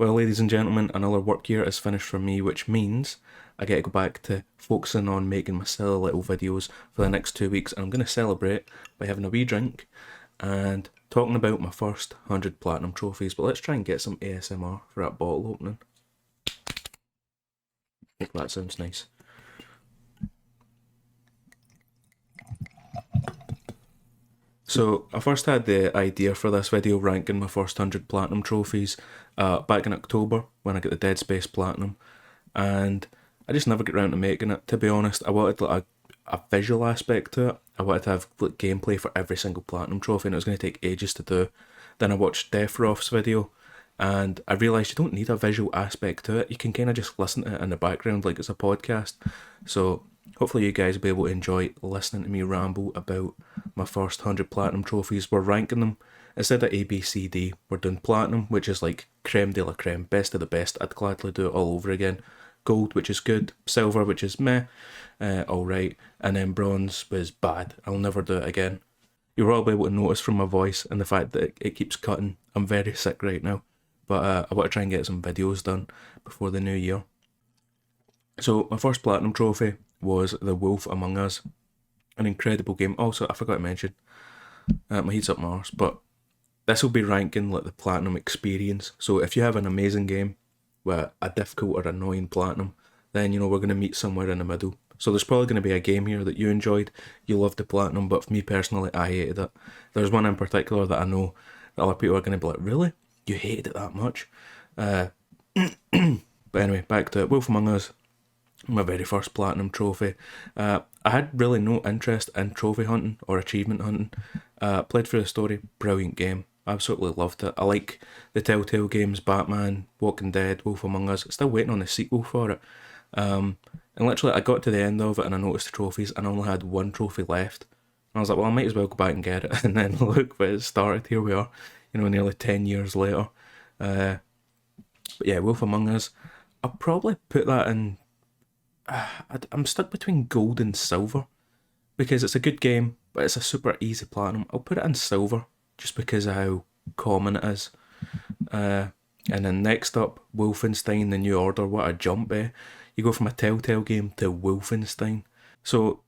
Well, ladies and gentlemen, another work year is finished for me, which means I get to go back to focusing on making my silly little videos for the next 2 weeks, and I'm going to celebrate by having a wee drink and talking about my first 100 platinum trophies. But let's try and get some ASMR for that bottle opening. I think that sounds nice. So I first had the idea for this video ranking my first 100 platinum trophies back in October when I got the Dead Space platinum, and I just never get around to making it. To be honest, I wanted like a visual aspect to it. I wanted to have like gameplay for every single platinum trophy, and it was going to take ages to do. Then I watched Defroth's video, and I realised you don't need a visual aspect to it. You can kind of just listen to it in the background like it's a podcast. So hopefully you guys will be able to enjoy listening to me ramble about my first 100 platinum trophies. We're ranking them. Instead of A, B, C, D, we're doing platinum, which is like creme de la creme, best of the best. I'd gladly do it all over again. Gold, which is good. Silver, which is meh, alright. And then bronze was bad. I'll never do it again. You'll all be able to notice from my voice and the fact that it keeps cutting. I'm very sick right now. But I want to try and get some videos done before the new year. So my first platinum trophy was The Wolf Among Us. An incredible game. Also, I forgot to mention, my heat's up my arse, but this will be ranking like the platinum experience. So if you have an amazing game with a difficult or annoying platinum, then we're going to meet somewhere in the middle. So there's probably going to be a game here that you enjoyed, you loved the platinum, but for me personally, I hated it. There's one in particular that I know that other people are going to be like, really? You hated it that much? But anyway, back to it. Wolf Among Us, my very first platinum trophy. I had really no interest in trophy hunting or achievement hunting. Played through the story, brilliant game. Absolutely loved it. I like the Telltale games, Batman, Walking Dead, Wolf Among Us. Still waiting on the sequel for it. And literally I got to the end of it and I noticed the trophies and I only had one trophy left. And I was like, well, I might as well go back and get it. And then look where it started. Here we are, nearly 10 years later. But yeah, Wolf Among Us. I'll probably put that in... I'm stuck between gold and silver because it's a good game, but it's a super easy platinum. I'll put it in silver just because of how common it is. And then next up, Wolfenstein: The New Order. What a jump, eh? You go from a Telltale game to Wolfenstein. So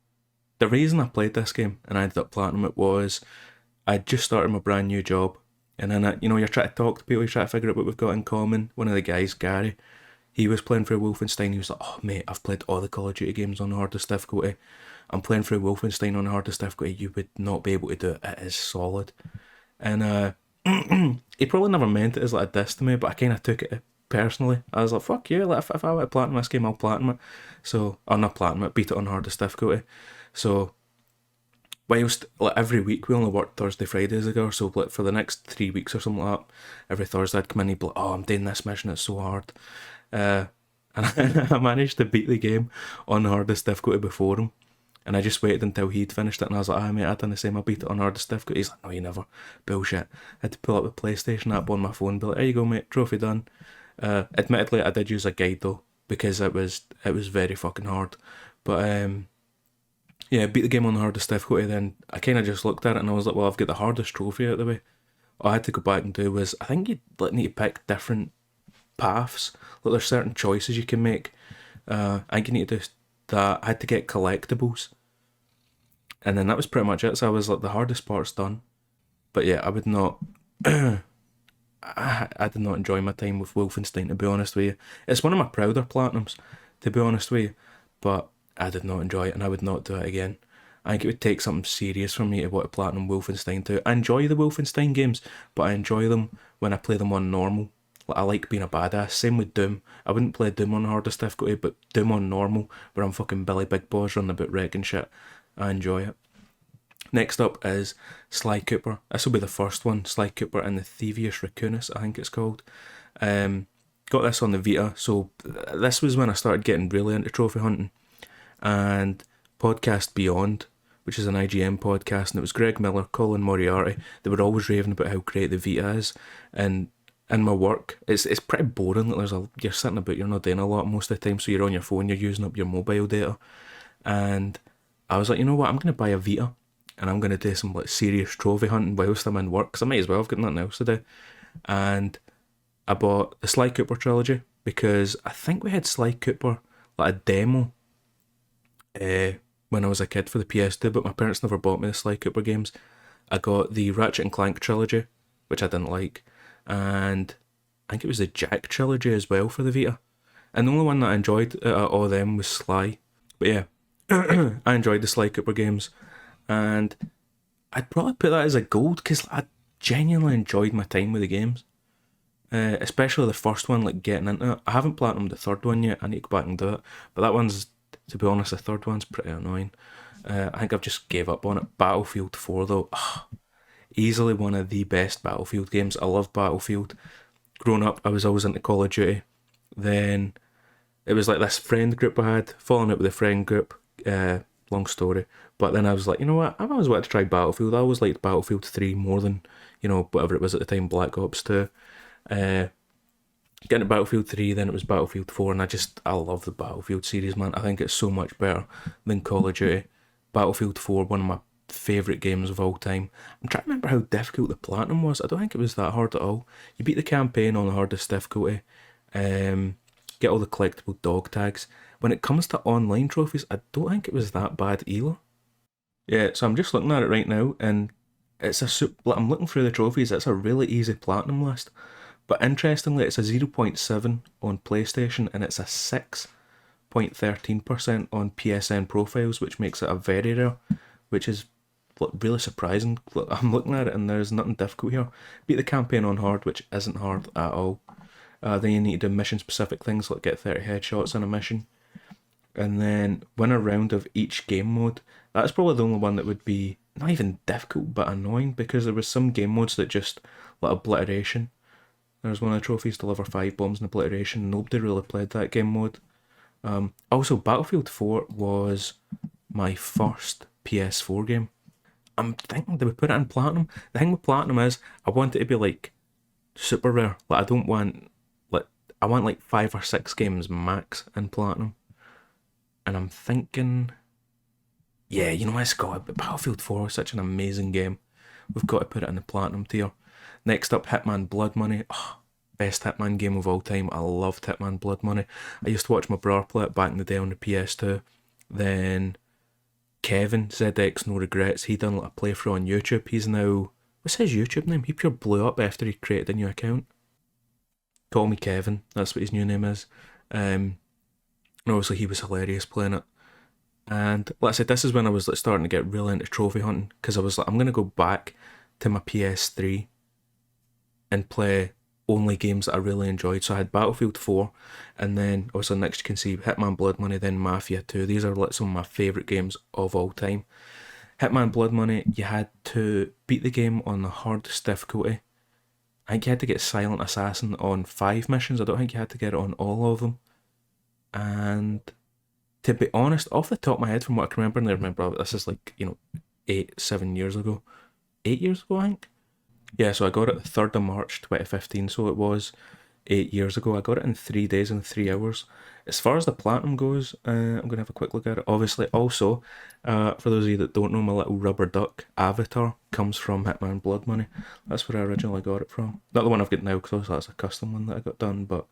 the reason I played this game and I ended up platinum it was I'd just started my brand new job, and then you're trying to talk to people, you try to figure out what we've got in common. One of the guys, Gary, he was playing through Wolfenstein. He was like, oh mate, I've played all the Call of Duty games on the hardest difficulty. I'm playing through Wolfenstein on the hardest difficulty. You would not be able to do it. It is solid. And he probably never meant it as like a diss to me, but I kind of took it personally. I was like, fuck yeah, like, if I want to platinum this game, I'll platinum it. So, or not platinum it, beat it on hardest difficulty. So, whilst like every week we only worked Thursday, Fridays ago, so like for the next 3 weeks or something like that, every Thursday I'd come in and he'd be like, oh, I'm doing this mission, it's so hard. And I managed to beat the game on the hardest difficulty before him. And I just waited until he'd finished it, and I was like, ah, mate, I done the same, I beat it on hardest difficulty. He's like, no, you never. Bullshit. I had to pull up the PlayStation app on my phone and be like, there you go, mate, trophy done. Admittedly, I did use a guide, though, because it was very fucking hard. But, yeah, beat the game on the hardest difficulty, then I kind of just looked at it, and I was like, well, I've got the hardest trophy out of the way. All I had to go back and do was, I think you need to pick different paths. Like, there's certain choices you can make. I think you need to do that. I had to get collectibles, and then that was pretty much it. So I was like, the hardest part's done. But yeah, I would not I did not enjoy my time with Wolfenstein, to be honest with you. It's one of my prouder platinums, to be honest with you, but I did not enjoy it and I would not do it again. I think it would take something serious for me to want to platinum Wolfenstein 2. I enjoy the Wolfenstein games, but I enjoy them when I play them on normal. Like, I like being a badass. Same with Doom. I wouldn't play Doom on the hardest difficulty, but Doom on normal, where I'm fucking Billy Big Boss running about wrecking shit, I enjoy it. Next up is Sly Cooper. This will be the first one. Sly Cooper and the Thievius Raccoonus, I think it's called. Got this on the Vita, so this was when I started getting really into trophy hunting. And Podcast Beyond, which is an IGN podcast, and it was Greg Miller, Colin Moriarty. They were always raving about how great the Vita is. And in my work, it's pretty boring. Like, you're sitting about, you're not doing a lot most of the time, so you're on your phone, you're using up your mobile data. And I was like, you know what, I'm going to buy a Vita, and I'm going to do some like serious trophy hunting whilst I'm in work, because I might as well, I've got nothing else to do. And I bought the Sly Cooper trilogy because I think we had Sly Cooper, like a demo, uh, when I was a kid for the PS2, but my parents never bought me the Sly Cooper games. I got the Ratchet and Clank trilogy, which I didn't like, and I think it was the Jack trilogy as well for the Vita. And the only one that I enjoyed out of all of them was Sly. But yeah, I enjoyed the Sly Cooper games, and I'd probably put that as a gold because I genuinely enjoyed my time with the games. Especially the first one, like getting into it. I haven't platinumed the third one yet. I need to go back and do it. But that one's, to be honest, the third one's pretty annoying. I think I've just gave up on it. Battlefield 4 though, easily one of the best Battlefield games. I love Battlefield. Growing up, I was always into Call of Duty. Then it was like this friend group I had, falling out with a friend group. Long story. But then I was like, you know what? I've always wanted to try Battlefield. I always liked Battlefield 3 more than, whatever it was at the time, Black Ops 2. Uh, Getting to Battlefield 3, then it was Battlefield 4, and I love the Battlefield series, man. I think it's so much better than Call of Duty. Battlefield 4, one of my favourite games of all time. I'm trying to remember how difficult the Platinum was. I don't think it was that hard at all. You beat the campaign on the hardest difficulty, get all the collectible dog tags. When it comes to online trophies, I don't think it was that bad either. Yeah, so I'm just looking at it right now, and I'm looking through the trophies. It's a really easy platinum list, but interestingly, it's a 0.7 on PlayStation, and it's a 6.13% on PSN profiles, which makes it a very rare, which is really surprising. I'm looking at it, and there's nothing difficult here. Beat the campaign on hard, which isn't hard at all. Then you need to do mission specific things like get 30 headshots in a mission, and then win a round of each game mode. That's probably the only one that would be not even difficult but annoying, because there was some game modes that just, like obliteration. There's one of the trophies, deliver 5 bombs in obliteration. Nobody really played that game mode. Also, Battlefield 4 was my first PS4 game. I'm thinking they would put it in platinum. The thing with platinum is I want it to be like super rare. Like I want like 5 or 6 games max in platinum. And I'm thinking, yeah, you know, it's got it. Battlefield 4 is such an amazing game. We've got to put it in the platinum tier. Next up, Hitman Blood Money. Oh, best Hitman game of all time. I loved Hitman Blood Money. I used to watch my brother play it back in the day on the PS2. Then Kevin, ZX No Regrets, he done like a playthrough on YouTube. He's now, what's his YouTube name? He pure blew up after he created a new account. Call me Kevin, that's what his new name is. And obviously he was hilarious playing it. And like I said, this is when I was like starting to get really into trophy hunting, because I was like, I'm gonna go back to my PS3 and play only games that I really enjoyed. So I had Battlefield 4, and then also next you can see Hitman Blood Money, then Mafia 2. These are like some of my favourite games of all time. Hitman Blood Money, you had to beat the game on the hardest difficulty. I think you had to get Silent Assassin on 5 missions. I don't think you had to get it on all of them. And to be honest, off the top of my head, from what I can remember, and I remember this is like, 7 years ago. 8 years ago, I think. Yeah, so I got it the 3rd of March 2015, so it was 8 years ago. I got it in 3 days and 3 hours. As far as the platinum goes, I'm going to have a quick look at it. Obviously, also, for those of you that don't know, my little rubber duck avatar comes from Hitman Blood Money. That's where I originally got it from. Not the one I've got now, because that's a custom one that I got done, but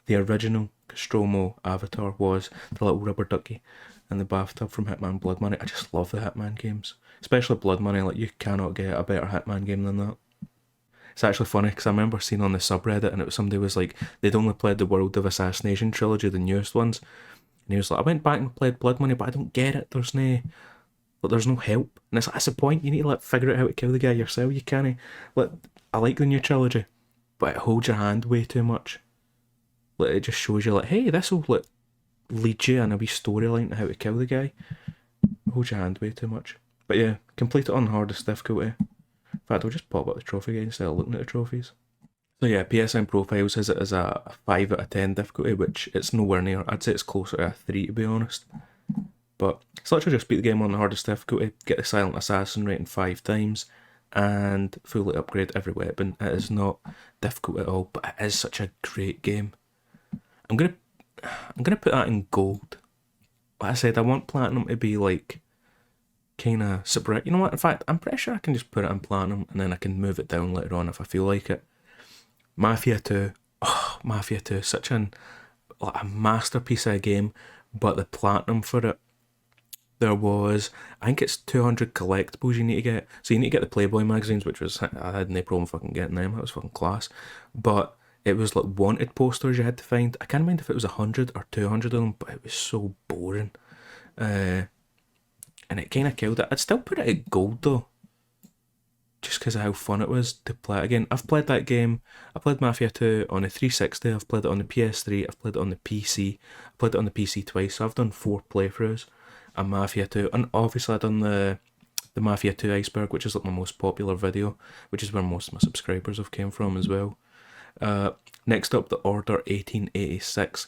the original Costromo avatar was the little rubber ducky in the bathtub from Hitman Blood Money. I just love the Hitman games, especially Blood Money. Like, you cannot get a better Hitman game than that. It's actually funny because I remember seeing on the subreddit, and it was somebody was like, they'd only played the World of Assassination trilogy, the newest ones, and he was like, I went back and played Blood Money, but I don't get it. There's no help, and it's like, that's the point. You need to like figure out how to kill the guy yourself. You can't like. I like the new trilogy, but it holds your hand way too much. Like, it just shows you like, hey, this will like lead you in a wee storyline to how to kill the guy. It holds your hand way too much. But yeah, complete it on hardest difficulty. In fact, I'll just pop up the trophy again instead of looking at the trophies. So yeah, PSN Profiles has it as a 5 out of 10 difficulty, which it's nowhere near. I'd say it's closer to a 3 to be honest. But it's literally just beat the game on the hardest difficulty, get the Silent Assassin rating 5 times, and fully upgrade every weapon. It is not difficult at all, but it is such a great game. I'm gonna put that in gold. Like I said, I want platinum to be like kind of separate. You know what? In fact, I'm pretty sure I can just put it in platinum and then I can move it down later on if I feel like it. Mafia 2, Mafia 2, such a masterpiece of a game, but the platinum for it, there was, I think it's 200 collectibles you need to get. So you need to get the Playboy magazines, which was, I had no problem fucking getting them, that was fucking class. But it was like wanted posters you had to find. I can't remember if it was 100 or 200 of them, but it was so boring. And it kind of killed it. I'd still put it at gold though, just because of how fun it was to play it again. I've played that game. I played Mafia 2 on the 360, I've played it on the PS3, I've played it on the PC, I've played it on the PC twice, so I've done 4 playthroughs of Mafia 2. And obviously I've done the Mafia 2 Iceberg, which is like my most popular video, which is where most of my subscribers have came from as well. Next up, the Order 1886.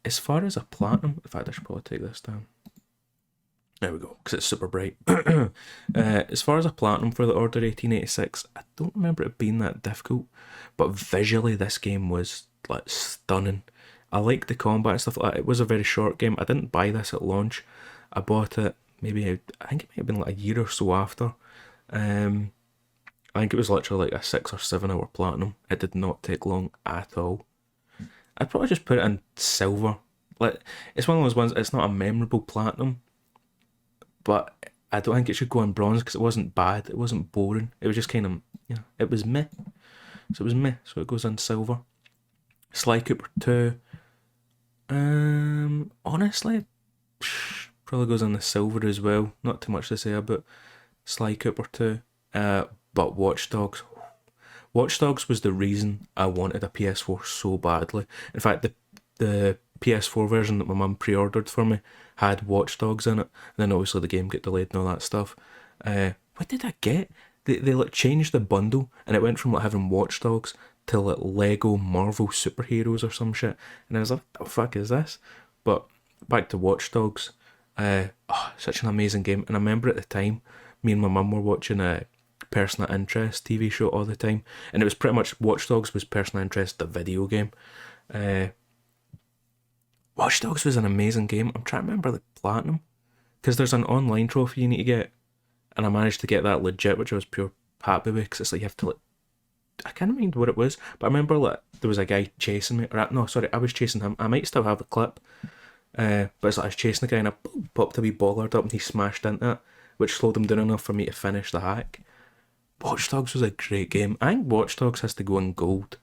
As far as a platinum, in fact I should probably take this down. There we go, because it's super bright. As far as a platinum for the Order 1886, I don't remember it being that difficult, but visually this game was like stunning. I liked the combat and stuff like that. It was a very short game. I didn't buy this at launch. I bought it maybe, I think it might have been like a year or so after. I think it was literally like a 6 or 7 hour platinum. It did not take long at all. I'd probably just put it in silver. Like, it's one of those ones, it's not a memorable platinum, but I don't think it should go in bronze because it wasn't bad, it wasn't boring, it was just kind of, it was meh. So it was meh, so it goes in silver. Sly Cooper 2, honestly, probably goes in the silver as well. Not too much to say about Sly Cooper 2. But Watch Dogs. Watch Dogs was the reason I wanted a PS4 so badly. In fact, the PS4 version that my mum pre-ordered for me had Watch Dogs in it, and then obviously the game got delayed and all that stuff. What did I get? They like changed the bundle, and it went from like having Watch Dogs to like Lego Marvel superheroes or some shit, and I was like, what the fuck is this? But back to Watch Dogs. Such an amazing game, and I remember at the time, me and my mum were watching a Person of Interest TV show all the time, and it was pretty much Watch Dogs was Person of Interest, the video game. Watch Dogs was an amazing game. I'm trying to remember the platinum, because there's an online trophy you need to get, and I managed to get that legit, which I was pure happy with, because it's like you have to like, I can't remember what it was, but I remember like there was a guy chasing me, or no, sorry, I was chasing him. I might still have the clip, but it's like I was chasing the guy and I popped a wee bollard up and he smashed into it, which slowed him down enough for me to finish the hack. Watch Dogs was a great game. I think Watch Dogs has to go in gold.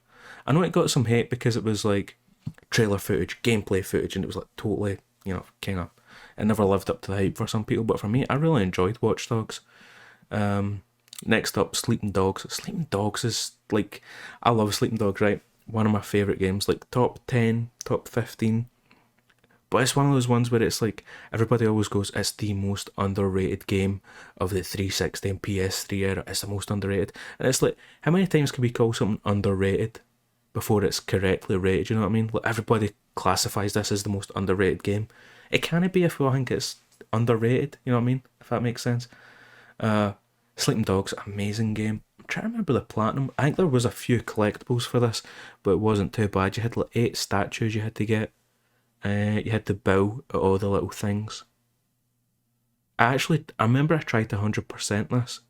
I know it got some hate because it was like trailer footage, gameplay footage, and it was like totally, kind of, it never lived up to the hype for some people, but for me, I really enjoyed Watch Dogs. Next up, Sleeping Dogs. Sleeping Dogs is like, I love Sleeping Dogs, right? One of my favourite games, like top 10, top 15. But it's one of those ones where it's like, everybody always goes, it's the most underrated game of the 360 and PS3 era. It's the most underrated. And it's like, how many times can we call something underrated before it's correctly rated, you know what I mean? Like, everybody classifies this as the most underrated game. It can't be if we think it's underrated, you know what I mean? If that makes sense. Sleeping Dogs, amazing game. I'm trying to remember the platinum. I think there was a few collectibles for this, but it wasn't too bad. You had like 8 statues you had to get. You had to bow at all the little things. I remember I tried to 100% this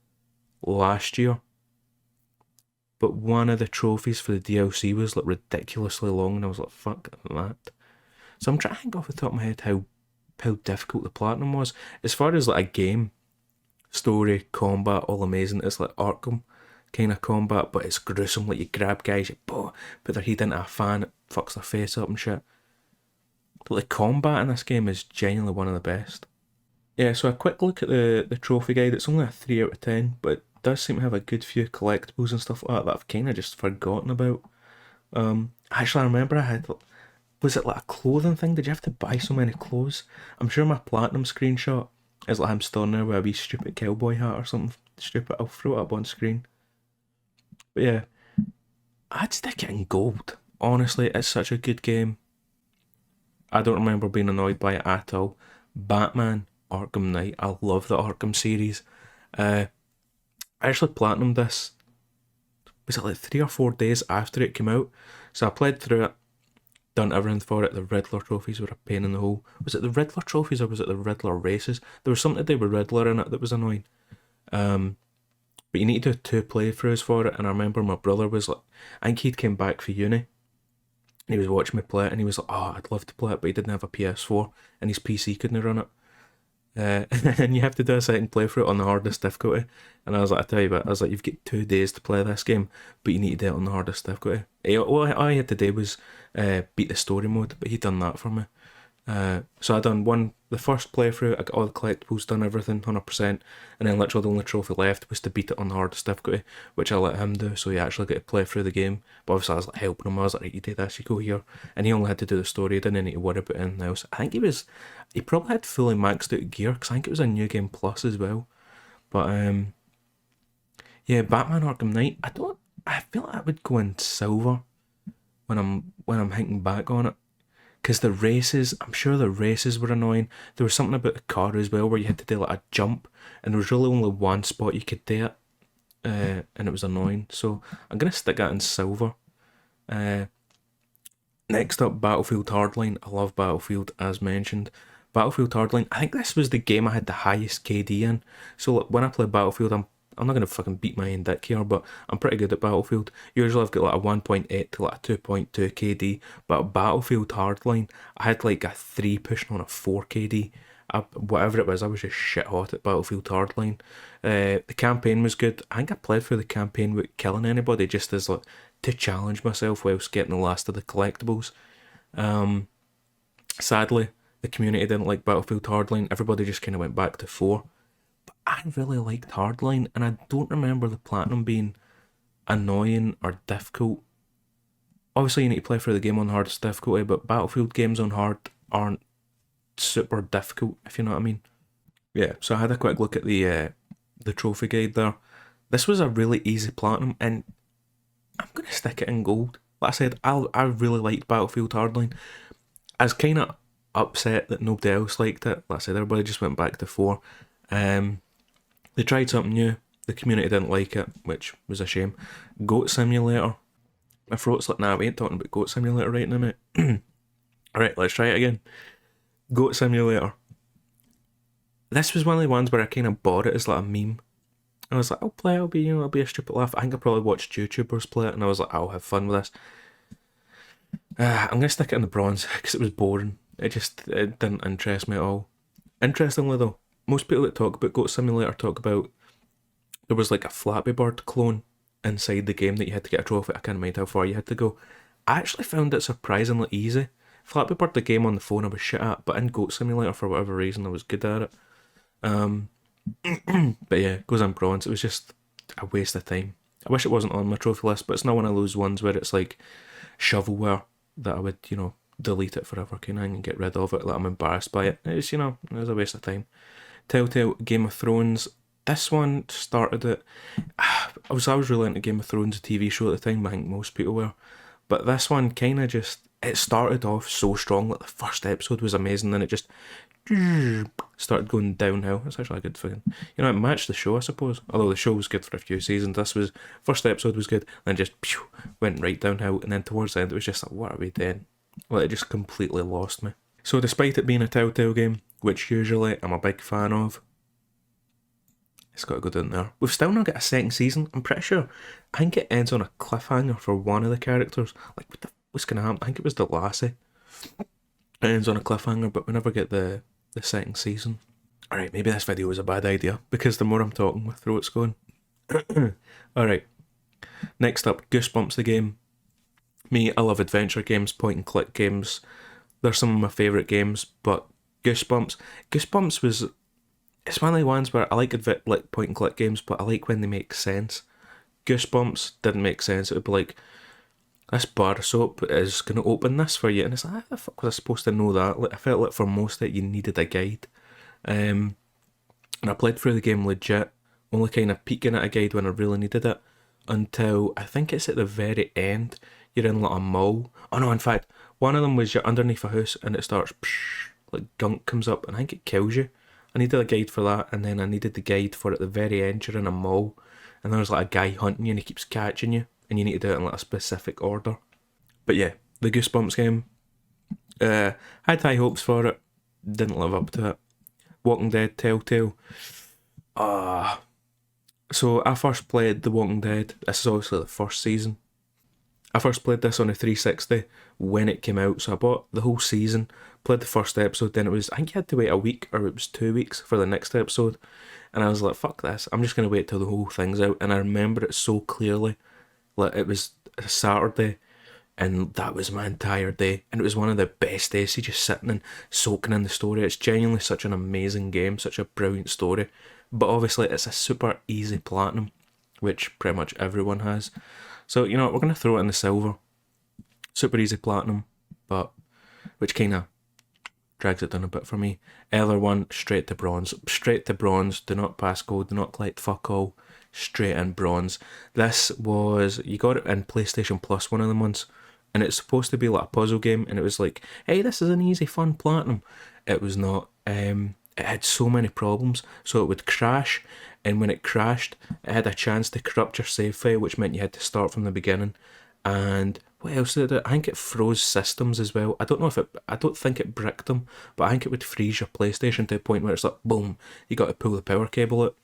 last year, but one of the trophies for the DLC was like ridiculously long, and I was like, fuck that. So I'm trying to think off the top of my head how difficult the platinum was. As far as like a game, story, combat, all amazing. It's like Arkham kind of combat, but it's gruesome. Like, you grab guys, you put their head into a fan, it fucks their face up and shit. But the combat in this game is genuinely one of the best. Yeah, so a quick look at the trophy guide. It's only a 3 out of 10, but it does seem to have a good few collectibles and stuff like that I've kind of just forgotten about. Actually, I remember I had, was it like a clothing thing? Did you have to buy so many clothes? I'm sure my platinum screenshot is like I'm standing there with a wee stupid cowboy hat or something stupid. I'll throw it up on screen. But yeah, I'd stick it in gold. Honestly, it's such a good game. I don't remember being annoyed by it at all. Batman, Arkham Knight, I love the Arkham series. I actually platinumed this, was it like 3 or 4 days after it came out? So I played through it, done everything for it. The Riddler trophies were a pain in the hole. Was it the Riddler trophies or was it the Riddler races? There was something to do with Riddler in it that was annoying. But you need to do 2 playthroughs for it, and I remember my brother was like, I think he'd came back for uni, He was watching me play it, and he was like, "Oh, I'd love to play it," but he didn't have a PS4, and his PC couldn't run it. And you have to do a second playthrough on the hardest difficulty. And I was like, I tell you what, I was like, you've got 2 days to play this game, but you need to do it on the hardest difficulty. All I had to do was beat the story mode, but he done that for me. So I done the first playthrough, I got all the collectibles, done everything 100%, and then literally the only trophy left was to beat it on the hardest difficulty, which I let him do, so he actually got to play through the game. But obviously I was like helping him, I was like, right, you do this, you go here, and he only had to do the story, he didn't need to worry about anything else. I think he probably had fully maxed out gear, because I think it was a New Game Plus as well. But yeah, Batman Arkham Knight, I feel like I would go in silver when I'm thinking back on it. Because the races, I'm sure the races were annoying. There was something about the car as well where you had to do like a jump, and there was really only one spot you could do it, and it was annoying. So I'm gonna stick that in silver. Uh, Next up, Battlefield Hardline. I love Battlefield, as mentioned. Battlefield Hardline. I think this was the game I had the highest KD in. So like, when I play Battlefield, I'm not gonna fucking beat my own dick here, but I'm pretty good at Battlefield. Usually I've got like a 1.8 to like a 2.2 KD, but at Battlefield Hardline, I had like a 3 pushing on a 4 KD. Whatever it was, I was just shit hot at Battlefield Hardline. The campaign was good. I think I played through the campaign without killing anybody, just as like to challenge myself whilst getting the last of the collectibles. Sadly, the community didn't like Battlefield Hardline. Everybody just kind of went back to 4. I really liked Hardline, and I don't remember the platinum being annoying or difficult. Obviously, you need to play through the game on hardest difficulty, but Battlefield games on hard aren't super difficult, if you know what I mean. Yeah, so I had a quick look at the trophy guide there. This was a really easy platinum, and I'm gonna stick it in gold. Like I said, I really liked Battlefield Hardline. I was kind of upset that nobody else liked it. Like I said, everybody just went back to 4. Um, they tried something new. The community didn't like it, which was a shame. Goat Simulator. My throat's like, nah, we ain't talking about Goat Simulator right now, mate. Alright, let's try it again. Goat Simulator. This was one of the ones where I kind of bought it as like a meme. I was like, I'll play, it'll be a stupid laugh. I think I probably watched YouTubers play it, and I was like, I'll have fun with this. I'm gonna stick it in the bronze because it was boring. It didn't interest me at all. Interestingly though, most people that talk about Goat Simulator talk about there was like a Flappy Bird clone inside the game that you had to get a trophy. I can't mind how far you had to go. I actually found it surprisingly easy. Flappy Bird, the game on the phone, I was shit at, but in Goat Simulator, for whatever reason, I was good at it. But yeah, it goes on bronze. It was just a waste of time. I wish it wasn't on my trophy list, but it's not one of those ones where it's like shovelware that I would, delete it forever, kind of, and get rid of it. Like I'm embarrassed by it. It was a waste of time. Telltale Game of Thrones. This one started it. I was really into Game of Thrones, a TV show at the time. I think most people were, but this one kind of just it started off so strong. Like the first episode was amazing, then it just started going downhill. It's actually a good fucking, it matched the show, I suppose. Although the show was good for a few seasons, this was first episode was good, then just went right downhill, and then towards the end it was just like, what are we doing? Well, it just completely lost me. So despite it being a Telltale game, which usually I'm a big fan of, it's got to go down there. We've still not got a second season. I'm pretty sure. I think it ends on a cliffhanger for one of the characters. Like, what's going to happen? I think it was the lassie. It ends on a cliffhanger, but we never get the second season. Alright, maybe this video was a bad idea, because the more I'm talking, my throat's going. Alright, next up, Goosebumps the game. Me, I love adventure games, point and click games. They're some of my favourite games, but Goosebumps was... It's one of the ones where I like point and click games, but I like when they make sense. Goosebumps didn't make sense. It would be like, this bar of soap is going to open this for you, and it's like, how the fuck was I supposed to know that? Like, I felt like for most of it you needed a guide. And I played through the game legit, only kind of peeking at a guide when I really needed it, until I think it's at the very end. You're in like a mall. Oh no, in fact, one of them was you're underneath a house and it starts like gunk comes up, and I think it kills you. I needed a guide for that, and then I needed the guide for at the very end you're in a mall, and there's like a guy hunting you and he keeps catching you, and you need to do it in like a specific order. But yeah, the Goosebumps game. Had high hopes for it, didn't live up to it. Walking Dead Telltale. So I first played The Walking Dead. This is obviously the first season. I first played this on a 360 when it came out, so I bought the whole season, played the first episode, then it was, I think you had to wait a week or it was 2 weeks for the next episode, and I was like, fuck this, I'm just going to wait till the whole thing's out, and I remember it so clearly, like it was a Saturday, and that was my entire day, and it was one of the best days, just sitting and soaking in the story. It's genuinely such an amazing game, such a brilliant story, but obviously it's a super easy platinum, which pretty much everyone has. So, you know, we're going to throw it in the silver. Super easy platinum, but which kind of drags it down a bit for me. Other one, straight to bronze. Straight to bronze, do not pass gold, do not collect fuck all. Straight in bronze. This was, you got it in PlayStation Plus one of the months, and it's supposed to be like a puzzle game, and it was like, hey, this is an easy, fun platinum. It was not. It had so many problems, so it would crash, and when it crashed, it had a chance to corrupt your save file, which meant you had to start from the beginning. And what else did it? I think it froze systems as well. I don't know if it. I don't think it bricked them, but I think it would freeze your PlayStation to a point where it's like, boom, you got to pull the power cable out.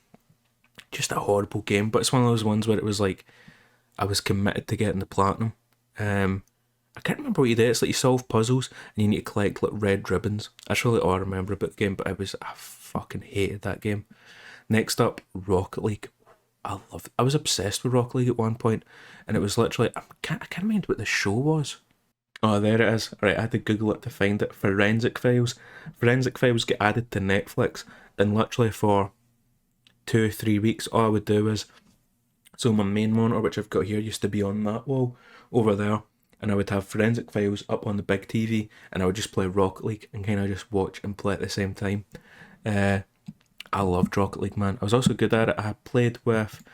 Just a horrible game, but it's one of those ones where it was like, I was committed to getting the platinum. I can't remember what you did. It's like you solve puzzles and you need to collect like red ribbons. That's really all I remember about the game, but I fucking hated that game. Next up, Rocket League. I was obsessed with Rocket League at one point, and it was literally, I can't remember what the show was. Oh, there it is. Right, I had to Google it to find it. Forensic Files. Forensic Files get added to Netflix, and literally for 2 or 3 weeks, all I would do is, so my main monitor, which I've got here, used to be on that wall over there, and I would have Forensic Files up on the big TV, and I would just play Rocket League and kind of just watch and play at the same time. Uh, I loved Rocket League, man. I was also good at it. I played with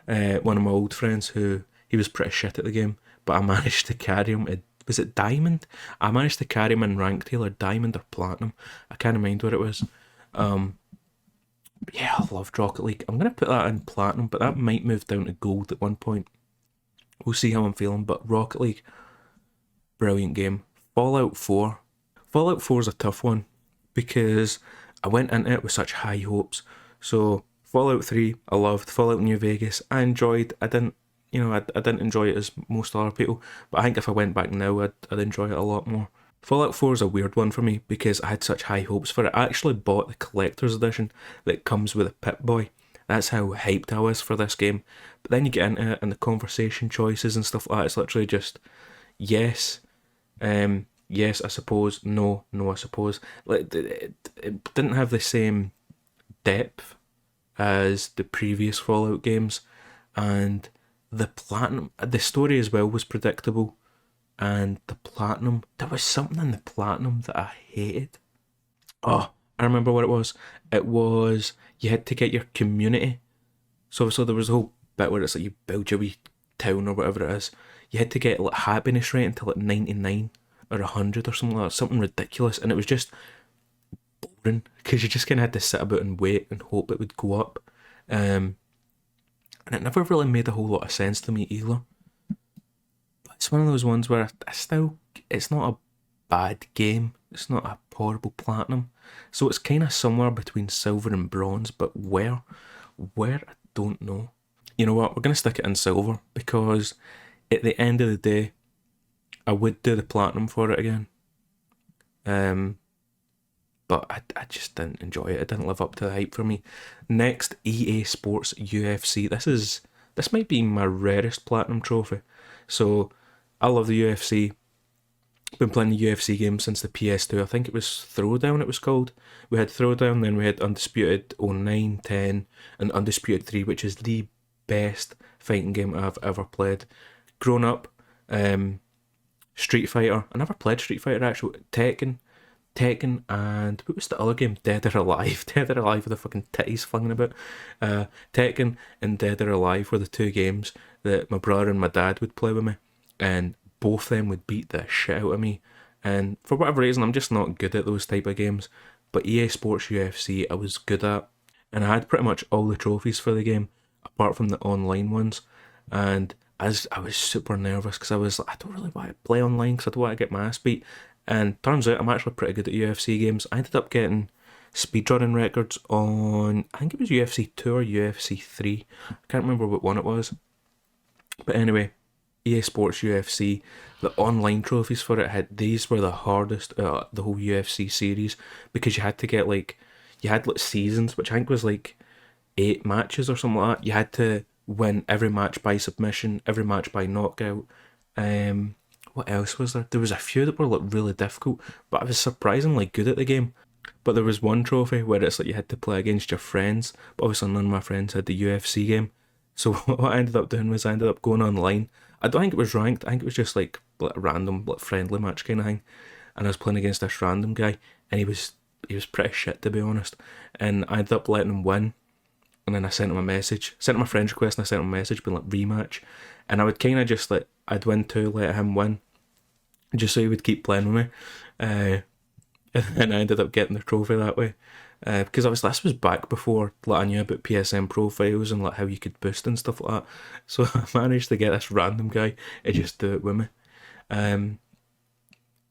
one of my old friends who, he was pretty shit at the game, but I managed to carry him. Was it Diamond? I managed to carry him in rank till Diamond or Platinum. I can't mind what it was. Yeah, I loved Rocket League. I'm going to put that in Platinum, but that might move down to Gold at one point. We'll see how I'm feeling, but Rocket League, brilliant game. Fallout 4. Fallout 4 is a tough one because I went into it with such high hopes. So Fallout 3, I loved. Fallout New Vegas, I enjoyed. I didn't enjoy it as most other people, but I think if I went back now, I'd enjoy it a lot more. Fallout 4 is a weird one for me because I had such high hopes for it. I actually bought the collector's edition that comes with a Pip-Boy. That's how hyped I was for this game. But then you get into it and the conversation choices and stuff like that, it's literally just yes, yes, I suppose, no, no, I suppose. Like it didn't have the same depth as the previous Fallout games, and the story as well was predictable, and the platinum, there was something in the platinum that I hated. Oh, I remember what it was. It was, you had to get your community. So there was a whole bit where it's like you build your wee town or whatever it is. You had to get like happiness rate until like 99 or 100 or something like that, something ridiculous, and it was just boring because you just kind of had to sit about and wait and hope it would go up. And it never really made a whole lot of sense to me either. But it's one of those ones where I still, it's not a bad game. It's not a horrible platinum. So it's kind of somewhere between silver and bronze, but where? Where? I don't know. You know what? We're going to stick it in silver because at the end of the day, I would do the platinum for it again. But I just didn't enjoy it. It didn't live up to the hype for me. Next, EA Sports UFC. This might be my rarest platinum trophy. So I love the UFC. Been playing the UFC game since the PS2. I think it was Throwdown it was called. We had Throwdown, then we had Undisputed 09, 10, and Undisputed 3, which is the best fighting game I've ever played. Grown up, Street Fighter. I never played Street Fighter actually. Tekken, and what was the other game? Dead or Alive. Dead or Alive with the fucking titties flinging about. Tekken and Dead or Alive were the two games that my brother and my dad would play with me, and both of them would beat the shit out of me. And for whatever reason, I'm just not good at those type of games. But EA Sports UFC, I was good at, and I had pretty much all the trophies for the game, apart from the online ones. And as I was super nervous because I was like, I don't really want to play online because I don't want to get my ass beat. And turns out I'm actually pretty good at UFC games. I ended up getting speedrunning records on, I think it was UFC 2 or UFC 3. I can't remember what one it was. But anyway, EA Sports UFC, the online trophies for it had these were the hardest the whole UFC series because you had to get like you had like seasons, which I think was like 8 matches or something like that. You had to win every match by submission, every match by knockout. What else was there? There was a few that were like really difficult, but I was surprisingly good at the game. But there was one trophy where it's like you had to play against your friends, but obviously none of my friends had the UFC game. So what I ended up doing was I ended up going online. I don't think it was ranked. I think it was just like a random like friendly match kind of thing. And I was playing against this random guy, and he was pretty shit to be honest. And I ended up letting him win. And then I sent him a message, sent him a friend's request, and I sent him a message being like rematch. And I would kind of just like I'd win two, let him win, just so he would keep playing with me. Uh, and I ended up getting the trophy that way. Because obviously this was back before like I knew about PSN profiles and like how you could boost and stuff like that. So I managed to get this random guy to just do it with me. Um,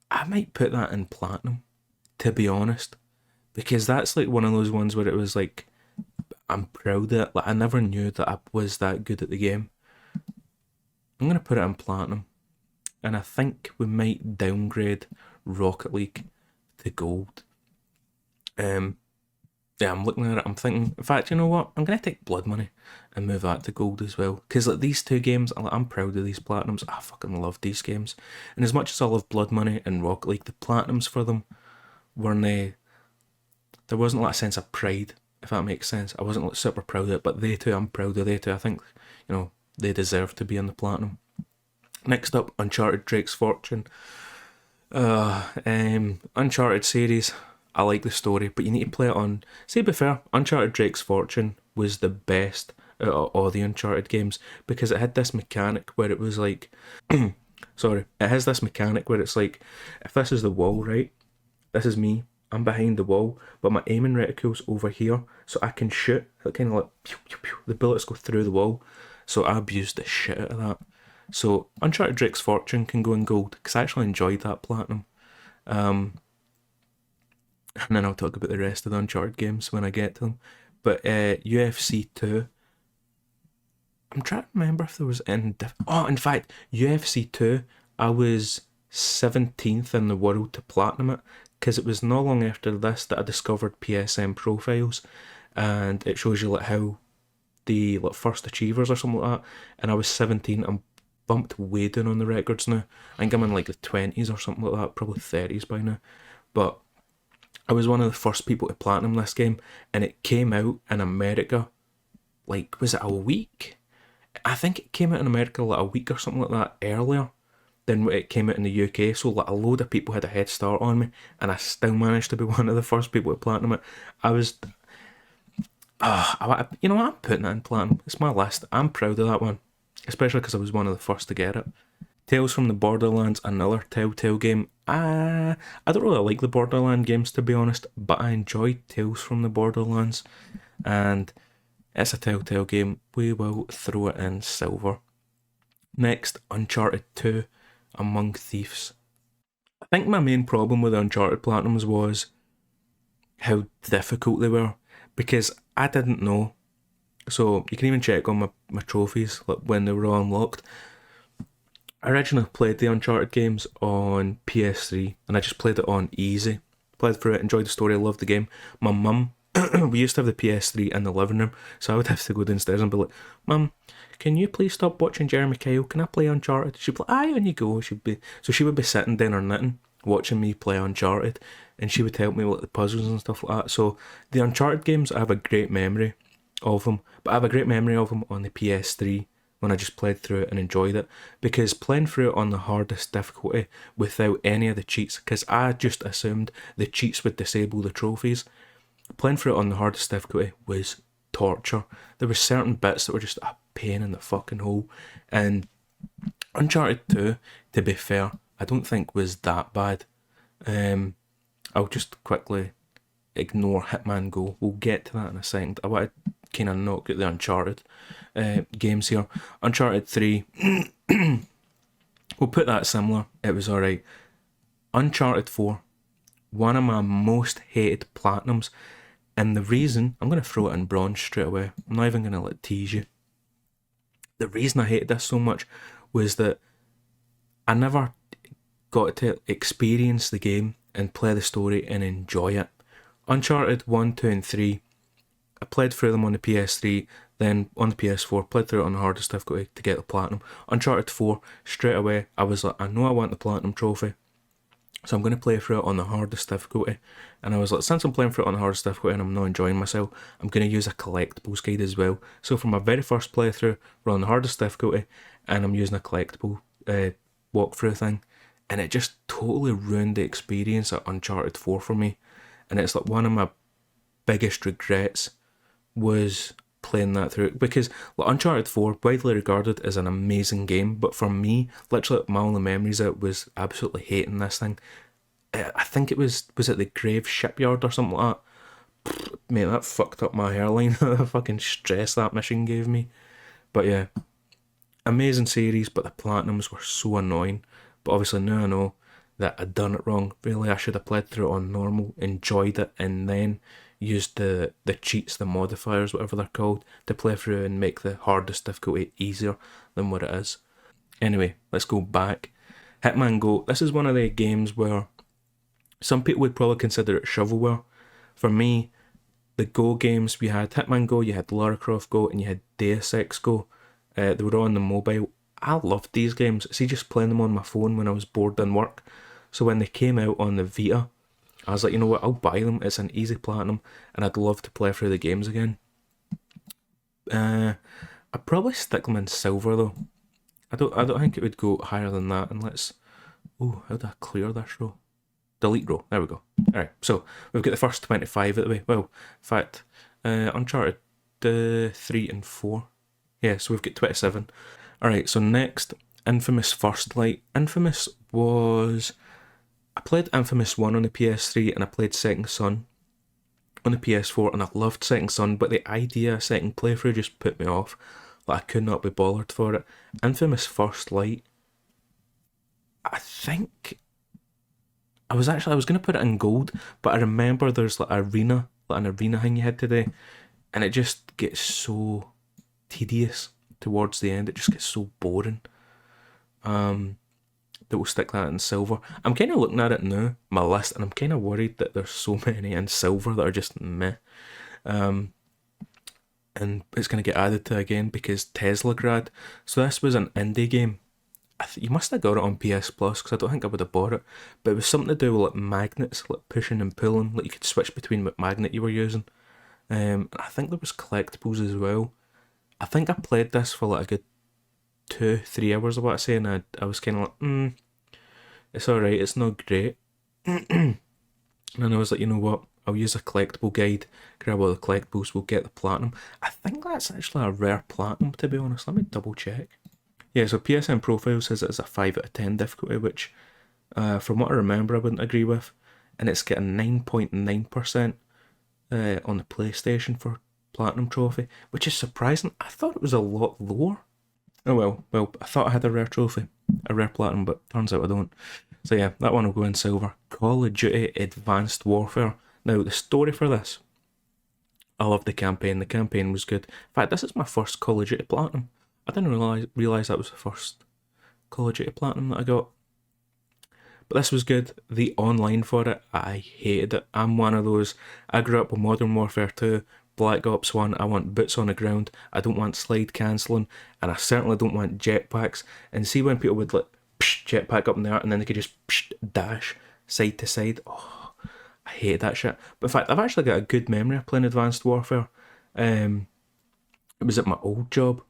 I might put that in platinum, to be honest, because that's like one of those ones where it was like I'm proud of it. Like I never knew that I was that good at the game. I'm gonna put it in platinum, and I think we might downgrade Rocket League to gold. Um, yeah, I'm looking at it. I'm thinking. In fact, you know what? I'm gonna take Blood Money and move that to gold as well. Because like these two games, I'm proud of these platinums. I fucking love these games. And as much as I love Blood Money and Rocket League, the platinums for them weren't. There wasn't like a sense of pride, if that makes sense. I wasn't like super proud of it, but they too, I'm proud of they too. I think they deserve to be in the platinum. Next up, Uncharted Drake's Fortune. Uncharted series. I like the story, but you need to play it on. See, to be fair, Uncharted Drake's Fortune was the best out of all the Uncharted games because it had this mechanic where it was like, sorry, it has this mechanic where it's like, if this is the wall, right? This is me. I'm behind the wall, but my aiming reticule's over here, so I can shoot. It kind of like pew, pew, pew, the bullets go through the wall. So I abused the shit out of that. So Uncharted Drake's Fortune can go in gold because I actually enjoyed that platinum. And then I'll talk about the rest of the Uncharted games when I get to them. But UFC 2, I'm trying to remember if there was any. In fact, UFC 2, I was 17th in the world to platinum it because it was not long after this that I discovered PSN profiles, and it shows you like how the like first achievers or something like that. And I was 17. I'm bumped way down on the records now. I think I'm in like the 20s or something like that, probably 30s by now. But I was one of the first people to platinum this game, and it came out in America, like, was it a week? I think it came out in America like a week or something like that earlier than it came out in the UK, so like a load of people had a head start on me, and I still managed to be one of the first people to platinum it. I was, you know what, I'm putting it in platinum. It's my list. I'm proud of that one, especially because I was one of the first to get it. Tales from the Borderlands, another Telltale game. I don't really like the Borderland games to be honest, but I enjoyed Tales from the Borderlands, and it's a Telltale game. We will throw it in silver. Next, Uncharted 2, Among Thieves. I think my main problem with the Uncharted Platinums was how difficult they were, because I didn't know. So you can even check on my trophies like when they were all unlocked. I originally played the Uncharted games on PS3 and I just played it on easy. Played through it, enjoyed the story, loved the game. My mum, we used to have the PS3 in the living room, so I would have to go downstairs and be like, Mum, can you please stop watching Jeremy Kyle? Can I play Uncharted? She'd be like, aye, on you go. So she would be sitting down or knitting, watching me play Uncharted, and she would help me with the puzzles and stuff like that. So the Uncharted games, I have a great memory of them, but I have a great memory of them on the PS3 when I just played through it and enjoyed it, because playing through it on the hardest difficulty without any of the cheats, because I just assumed the cheats would disable the trophies, playing through it on the hardest difficulty was torture. There were certain bits that were just a pain in the fucking hole, and Uncharted 2, to be fair, I don't think was that bad. I'll just quickly ignore Hitman Go. We'll get to that in a second. I want to kind of knock out the Uncharted games here. Uncharted 3, we'll put that similar. It was alright. Uncharted 4, one of my most hated platinums, and the reason, I'm going to throw it in bronze straight away. I'm not even going to tease you. The reason I hated this so much was that I never got to experience the game and play the story and enjoy it. Uncharted 1, 2 and 3, I played through them on the PS3, then on the PS4, played through it on the hardest difficulty to get the platinum. Uncharted 4, straight away, I was like, I know I want the platinum trophy, so I'm going to play through it on the hardest difficulty. And I was like, since I'm playing through it on the hardest difficulty and I'm not enjoying myself, I'm going to use a collectibles guide as well. So for my very first playthrough, we're on the hardest difficulty, and I'm using a collectible walkthrough thing. And it just totally ruined the experience at Uncharted 4 for me. And it's like one of my biggest regrets was playing that through, because like, Uncharted 4, widely regarded as an amazing game, but for me, literally my only memories of it was absolutely hating this thing. I think it was it the Grave Shipyard or something like that? Mate, that fucked up my hairline. The fucking stress that mission gave me. But yeah, amazing series, but the platinums were so annoying. But obviously now I know that I'd done it wrong. Really, I should have played through it on normal, enjoyed it, and then used the cheats, the modifiers, whatever they're called, to play through and make the hardest difficulty easier than what it is. Anyway, let's go back. Hitman Go. This is one of the games where some people would probably consider it shovelware. For me, the Go games, we had Hitman Go, you had Lara Croft Go, and you had Deus Ex Go. They were all on the mobile. I loved these games. See, just playing them on my phone when I was bored in work. So when they came out on the Vita, I was like, you know what, I'll buy them. It's an easy platinum, and I'd love to play through the games again. I'd probably stick them in silver though. I don't think it would go higher than that. And let's. Oh, how do I clear this row? Delete row. There we go. Alright, so we've got the first 25 out the way. Well, in fact, Uncharted 3 and 4. Yeah, so we've got 27. Alright, so next, Infamous First Light. Infamous was. I played Infamous 1 on the PS3 and I played Second Son on the PS4, and I loved Second Son, but the idea of second playthrough just put me off. Like, I could not be bothered for it. Infamous First Light, I think I was going to put it in gold, but I remember there's like an arena thing you had today, and it just gets so tedious towards the end. It just gets so boring. That we'll stick that in silver. I'm kind of looking at it now, my list, and I'm kind of worried that there's so many in silver that are just meh. And it's going to get added to again because Tesla Grad. So this was an indie game. You must have got it on PS Plus, because I don't think I would have bought it. But it was something to do with like magnets, like pushing and pulling. Like you could switch between what magnet you were using. I think there was collectibles as well. I think I played this for like a good 2-3 hours, I want to say, and I was kind of like, it's alright, it's not great. And then I was like, you know what, I'll use a collectible guide, grab all the collectibles, we'll get the platinum. I think that's actually a rare platinum, to be honest. Let me double check. Yeah, so PSN Profile says it's a 5 out of 10 difficulty, which, from what I remember, I wouldn't agree with. And it's getting 9.9% on the PlayStation for Platinum Trophy, which is surprising. I thought it was a lot lower. Oh well, I thought I had a rare trophy, a rare platinum, but turns out I don't. So yeah, that one will go in silver. Call of Duty Advanced Warfare. Now, the story for this, I loved the campaign. The campaign was good. In fact, this is my first Call of Duty Platinum. I didn't realise that was the first Call of Duty Platinum that I got. But this was good. The online for it, I hated it. I'm one of those. I grew up with Modern Warfare 2, Black Ops 1. I want boots on the ground. I don't want slide cancelling, and I certainly don't want jetpacks. And see when people would like jetpack up in the air and then they could just dash side to side. Oh, I hate that shit. But in fact, I've actually got a good memory of playing Advanced Warfare. It was at my old job,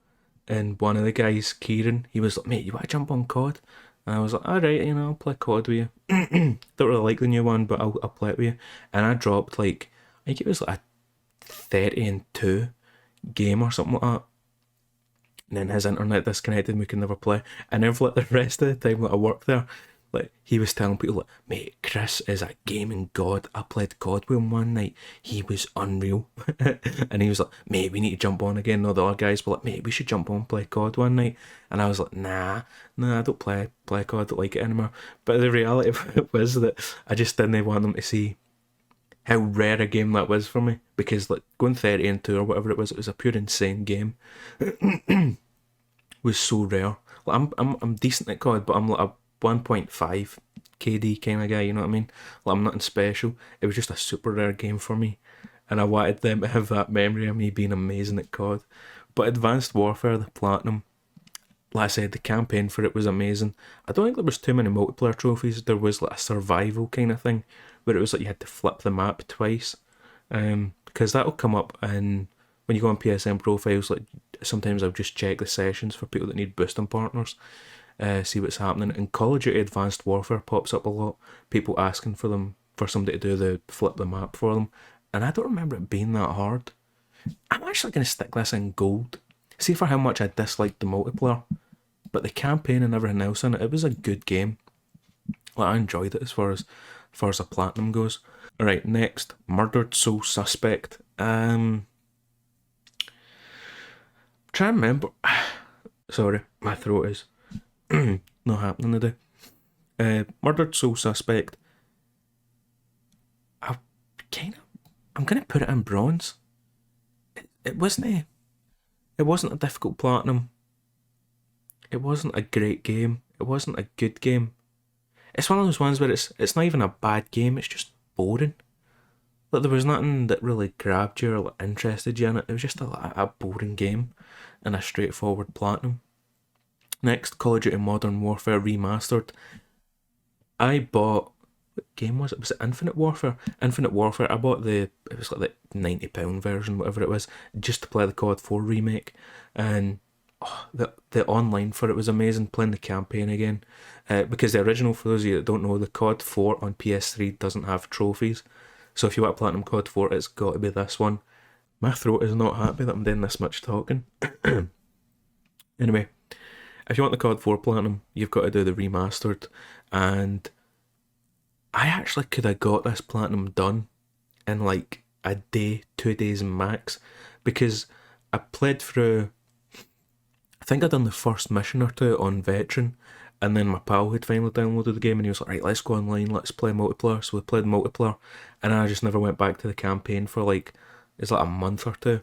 and one of the guys, Kieran, he was like, "Mate, you want to jump on COD?" And I was like, alright, I'll play COD with you. Don't really like the new one, but I'll play it with you. And I dropped I think it was like a 30-2 game or something like that. And then his internet disconnected and we could never play. And then for the rest of the time that I worked there, he was telling people mate, Chris is a gaming god. I played COD with him one night. He was unreal. And he was like, mate, we need to jump on again. No, the other guys were like, mate, we should jump on and play COD one night. And I was like, nah, I don't play COD, I don't like it anymore. But the reality of it was that I just didn't want them to see how rare a game that was for me. Because going 30-2 or whatever it was a pure insane game. Was so rare. Like, I'm decent at COD, but I'm like a 1.5 KD kind of guy. You know what I mean? Like, I'm nothing special. It was just a super rare game for me, and I wanted them to have that memory of me being amazing at COD. But Advanced Warfare, the Platinum, like I said, the campaign for it was amazing. I don't think there was too many multiplayer trophies. There was like a survival kind of thing, where it was like you had to flip the map twice, because that'll come up and when you go on PSN profiles. Like sometimes I'll just check the sessions for people that need boosting partners, see what's happening. And Call of Duty Advanced Warfare pops up a lot. People asking for them for somebody to do the flip the map for them, and I don't remember it being that hard. I'm actually going to stick this in gold. See for how much I disliked the multiplayer, but the campaign and everything else in it, it was a good game. Like, I enjoyed it as far as a platinum goes. All right, next, Murdered Soul Suspect. Try and remember. Sorry, my throat is not happening today. Murdered Soul Suspect. I kind of. I'm gonna put it in bronze. It wasn't a. It wasn't a difficult platinum. It wasn't a great game. It wasn't a good game. It's one of those ones where it's not even a bad game. It's just boring. Like there was nothing that really grabbed you or like, interested you in it. It was just a boring game and a straightforward platinum. Next, Call of Duty Modern Warfare Remastered. I bought, what game was it? Was it Infinite Warfare? Infinite Warfare. I bought it was like the £90 version, whatever it was, just to play the COD 4 remake. And the online for it was amazing, playing the campaign again. Because the original, for those of you that don't know, the COD 4 on PS3 doesn't have trophies. So if you want Platinum COD 4, it's got to be this one. My throat is not happy that I'm doing this much talking. Anyway, if you want the COD 4 Platinum, you've got to do the remastered. And I actually could have got this Platinum done in like a day, 2 days max. Because I played through, I think I'd done the first mission or two on Veteran, and then my pal had finally downloaded the game and he was like, right, let's go online, let's play multiplayer. So we played multiplayer, and I just never went back to the campaign for like, it's like a month or two.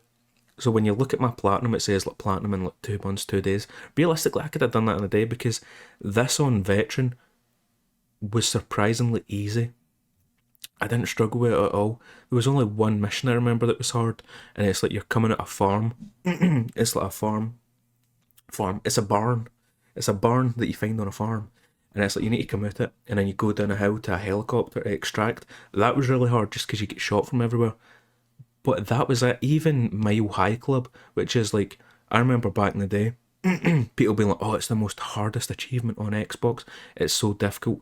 So when you look at my platinum, it says like platinum in like 2 months, 2 days. Realistically, I could have done that in a day because this on Veteran was surprisingly easy. I didn't struggle with it at all. There was only one mission I remember that was hard, and it's like you're coming at a farm. It's like a farm. It's a barn. It's a barn that you find on a farm. And it's like you need to come out it, and then you go down a hill to a helicopter to extract. That was really hard just because you get shot from everywhere. But that was it. Even Mile High Club, which is like, I remember back in the day, people being like, oh, it's the most hardest achievement on Xbox. It's so difficult.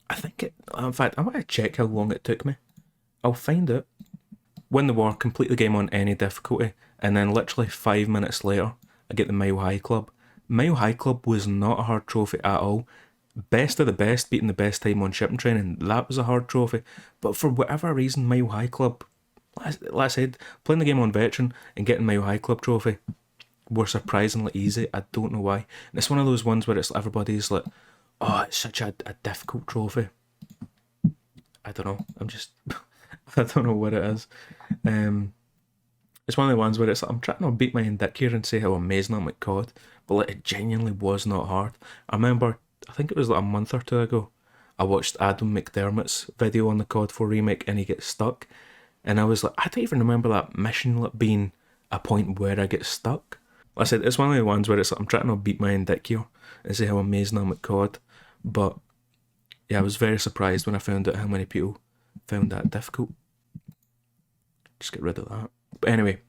I think it, in fact, I want to check how long it took me. I'll find it. Win the war, complete the game on any difficulty, and then literally 5 minutes later, I get the Mile High Club. Mile High Club was not a hard trophy at all. Best of the best, beating the best time on shipping training, that was a hard trophy. But for whatever reason, Mile High Club, like I said, playing the game on Veteran and getting Mile High Club trophy were surprisingly easy. I don't know why. And it's one of those ones where it's everybody's like, oh, it's such a difficult trophy. I don't know. I'm just, I don't know what it is. It's one of the ones where it's like, I'm trying to beat my own dick here and say how amazing I'm at COD, but like it genuinely was not hard. I remember, I think it was like a month or two ago, I watched Adam McDermott's video on the COD 4 remake and he gets stuck. And I was like, I don't even remember that mission like, being a point where I get stuck. Like I said, it's one of the ones where it's like, I'm trying to beat my own dick here and say how amazing I'm at COD. But yeah, I was very surprised when I found out how many people found that difficult. Just get rid of that. But anyway,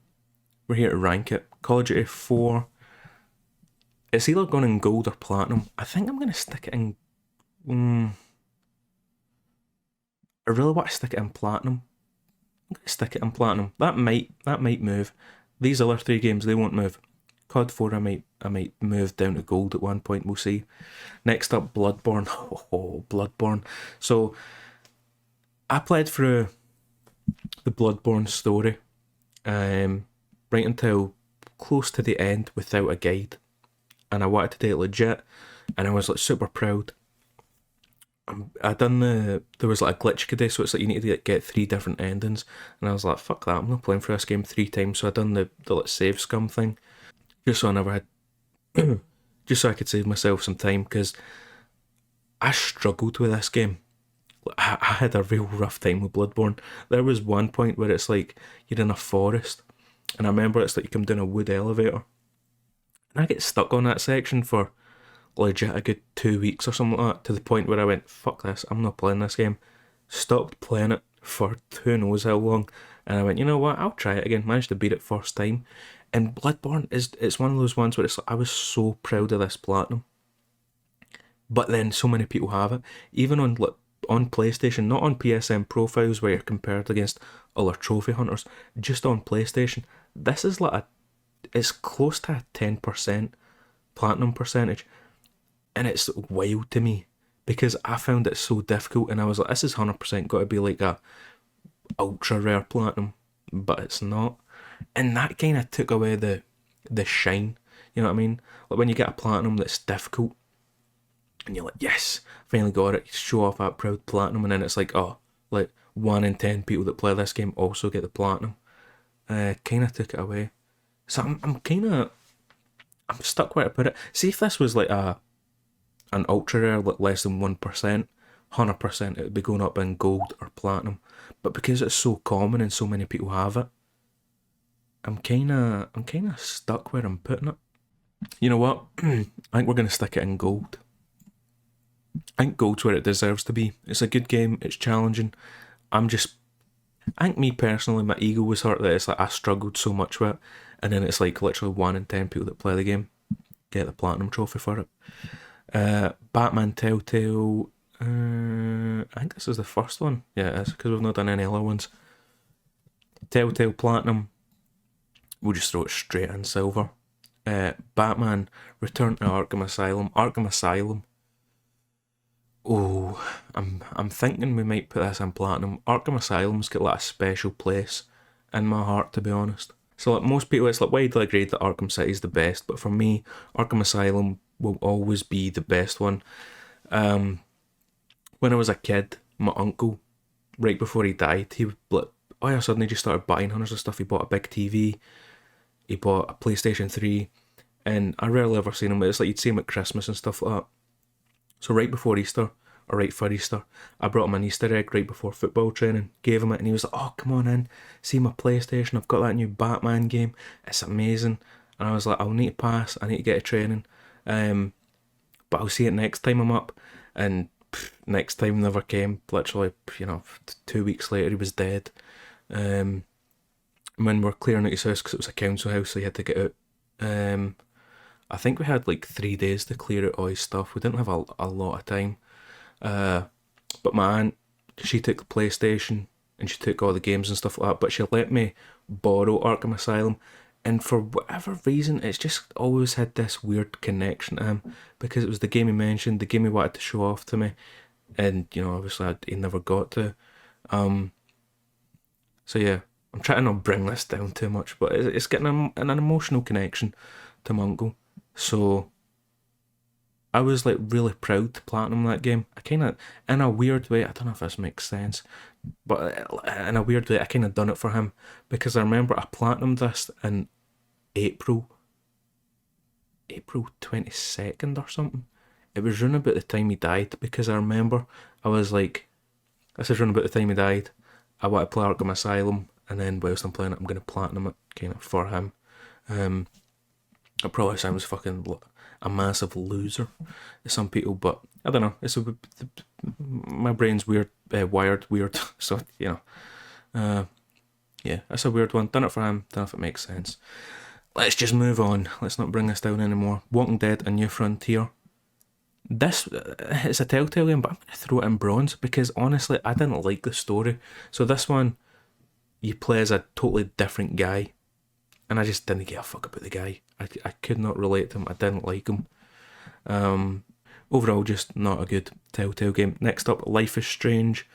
we're here to rank it. Call of Duty 4. It's either going in gold or platinum. I think I'm going to stick it in... I really want to stick it in platinum. I'm going to stick it in platinum. That might move. These other three games, they won't move. COD 4, I might move down to gold at one point, we'll see. Next up, Bloodborne. Oh, Bloodborne. So, I played through the Bloodborne story right until close to the end without a guide. And I wanted to do it legit, and I was like super proud. There was like a glitch you could do, so it's like you need to get 3 different endings. And I was like, fuck that, I'm not playing through this game 3 times. So I done the like save scum thing. Just so I never had just so I could save myself some time, because I struggled with this game. I had a real rough time with Bloodborne. There was one point where it's like you're in a forest, and I remember it's like you come down a wood elevator, and I get stuck on that section for legit a good 2 weeks or something like that, to the point where I went, fuck this, I'm not playing this game. Stopped playing it for who knows how long, and I went, you know what, I'll try it again. Managed to beat it first time. And Bloodborne it's one of those ones where it's like, I was so proud of this platinum, but then so many people have it, even on PlayStation, not on PSN profiles where you're compared against other trophy hunters, just on PlayStation. This is like it's close to a 10% platinum percentage, and it's wild to me because I found it so difficult, and I was like, this is 100% got to be like a ultra rare platinum, but it's not, and that kind of took away the shine. You know what I mean? Like when you get a platinum that's difficult, and you're like, yes, finally got it. You show off that proud platinum, and then it's like, oh, like 1 in 10 people that play this game also get the platinum. Kind of took it away. So I'm stuck where to put it. See if this was like an ultra rare, like less than 1%, 100% it would be going up in gold or platinum. But because it's so common and so many people have it, I'm kinda stuck where I'm putting it. You know what? I think we're gonna stick it in gold. I think gold's where it deserves to be. It's a good game, it's challenging. I think me personally, my ego was hurt that it's like I struggled so much with it, and then it's like literally 1 in 10 people that play the game get the platinum trophy for it. Batman Telltale, I think this is the first one. Yeah, it is, because we've not done any other ones. Telltale Platinum, we'll just throw it straight in silver. Batman Return to Arkham Asylum. Arkham Asylum. Oh, I'm thinking we might put this in platinum. Arkham Asylum's got like a special place in my heart, to be honest. So like most people, it's like widely agreed that Arkham City's the best, but for me, Arkham Asylum will always be the best one. When I was a kid, my uncle, right before he died, he would like, all of a sudden he just started buying hundreds of stuff. He bought a big TV, he bought a PlayStation 3, and I rarely ever seen him, but it's like you'd see him at Christmas and stuff like that. So right before Easter, or right for Easter, I brought him an Easter egg right before football training, gave him it, and he was like, oh, come on in, see my PlayStation, I've got that new Batman game, it's amazing. And I was like, I'll need to pass, I need to get to training, but I'll see it next time I'm up. And next time never came. Literally, 2 weeks later he was dead. When we're clearing out his house, because it was a council house, so he had to get out. I think we had like 3 days to clear out all his stuff. We didn't have a lot of time. But my aunt, she took the PlayStation and she took all the games and stuff like that, but she let me borrow Arkham Asylum, and for whatever reason it's just always had this weird connection to him, because it was the game he mentioned, the game he wanted to show off to me, and obviously he never got to. So yeah, I'm trying to not bring this down too much, but it's getting an emotional connection to my uncle. So I was like really proud to platinum that game. I kind of, in a weird way, I don't know if this makes sense, but in a weird way, I kind of done it for him, because I remember I platinumed this in April 22nd or something. It was around about the time he died, because I remember I was like, this is around about the time he died. I want to play Arkham Asylum, and then whilst I'm playing it, I'm going to platinum it kind of for him. It probably sounds fucking a massive loser to some people, but I don't know. My brain's weird, wired weird. So yeah, that's a weird one. Done it for him. Don't know if it makes sense. Let's just move on. Let's not bring this down anymore. Walking Dead: A New Frontier. This it's a Telltale game, but I'm gonna throw it in bronze, because honestly, I didn't like the story. So this one, you play as a totally different guy, and I just didn't give a fuck about the guy. I could not relate to him. I didn't like him. Overall, just not a good Telltale game. Next up, Life is Strange.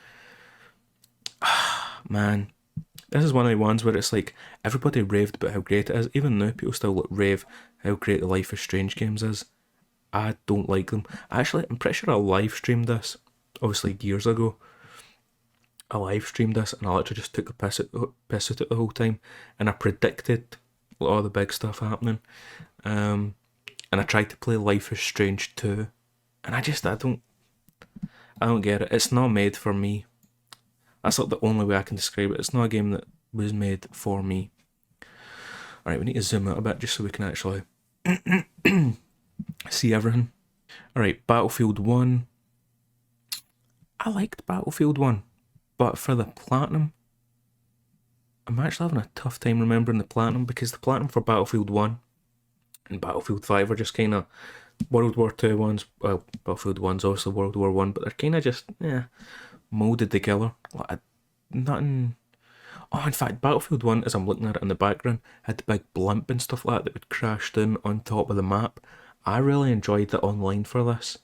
Man, this is one of the ones where it's like everybody raved about how great it is. Even now, people still rave how great the Life is Strange games is. I don't like them. Actually, I'm pretty sure I live streamed this, obviously years ago. I live streamed this, and I literally just took the piss out it the whole time, and I predicted all the big stuff happening. and I tried to play Life is Strange 2, and I don't get it. It's not made for me. That's like the only way I can describe it. It's not a game that was made for me. Alright, we need to zoom out a bit just so we can actually see everything. Alright, Battlefield 1. I liked Battlefield 1, but for the Platinum, I'm actually having a tough time remembering the Platinum, because the Platinum for Battlefield 1 and Battlefield 5 are just kind of World War Two ones. Well, Battlefield 1's obviously World War 1, but they're kind of just, moulded together. Like, nothing. Oh, in fact, Battlefield 1, as I'm looking at it in the background, had the big blimp and stuff like that would crash down on top of the map. I really enjoyed the online for this.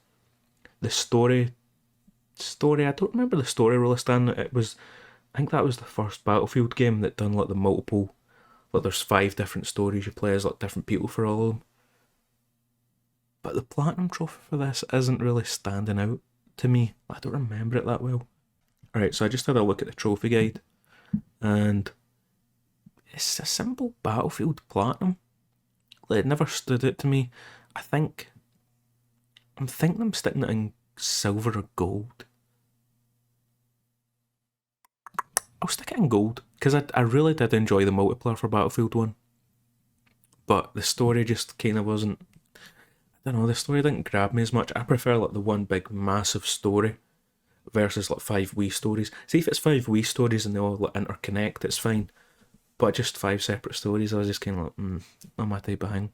The story, I don't remember the story really standing. I think that was the first Battlefield game that done like the multiple, like there's 5 different stories you play as like different people for all of them. But the Platinum Trophy for this isn't really standing out to me. I don't remember it that well. Alright, so I just had a look at the trophy guide, and it's a simple Battlefield Platinum. Like, it never stood out to me. I'm thinking I'm sticking it in silver or gold. I'll stick it in gold, because I really did enjoy the multiplayer for Battlefield 1. But the story just kind of wasn't. I don't know, the story didn't grab me as much. I prefer like the one big massive story versus like 5 wee stories. See, if it's 5 wee stories and they all like interconnect, it's fine. But just 5 separate stories, I was just kind of like, not my type of thing.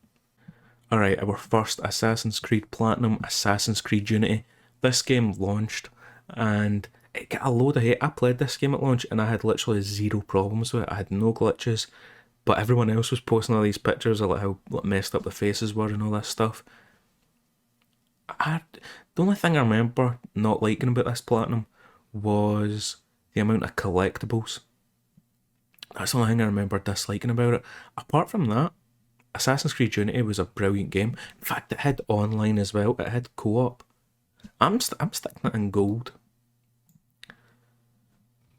Alright, our first Assassin's Creed Platinum, Assassin's Creed Unity. This game launched and it got a load of hate. I played this game at launch and I had literally zero problems with it. I had no glitches, but everyone else was posting all these pictures of like how messed up the faces were and all this stuff. The only thing I remember not liking about this Platinum was the amount of collectibles. That's the only thing I remember disliking about it. Apart from that, Assassin's Creed Unity was a brilliant game. In fact, it had online as well. It had co-op. I'm sticking it in gold.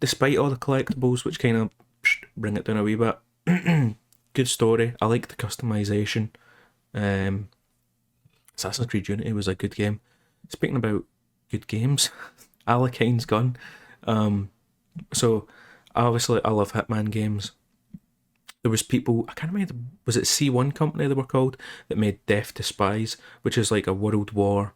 Despite all the collectibles, which kind of bring it down a wee bit. Good story. I like the customization. Assassin's Creed Unity was a good game. Speaking about good games, Alekine's Gun. So obviously I love Hitman games. There was people, I can't remember, was it C1 Company they were called, that made Death to Spies, which is like a World War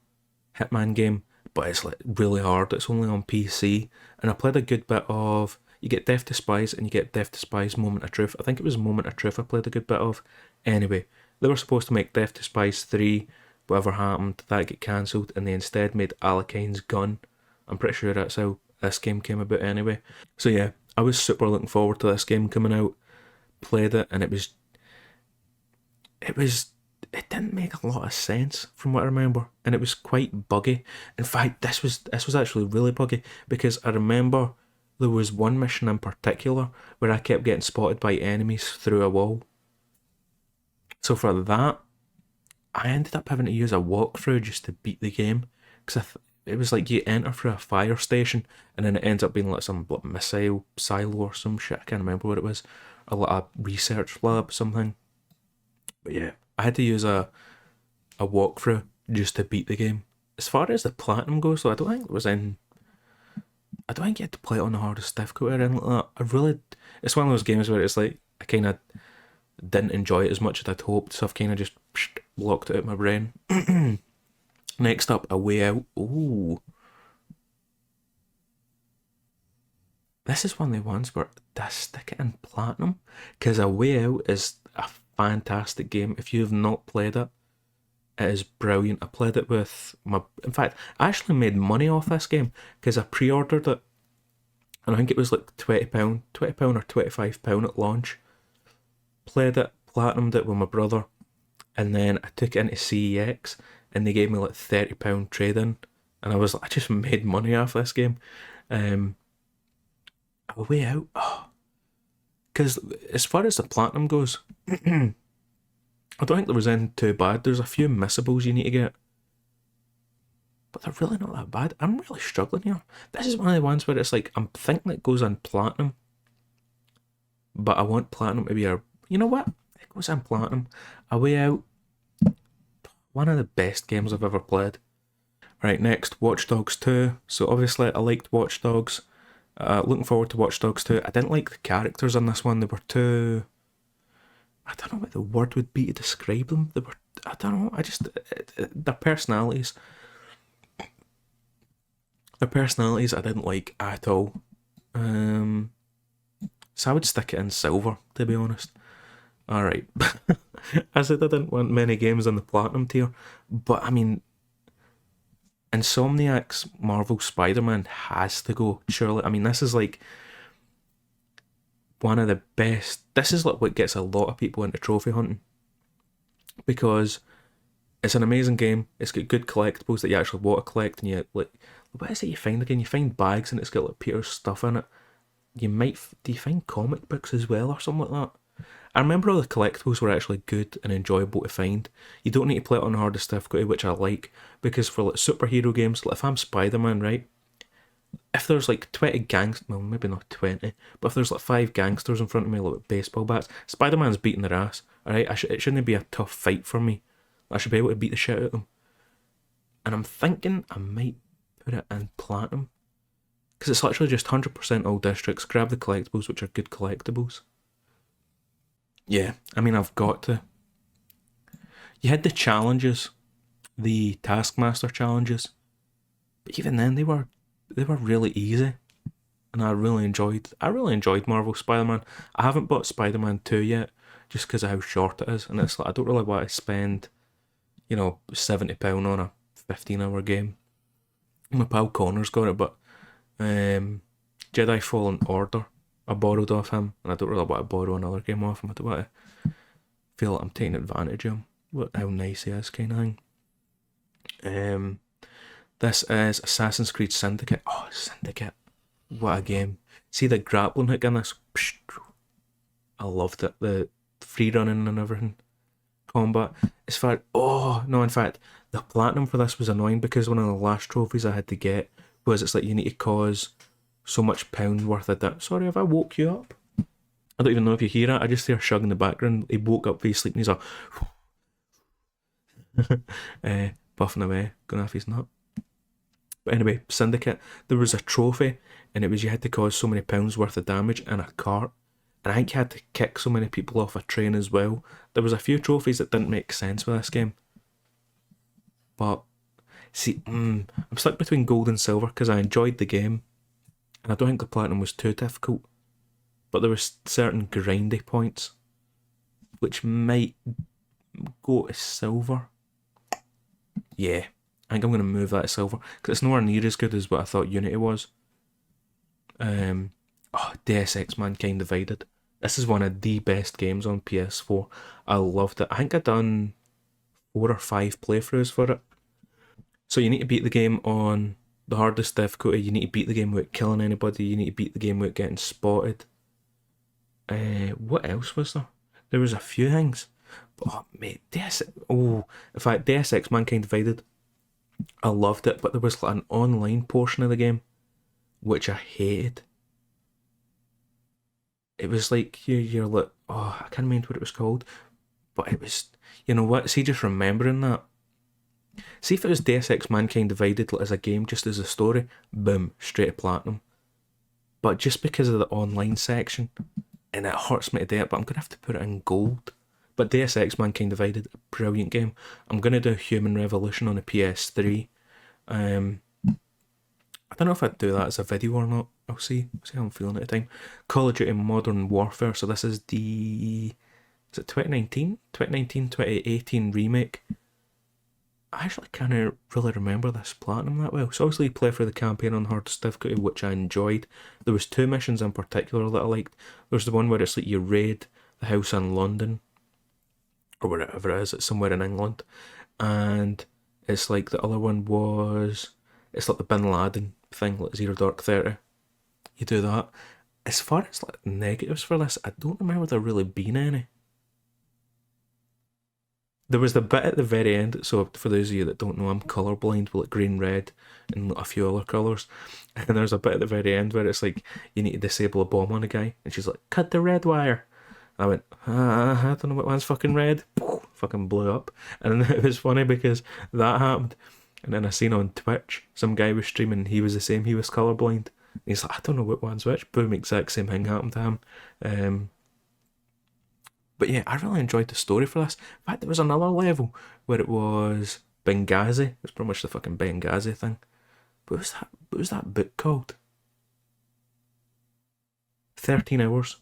Hitman game, but it's like really hard. It's only on PC, and I played a good bit of. You get Death to Spies and you get Death to Spies Moment of Truth. I think it was Moment of Truth I played a good bit of. Anyway, they were supposed to make Death to Spies 3, whatever happened, that got cancelled, and they instead made Alekine's Gun. I'm pretty sure that's how this game came about anyway. So yeah, I was super looking forward to this game coming out. Played it, and it it didn't make a lot of sense from what I remember, and it was quite buggy. In fact, this was actually really buggy, because I remember there was one mission in particular where I kept getting spotted by enemies through a wall. So for that, I ended up having to use a walkthrough just to beat the game, because it was like you enter through a fire station and then it ends up being like some like, missile silo or some shit. I can't remember what it was, a research lab something. But yeah, I had to use a walkthrough just to beat the game. As far as the platinum goes, though, I don't think it was in. I don't think you had to play it on the hardest difficulty or anything like that. It's one of those games where it's like I kind of didn't enjoy it as much as I'd hoped, so I've kind of just blocked it out of my brain. Next up, A Way Out. Ooh, this is one of the ones where I stick it in platinum, because A Way Out is a fantastic game. If you have not played it, it is brilliant. I played it with my. In fact, I actually made money off this game because I pre-ordered it, and I think it was like £20, £20 or £25 at launch. Played it, platinumed it with my brother, and then I took it into CEX, and they gave me like £30 trade-in, and I just made money off this game. A Way Out. Oh, because as far as the platinum goes, I don't think there was anything too bad. There's a few missables you need to get, but they're really not that bad. I'm really struggling here. This is one of the ones where it's like I'm thinking it goes on platinum, but I want platinum to be a. You know what? It goes on platinum. A Way Out. one of the best games I've ever played. Right, next, Watch Dogs 2. So obviously I liked Watch Dogs. Looking forward to Watch Dogs 2. I didn't like the characters in this one. They were too... I don't know what the word would be to describe them. They were... I don't know. I just... their personalities... Their personalities I didn't like at all. So I would stick it in silver, to be honest. Alright. I said I didn't want many games on the Platinum tier, but I mean, Insomniac's Marvel Spider-Man has to go, surely. I mean, this is like one of the best. This is like what gets a lot of people into trophy hunting, because it's an amazing game. It's got good collectibles that you actually want to collect, and you like, what is it you find again? You find bags and it's got like Peter's stuff in it. You might do you find comic books as well or something like that? I remember all the collectibles were actually good and enjoyable to find. You don't need to play it on the hardest difficulty, which I like, because for like superhero games, like if I'm Spider-Man, right? If there's like 20 gangs, well, maybe not 20, but if there's like 5 gangsters in front of me, like with baseball bats, Spider-Man's beating their ass, alright? It shouldn't be a tough fight for me. I should be able to beat the shit out of them. And I'm thinking I might put it in Platinum, because it's literally just 100% all districts. Grab the collectibles, which are good collectibles. Yeah, I mean, I've got to. You had the challenges, the Taskmaster challenges, but even then they were really easy, and I really enjoyed Marvel Spider-Man. I haven't bought Spider-Man 2 yet, just because of how short it is, and it's like I don't really want to spend, £70 on a 15-hour game. My pal Connor's got it, but Jedi Fallen Order I borrowed off him, and I don't really want to borrow another game off him. I don't want to feel like I'm taking advantage of him. How nice he is, kind of thing. This is Assassin's Creed Syndicate. Oh, Syndicate. What a game. See the grappling hook in this? I loved it. The free running and everything. Combat. In fact, the platinum for this was annoying, because one of the last trophies I had to get was it's like you need to cause so much pound worth of that. Sorry if I woke you up. I don't even know if you hear it. I just hear Shug in the background. He woke up from his sleep and he's like puffing away, going off his nut. But anyway, Syndicate, there was a trophy, and it was you had to cause so many pounds worth of damage in a cart, and I think you had to kick so many people off a train as well. There was a few trophies that didn't make sense with this game, but see, I'm stuck between gold and silver, because I enjoyed the game, and I don't think the platinum was too difficult, but there were certain grindy points which might go to silver. Yeah, I think I'm going to move that to silver, because it's nowhere near as good as what I thought Unity was. Deus Ex Mankind Divided. This is one of the best games on PS4. I loved it. I think I've done 4 or 5 playthroughs for it. So you need to beat the game on the hardest difficulty. You need to beat the game without killing anybody. You need to beat the game without getting spotted. What else was there? There was a few things. But, mate, in fact, Deus Ex Mankind Divided, I loved it, but there was like an online portion of the game which I hated. It was like you're like, I can't remember what it was called, but it was, you know what? See, just remembering that. See if it was Deus Ex Mankind Divided as a game, just as a story, boom, straight to platinum. But just because of the online section, and it hurts me to death, but I'm gonna have to put it in gold. But Deus Ex Mankind Divided, brilliant game. I'm gonna do Human Revolution on a PS3. I don't know if I'd do that as a video or not. I'll see how I'm feeling at the time. Call of Duty Modern Warfare. So this is is it 2019? 2018 remake. I actually can't really remember this platinum that well. So obviously you play through the campaign on hardest difficulty, which I enjoyed. There was 2 missions in particular that I liked. There's the one where it's like you raid the house in London, or wherever it is, it's somewhere in England. And it's like the other one was, it's like the Bin Laden thing, like Zero Dark 30. You do that. As far as like negatives for this, I don't remember there really being any. There was the bit at the very end, so for those of you that don't know, I'm colourblind with like green, red, and a few other colours. And there's a bit at the very end where it's like, you need to disable a bomb on a guy, and she's like, cut the red wire. I went, I don't know what one's fucking red. fucking blew up. And it was funny because that happened. And then I seen on Twitch, some guy was streaming, he was the same, he was colourblind. He's like, I don't know what one's which. Boom, exact same thing happened to him. But yeah, I really enjoyed the story for this. In fact, there was another level where it was Benghazi. It's pretty much the fucking Benghazi thing. What was that book called? 13 Hours.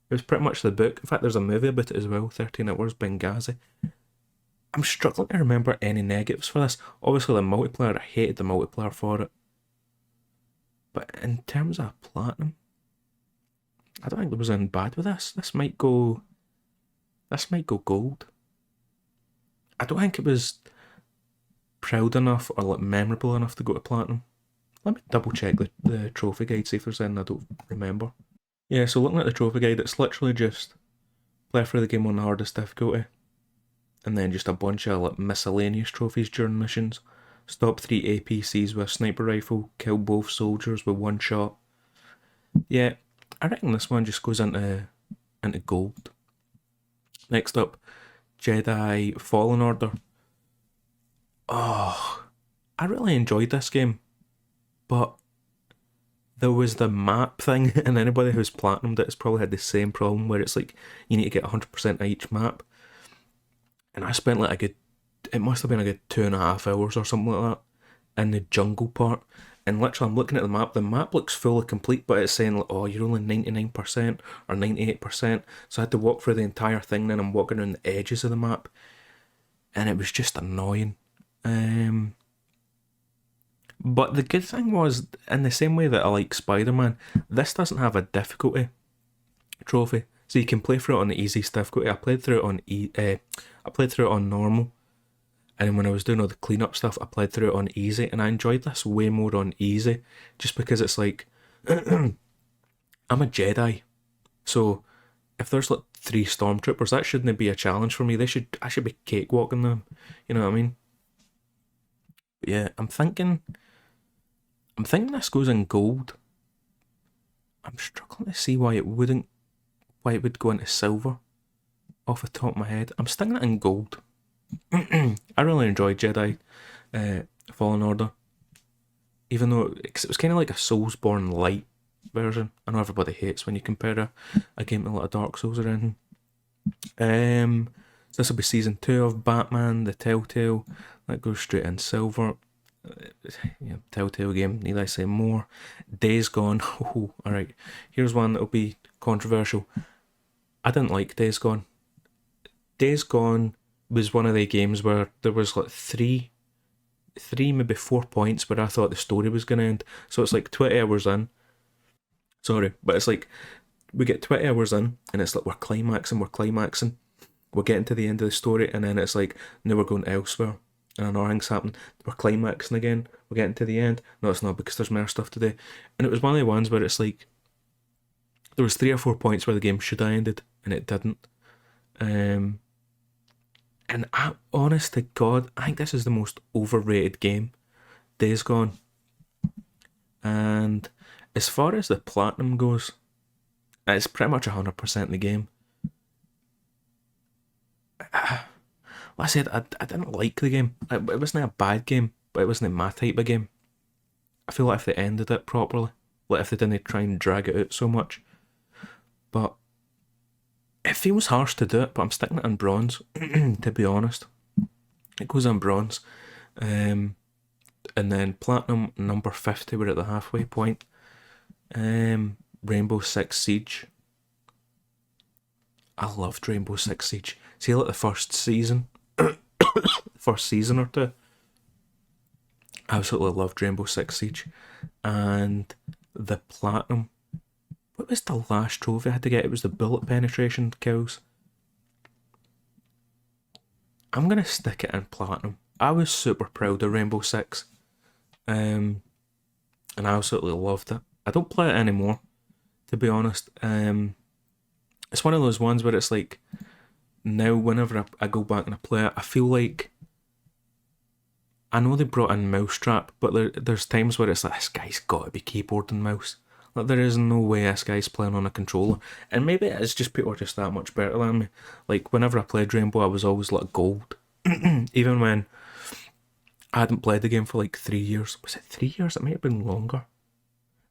It was pretty much the book. In fact, there's a movie about it as well, 13 Hours, Benghazi. I'm struggling to remember any negatives for this. Obviously, the multiplayer, I hated the multiplayer for it. But in terms of platinum, I don't think there was anything bad with this. This might go gold. I don't think it was proud enough or like memorable enough to go to platinum. Let me double check the trophy guide, see if there's anything I don't remember. Yeah, so looking at the trophy guide, it's literally just play through the game on the hardest difficulty, and then just a bunch of like miscellaneous trophies during missions. Stop 3 APCs with a sniper rifle, kill both soldiers with one shot. Yeah, I reckon this one just goes into gold. Next up, Jedi Fallen Order. Oh, I really enjoyed this game, but there was the map thing, and anybody who's platinumed it has probably had the same problem where it's like you need to get 100% of each map. And I spent like it must have been a good 2.5 hours or something like that in the jungle part. And literally, I'm looking at the map looks fully complete, but it's saying, like, oh, you're only 99% or 98%. So I had to walk through the entire thing, then I'm walking around the edges of the map. And it was just annoying. But the good thing was, in the same way that I like Spider-Man, this doesn't have a difficulty trophy. So you can play through it on the easiest difficulty. I played through it on normal. And then when I was doing all the cleanup stuff, I played through it on easy, and I enjoyed this way more on easy, just because it's like, I'm a Jedi, so if there's like 3 stormtroopers, that shouldn't be a challenge for me. I should be cakewalking them, you know what I mean? But yeah, I'm thinking this goes in gold. I'm struggling to see why it would go into silver, off the top of my head. I'm sticking it in gold. I really enjoyed Jedi Fallen Order, even though it was kind of like a Soulsborne light version. I know everybody hates when you compare a game to like a Dark Souls or anything. So this will be season 2 of Batman, the Telltale. That goes straight in silver. Yeah, Telltale game, need I say more? Days Gone. Oh, alright. Here's one that'll be controversial. I didn't like Days Gone. Days Gone was one of the games where there was like three, maybe 4 points where I thought the story was going to end. So it's like 20 hours in. Sorry, but it's like we get 20 hours in and it's like we're climaxing. We're getting to the end of the story, and then it's like, now we're going elsewhere. And another thing's happening. We're climaxing again. We're getting to the end. No, it's not, because there's more stuff to do. And it was one of the ones where it's like there was 3 or 4 points where the game should have ended and it didn't. And honest to God, I think this is the most overrated game, Days Gone. And as far as the platinum goes, it's pretty much 100% the game. Like I said, I didn't like the game. It wasn't a bad game, but it wasn't my type of game. I feel like if they ended it properly, like if they didn't try and drag it out so much. But it feels harsh to do it, but I'm sticking it in bronze, to be honest. It goes in bronze. And then platinum, number 50, we're at the halfway point. Rainbow Six Siege. I loved Rainbow Six Siege. See, like the first season or two, I absolutely loved Rainbow Six Siege. And the platinum, what was the last trophy I had to get? It was the bullet penetration kills. I'm going to stick it in platinum. I was super proud of Rainbow Six. And I absolutely loved it. I don't play it anymore, to be honest. It's one of those ones where it's like, now whenever I go back and I play it, I feel like, I know they brought in Mousetrap, but there's times where it's like, this guy's got to be keyboard and mouse. Like, there is no way this guy's playing on a controller. And maybe it's just people are just that much better than me. Like, whenever I played Rainbow, I was always like gold. Even when I hadn't played the game for like 3 years. Was it 3 years? It might have been longer.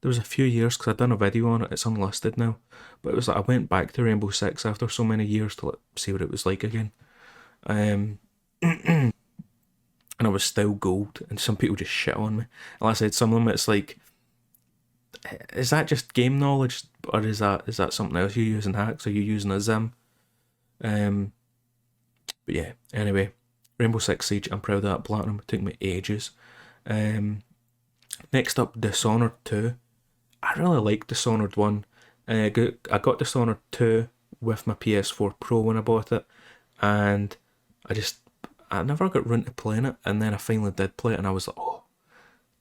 There was a few years because I'd done a video on it. It's unlisted now. But it was like I went back to Rainbow Six after so many years to like, see what it was like again. Um, and I was still gold, and some people just shit on me. And like I said, some of them, it's like, is that just game knowledge, or is that something else? You using hacks? Are you using a Zim? Um, but yeah. Anyway, Rainbow Six Siege. I'm proud of that platinum. It took me ages. Next up, Dishonored 2. I really like Dishonored 1. I got Dishonored 2 with my PS4 Pro when I bought it, and I never got round to playing it, and then I finally did play it, and I was like, oh,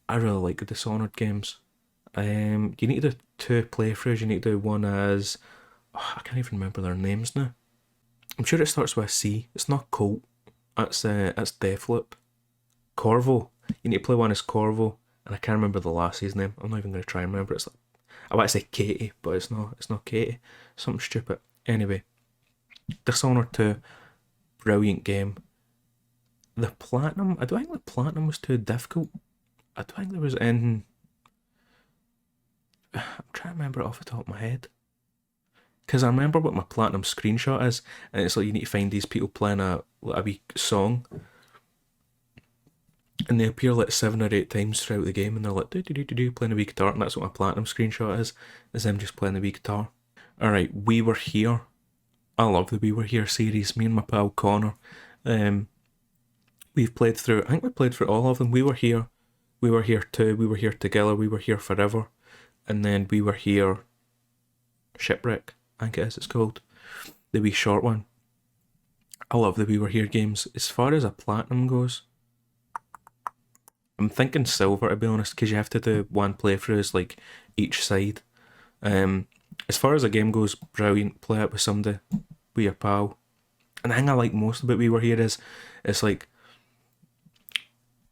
I really like the Dishonored games. You need to do two playthroughs. You need to do one as, oh, I can't even remember their names now. I'm sure it starts with a C. It's not Colt. That's Deathloop. Corvo. You need to play one as Corvo, and I can't remember the lassie's name. I'm not even going to try and remember. It's like, I want to say Katie, but it's not. It's not Katie. Something stupid. Anyway, Dishonored 2, brilliant game. The platinum. I don't think the platinum was too difficult. I don't think there was anything. I'm trying to remember it off the top of my head. Because I remember what my platinum screenshot is, and it's like you need to find these people playing a wee song, and they appear like 7 or 8 times throughout the game, and they're like do do do do do playing a wee guitar, and that's what my platinum screenshot is them just playing the wee guitar. Alright, We Were Here. I love the We Were Here series. Me and my pal Connor, we've played through, I think we played through all of them. We Were Here 2, We Were Here Together, We Were Here Forever, and then We Were Here Shipwreck, I think it's called. The wee short one. I love the We Were Here games. As far as a platinum goes, I'm thinking silver, to be honest, because you have to do one playthrough as like each side. As far as a game goes, brilliant. Play it with somebody, with your pal. And the thing I like most about We Were Here is it's like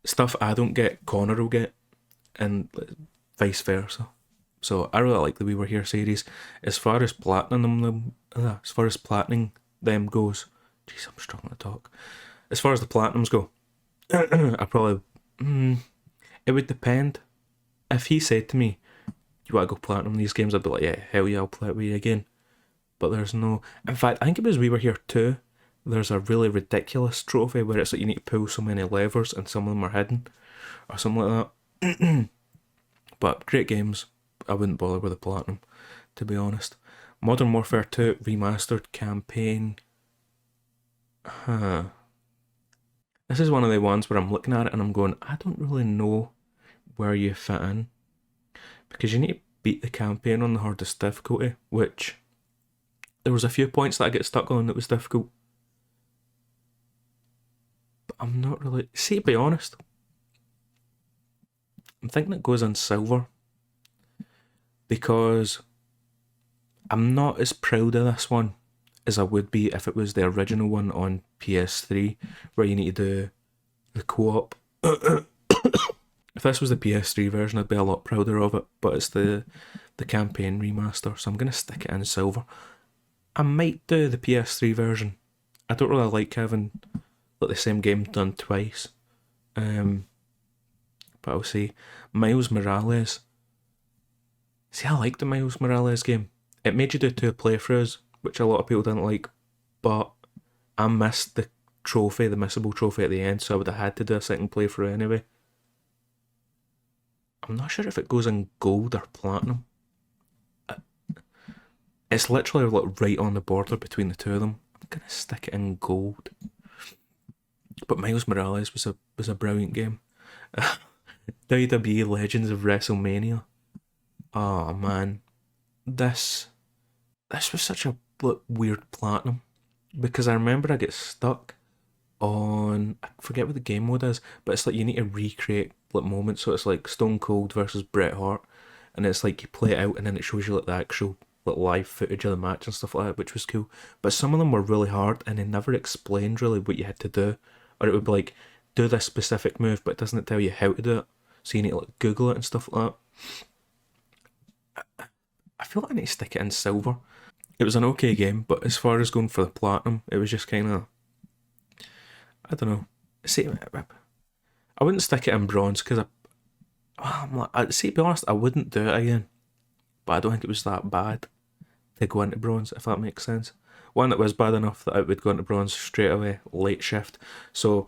stuff I don't get, Connor will get, and vice versa. So I really like the We Were Here series. As far as platinum them goes, jeez, I'm struggling to talk. As far as the platinums go, I probably it would depend. If he said to me, "You want to go platinum these games?" I'd be like, "Yeah, hell yeah, I'll play it with you again." But there's no. In fact, I think it was We Were Here 2. There's a really ridiculous trophy where it's like you need to pull so many levers and some of them are hidden, or something like that. But great games. I wouldn't bother with the platinum, to be honest. Modern Warfare 2 Remastered Campaign. This is one of the ones where I'm looking at it and I'm going, I don't really know where you fit in. Because you need to beat the campaign on the hardest difficulty, which there was a few points that I get stuck on that was difficult. But I'm not really... See, to be honest, I'm thinking it goes on silver. Because I'm not as proud of this one as I would be if it was the original one on PS3, where you need to do the co-op. If this was the PS3 version, I'd be a lot prouder of it, but it's the campaign remaster, so I'm going to stick it in silver. I might do the PS3 version. I don't really like having like the same game done twice. But I'll see. Miles Morales. See, I like the Miles Morales game. It made you do 2 playthroughs, which a lot of people didn't like, but I missed the trophy, the missable trophy at the end, so I would have had to do a second playthrough anyway. I'm not sure if it goes in gold or platinum. It's literally like right on the border between the two of them. I'm gonna stick it in gold. But Miles Morales was a brilliant game. WWE Legends of WrestleMania. Oh man, this was such a weird platinum, because I remember I get stuck on, I forget what the game mode is, but it's like you need to recreate like moments. So it's like Stone Cold versus Bret Hart, and it's like you play it out and then it shows you like the actual like live footage of the match and stuff like that, which was cool. But some of them were really hard and they never explained really what you had to do, or it would be like do this specific move, but it doesn't tell you how to do it, so you need to like Google it and stuff like that. feel like I need to stick it in silver. It was an okay game, but as far as going for the platinum, it was just kind of, I don't know. See, I wouldn't stick it in bronze because I'm like, see, to be honest, I wouldn't do it again. But I don't think it was that bad to go into bronze, if that makes sense. One that was bad enough that I would go into bronze straight away, late shift. So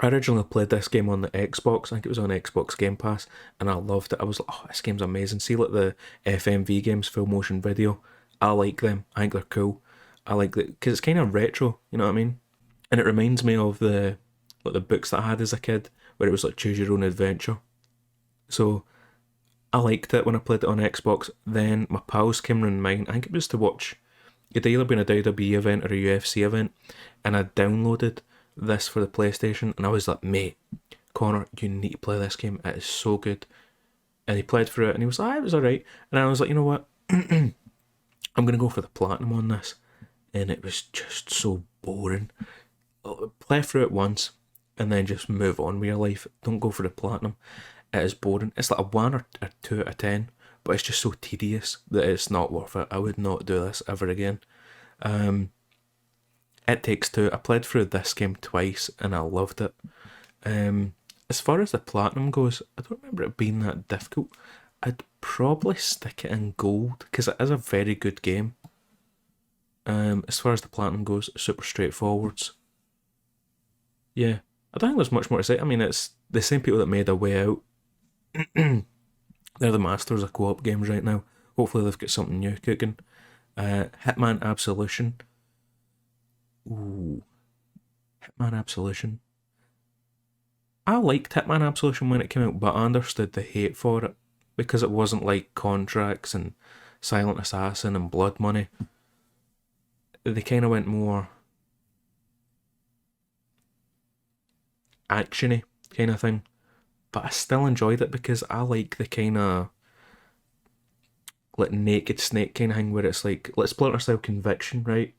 I originally played this game on the Xbox. I think it was on Xbox Game Pass, and I loved it. I was like, oh, this game's amazing. See, like the FMV games, full motion video. I like them. I think they're cool. I like that because it's kind of retro. You know what I mean? And it reminds me of the books that I had as a kid, where it was like choose your own adventure. So I liked it when I played it on Xbox. Then my pals came round mine. I think it was to watch. It'd either been a WWE event or a UFC event, and I downloaded this for the PlayStation, and I was like, mate, Connor, you need to play this game. It is so good. And he played for it, and he was like, it was alright. And I was like, you know what? I'm gonna go for the platinum on this, and it was just so boring. Play through it once, and then just move on with your life. Don't go for the platinum. It is boring. It's like a 1 or 2 out of 10, but it's just so tedious that it's not worth it. I would not do this ever again. It Takes Two. I played through this game twice and I loved it. As far as the platinum goes, I don't remember it being that difficult. I'd probably stick it in gold because it is a very good game. As far as the platinum goes, super straightforwards. Yeah, I don't think there's much more to say. I mean, it's the same people that made A Way Out. They're the masters of co-op games right now. Hopefully they've got something new cooking. Hitman Absolution. Ooh, Hitman Absolution. I liked Hitman Absolution when it came out, but I understood the hate for it because it wasn't like Contracts and Silent Assassin and Blood Money. They kind of went more actiony kind of thing, but I still enjoyed it because I like the kind of like naked snake kind of thing where it's like, let's Splinter Cell Conviction, right?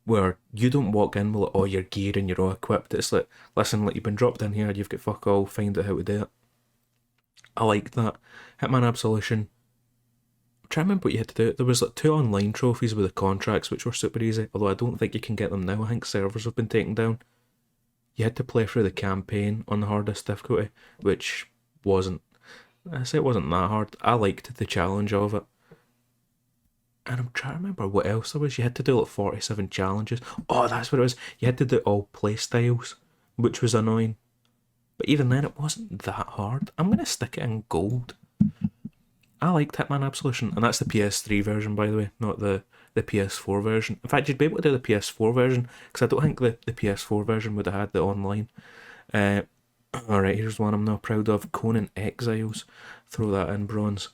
Where you don't walk in with like all your gear and you're all equipped. It's like, listen, like you've been dropped in here, you've got fuck all, find out how to do it. I like that. Hitman Absolution. I'm trying to remember what you had to do. There was like 2 online trophies with the contracts, which were super easy. Although I don't think you can get them now. I think servers have been taken down. You had to play through the campaign on the hardest difficulty, which wasn't. I say it wasn't that hard. I liked the challenge of it. And I'm trying to remember what else there was. You had to do like 47 challenges. Oh, that's what it was. You had to do all play styles, which was annoying. But even then, it wasn't that hard. I'm going to stick it in gold. I liked Hitman Absolution, and that's the PS3 version, by the way, not the PS4 version. In fact, you'd be able to do the PS4 version, because I don't think the PS4 version would have had the online. Alright, here's one I'm not proud of. Conan Exiles. Throw that in bronze.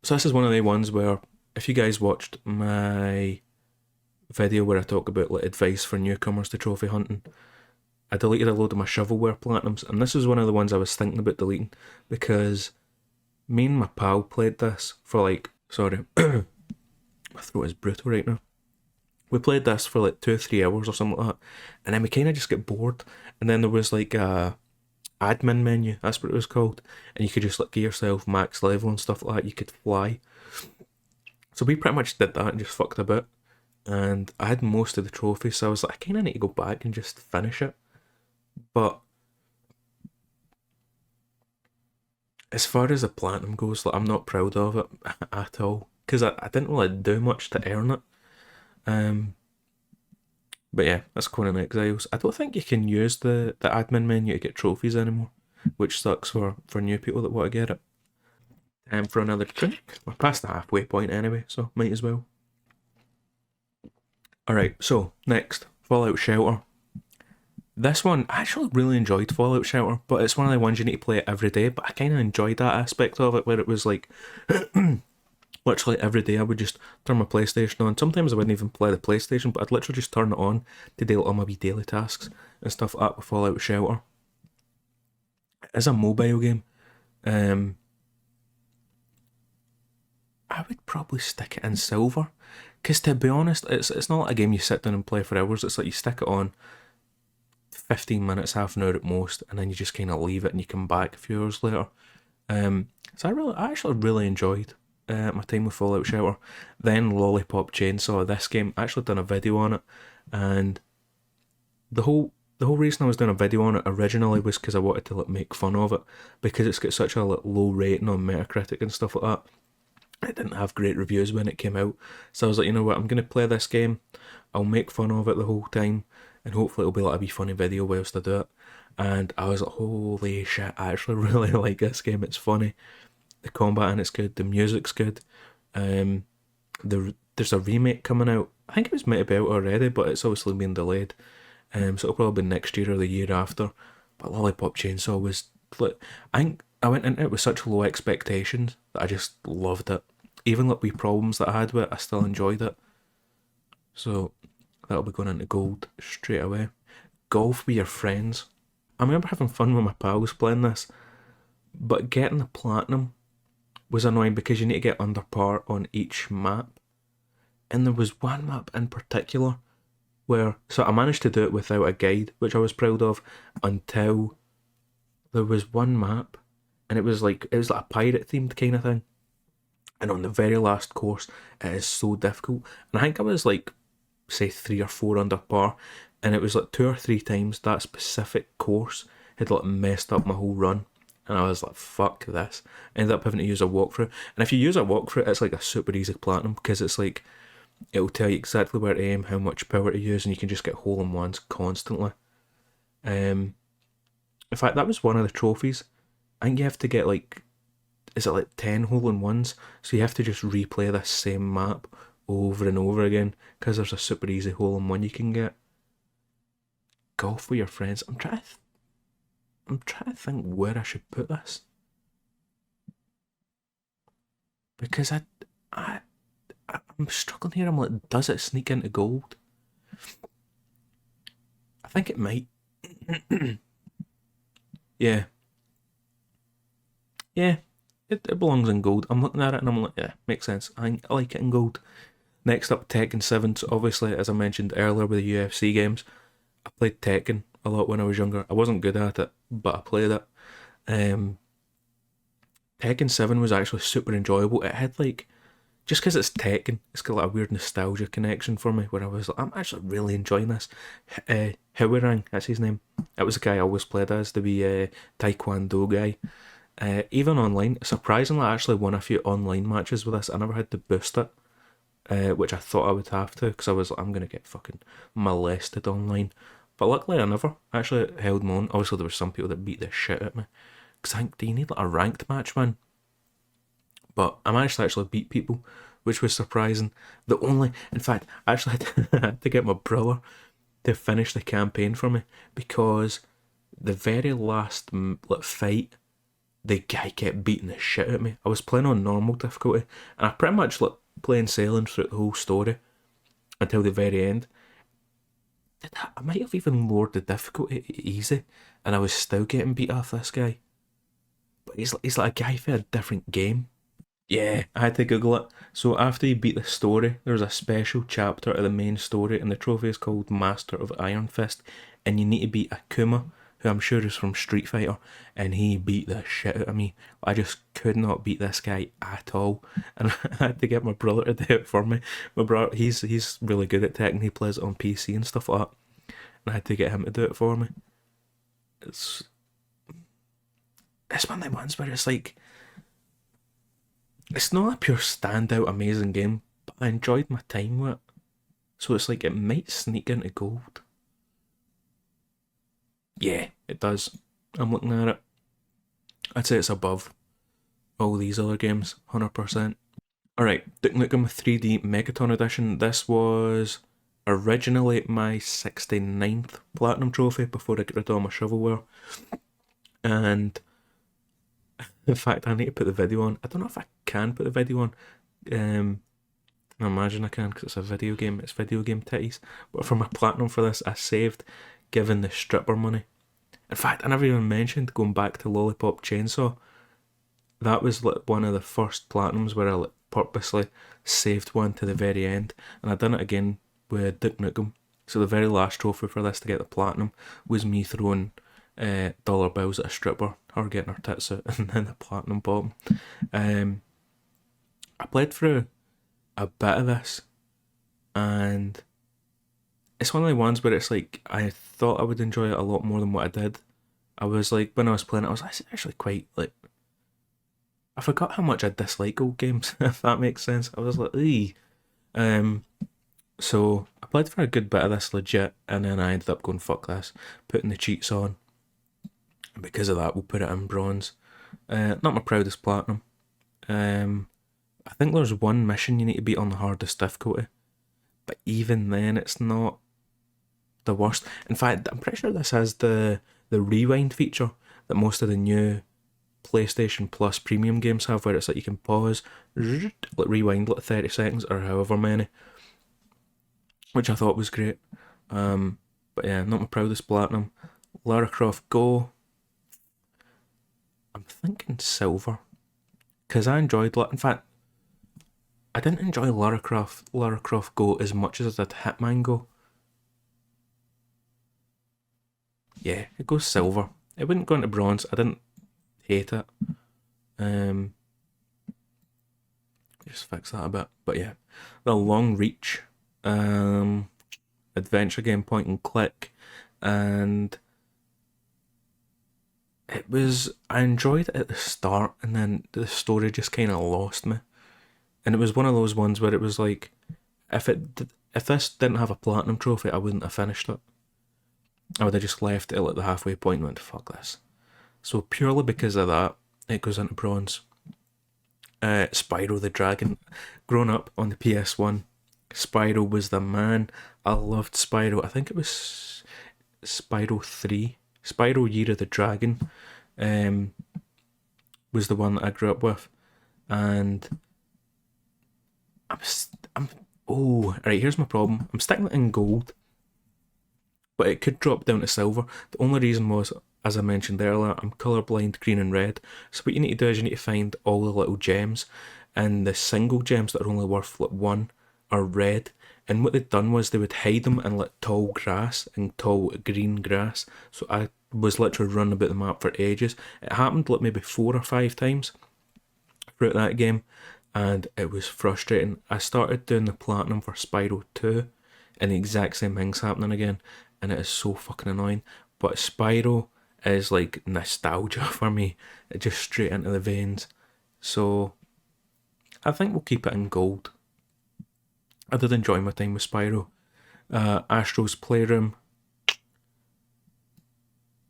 So this is one of the ones where, if you guys watched my video where I talk about like advice for newcomers to trophy hunting, I deleted a load of my shovelware platinums, and this was one of the ones I was thinking about deleting because me and my pal played this for like, sorry, my throat is brutal right now. We played this for like 2 or 3 hours or something like that, and then we kind of just get bored. And then there was like a admin menu, that's what it was called, and you could just like get yourself max level and stuff like that. You could fly. So we pretty much did that and just fucked a bit. And I had most of the trophies, so I was like, I kind of need to go back and just finish it. But as far as the platinum goes, like I'm not proud of it at all because I didn't really do much to earn it. Um, but yeah, that's Conan Exiles. I don't think you can use the admin menu to get trophies anymore, which sucks for new people that want to get it. Time for another drink. We're past the halfway point anyway, so might as well. Alright, so next, Fallout Shelter. This one, I actually really enjoyed Fallout Shelter, but it's one of the ones you need to play every day, but I kind of enjoyed that aspect of it where it was like, literally every day I would just turn my PlayStation on. Sometimes I wouldn't even play the PlayStation, but I'd literally just turn it on to do all my wee daily tasks and stuff like that with Fallout Shelter. It's a mobile game. I would probably stick it in silver, because to be honest, it's not like a game you sit down and play for hours. It's like you stick it on 15 minutes, half an hour at most, and then you just kind of leave it and you come back a few hours later. So I actually really enjoyed my time with Fallout Shelter. Then Lollipop Chainsaw. This game, I actually done a video on it, and the whole reason I was doing a video on it originally was because I wanted to like make fun of it, because it's got such a like, low rating on Metacritic and stuff like that. It didn't have great reviews when it came out, so I was like, you know what, I'm gonna play this game. I'll make fun of it the whole time, and hopefully it'll be like a wee funny video whilst I do it. And I was like, holy shit, I actually really like this game. It's funny. The combat in it's good. The music's good. Um, there's a remake coming out. I think it was meant to be out already, but it's obviously been delayed. So it'll probably be next year or the year after. But Lollipop Chainsaw was like, I think I went into it with such low expectations that I just loved it. Even like wee problems that I had with it, I still enjoyed it. So that'll be going into gold straight away. Golf with your friends. I remember having fun with my pals playing this, but getting the platinum was annoying because you need to get under par on each map. And there was one map in particular where, so I managed to do it without a guide, which I was proud of, until there was one map, and it was like a pirate themed kind of thing. And on the very last course, it is so difficult. And I think I was like, say 3 or 4 under par, and it was like 2 or 3 times that specific course had like messed up my whole run. And I was like, fuck this. I ended up having to use a walkthrough. And if you use a walkthrough, it's like a super easy platinum, because it's like, it'll tell you exactly where to aim, how much power to use, and you can just get hole in ones constantly. In fact, that was one of the trophies. I think you have to get like, is it like 10 hole in ones? So you have to just replay this same map over and over again, because there's a super easy hole in one you can get. Golf with your friends. I'm trying to think where I should put this, because I I'm struggling here. I'm like, does it sneak into gold? I think it might. Yeah, yeah. It belongs in gold. I'm looking at it and I'm like, yeah, makes sense. I like it in gold. Next up, Tekken 7. So obviously, as I mentioned earlier with the UFC games, I played Tekken a lot when I was younger. I wasn't good at it, but I played it. Um, Tekken 7 was actually super enjoyable. It had like, just because it's Tekken, it's got like a weird nostalgia connection for me, where I was like, I'm actually really enjoying this. Hwoarang, that's his name. That was the guy I always played as, the wee Taekwondo guy. Even online, surprisingly, I actually won a few online matches with this. I never had to boost it, which I thought I would have to, because I was like, I'm going to get fucking molested online. But luckily, I never actually held my own. Obviously, there were some people that beat the shit at me. Because I think, do you need like a ranked match, man? But I managed to actually beat people, which was surprising. In fact, I actually had to get my brother to finish the campaign for me, because the very last like, fight, the guy kept beating the shit out of me. I was playing on normal difficulty, and I pretty much like plain sailing through the whole story until the very end. I might have even lowered the difficulty to easy, and I was still getting beat off this guy. But he's like a guy for a different game. Yeah, I had to Google it. So after you beat the story, there's a special chapter of the main story, and the trophy is called Master of Iron Fist, and you need to beat Akuma, who I'm sure is from Street Fighter, and he beat the shit out of me. I just could not beat this guy at all, and I had to get my brother to do it for me. My brother, he's really good at Tekken. He plays it on PC and stuff like that, and I had to get him to do it for me. It's it's one of them ones where it's like, it's not a pure standout amazing game, but I enjoyed my time with it. So it's like it might sneak into gold. Yeah, it does. I'm looking at it. I'd say it's above all these other games, 100%. Alright, Duke Nukem 3D Megaton Edition. This was originally my 69th Platinum Trophy before I got rid of all my shovelware. And in fact, I need to put the video on. I don't know if I can put the video on. I imagine I can, because it's a video game. It's video game titties. But for my platinum for this, I saved giving the stripper money. In fact, I never even mentioned going back to Lollipop Chainsaw. That was like one of the first platinums where I like purposely saved one to the very end, and I done it again with Duke Nukem. So the very last trophy for this to get the platinum was me throwing dollar bills at a stripper, her getting her tits out, and then the platinum bottom. I played through a bit of this, and it's one of the ones where it's like I thought I would enjoy it a lot more than what I did. I was like, when I was playing it, I was actually quite like, I forgot how much I dislike old games, if that makes sense. I was like, eee. Um, so I played for a good bit of this legit, and then I ended up going, fuck this, putting the cheats on. And because of that, we'll put it in bronze. Not my proudest platinum. I think there's one mission you need to beat on the hardest difficulty, but even then, it's not the worst. In fact, I'm pretty sure this has the rewind feature that most of the new PlayStation Plus premium games have, where it's like you can pause, like rewind like 30 seconds or however many, which I thought was great. But yeah, not my proudest platinum. Lara Croft Go, I'm thinking silver, because I enjoyed. In fact, I didn't enjoy Lara Croft Go as much as I did Hitman Go. Yeah, it goes silver. It wouldn't go into bronze. I didn't hate it. Just fix that a bit. But yeah, the Long Reach, adventure game, point and click, and it was. I enjoyed it at the start, and then the story just kind of lost me. And it was one of those ones where it was like, if this didn't have a platinum trophy, I wouldn't have finished it. I would have just left it at the halfway point and went, fuck this. So purely because of that, it goes into bronze. Spyro the Dragon. Growing up on the PS1, Spyro was the man. I loved Spyro. I think it was Spyro 3. Spyro Year of the Dragon was the one that I grew up with. And oh, right, here's my problem. I'm sticking it in gold, but it could drop down to silver. The only reason was, as I mentioned earlier, I'm colourblind green and red. So what you need to do is you need to find all the little gems, and the single gems that are only worth like one are red. And what they'd done was they would hide them in like tall grass and tall green grass. So I was literally running about the map for ages. It happened like maybe 4 or 5 times throughout that game, and it was frustrating. I started doing the platinum for Spyro 2, and the exact same thing's happening again, and it is so fucking annoying. But Spyro is like nostalgia for me, it just straight into the veins. So I think we'll keep it in gold. I did enjoy my time with Spyro. Astro's Playroom.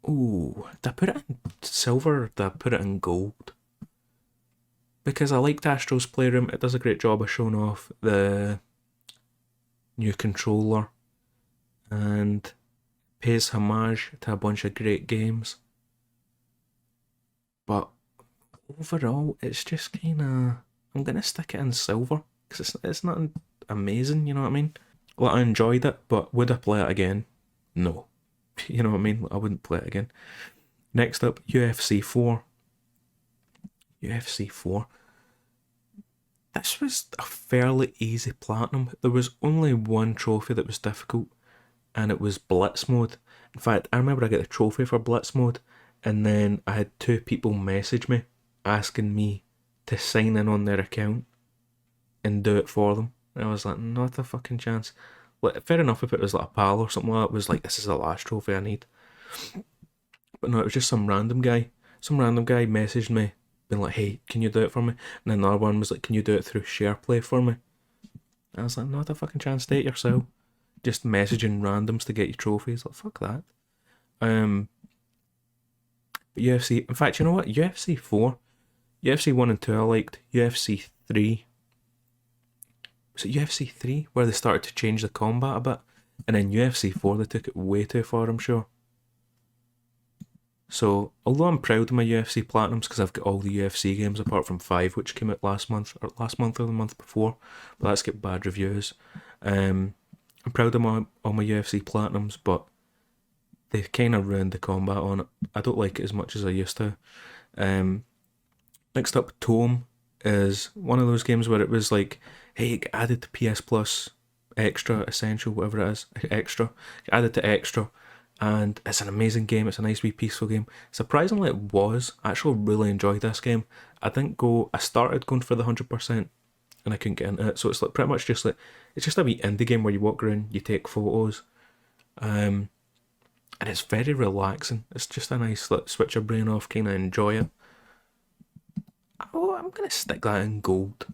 Ooh, did I put it in silver or did I put it in gold? Because I liked Astro's Playroom. It does a great job of showing off the new controller and pays homage to a bunch of great games. But overall, it's just kind of. I'm going to stick it in silver because it's not amazing, you know what I mean? Well, I enjoyed it, but would I play it again? No. You know what I mean? I wouldn't play it again. Next up, UFC 4. UFC 4. This was a fairly easy platinum. There was only one trophy that was difficult, and it was Blitz mode. In fact, I remember I got the trophy for Blitz mode, and then I had 2 people message me asking me to sign in on their account and do it for them. And I was like, not a fucking chance. Like, fair enough if it was like a pal or something like that, it was like, this is the last trophy I need. But no, it was just some random guy. Some random guy messaged me, being like, hey, can you do it for me? And then another one was like, can you do it through SharePlay for me? And I was like, not a fucking chance, do it yourself. Just messaging randoms to get you trophies. Like, fuck that. But UFC, in fact, you know what? UFC 4, UFC 1 and 2 I liked. UFC 3, was it UFC 3 where they started to change the combat a bit? And then UFC 4, they took it way too far, I'm sure. So, although I'm proud of my UFC Platinums because I've got all the UFC games apart from 5, which came out last month or the month before, but that's got bad reviews. I'm proud of all my UFC Platinums, but they kind of ruined the combat on it. I don't like it as much as I used to. Next up, Tome is one of those games where it was like, hey, it added to PS Plus Extra, Essential, whatever it is, Extra. Added to Extra, and it's an amazing game. It's a nice wee peaceful game. Surprisingly, it was. I actually really enjoyed this game. I started going for the 100%, and I couldn't get into it. So it's like pretty much just like it's just a wee indie game where you walk around, you take photos, and it's very relaxing. It's just a nice like switch your brain off, kind of enjoy it. Oh, I'm gonna stick that in gold.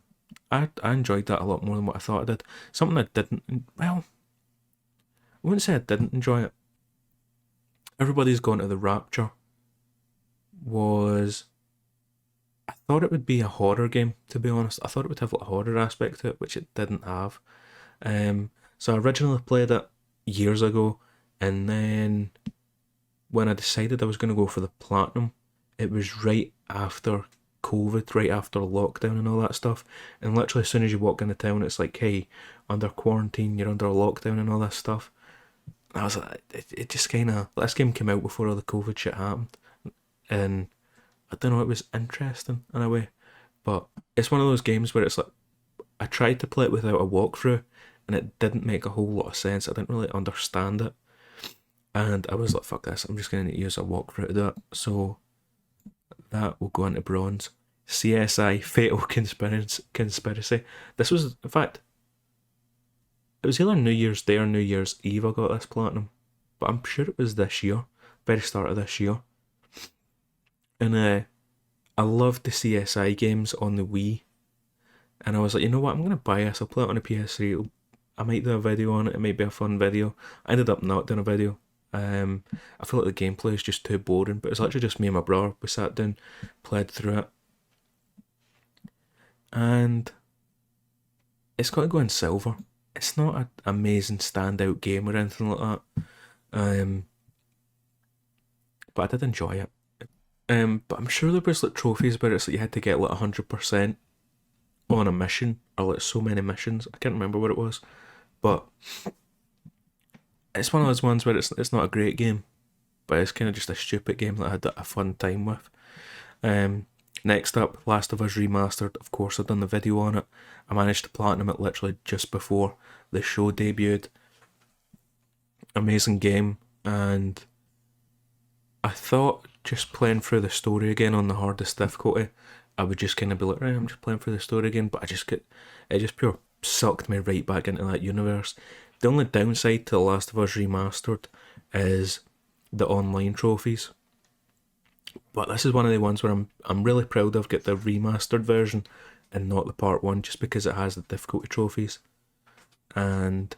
I enjoyed that a lot more than what I thought I did. Something I didn't, well, I wouldn't say I didn't enjoy it. Everybody's Gone to the Rapture was. I thought it would be a horror game, to be honest. I thought it would have like a horror aspect to it, which it didn't have. So I originally played it years ago, and then when I decided I was going to go for the platinum, it was right after COVID, right after lockdown and all that stuff. And literally, as soon as you walk into town, it's like, hey, under quarantine, you're under lockdown and all this stuff. And I was like, it just kind of, this game came out before all the COVID shit happened. And I don't know, it was interesting in a way. But it's one of those games where it's like, I tried to play it without a walkthrough, and it didn't make a whole lot of sense. I didn't really understand it. And I was like, fuck this, I'm just going to use a walkthrough to do it. So that will go into bronze. CSI Fatal Conspiracy. This was, in fact, it was either New Year's Day or New Year's Eve I got this platinum. But I'm sure it was this year, very start of this year. And I loved the CSI games on the Wii. And I was like, you know what, I'm going to buy this. I'll play it on a PS3. I might do a video on it. It might be a fun video. I ended up not doing a video. I feel like the gameplay is just too boring. But it's actually just me and my brother. We sat down, played through it. And it's got to go in silver. It's not an amazing standout game or anything like that. But I did enjoy it. But I'm sure there was like trophies where it's like you had to get like 100% on a mission, or like so many missions. I can't remember what it was, but it's one of those ones where it's not a great game, but it's kind of just a stupid game that I had a fun time with. Next up, Last of Us Remastered. Of course, I've done the video on it. I managed to platinum it literally just before the show debuted. Amazing game, and I thought just playing through the story again on the hardest difficulty, I would just kind of be like, right, I'm just playing through the story again, but it just pure sucked me right back into that universe. The only downside to The Last of Us Remastered is the online trophies. But this is one of the ones where I'm really proud of get the remastered version and not the part one, just because it has the difficulty trophies. And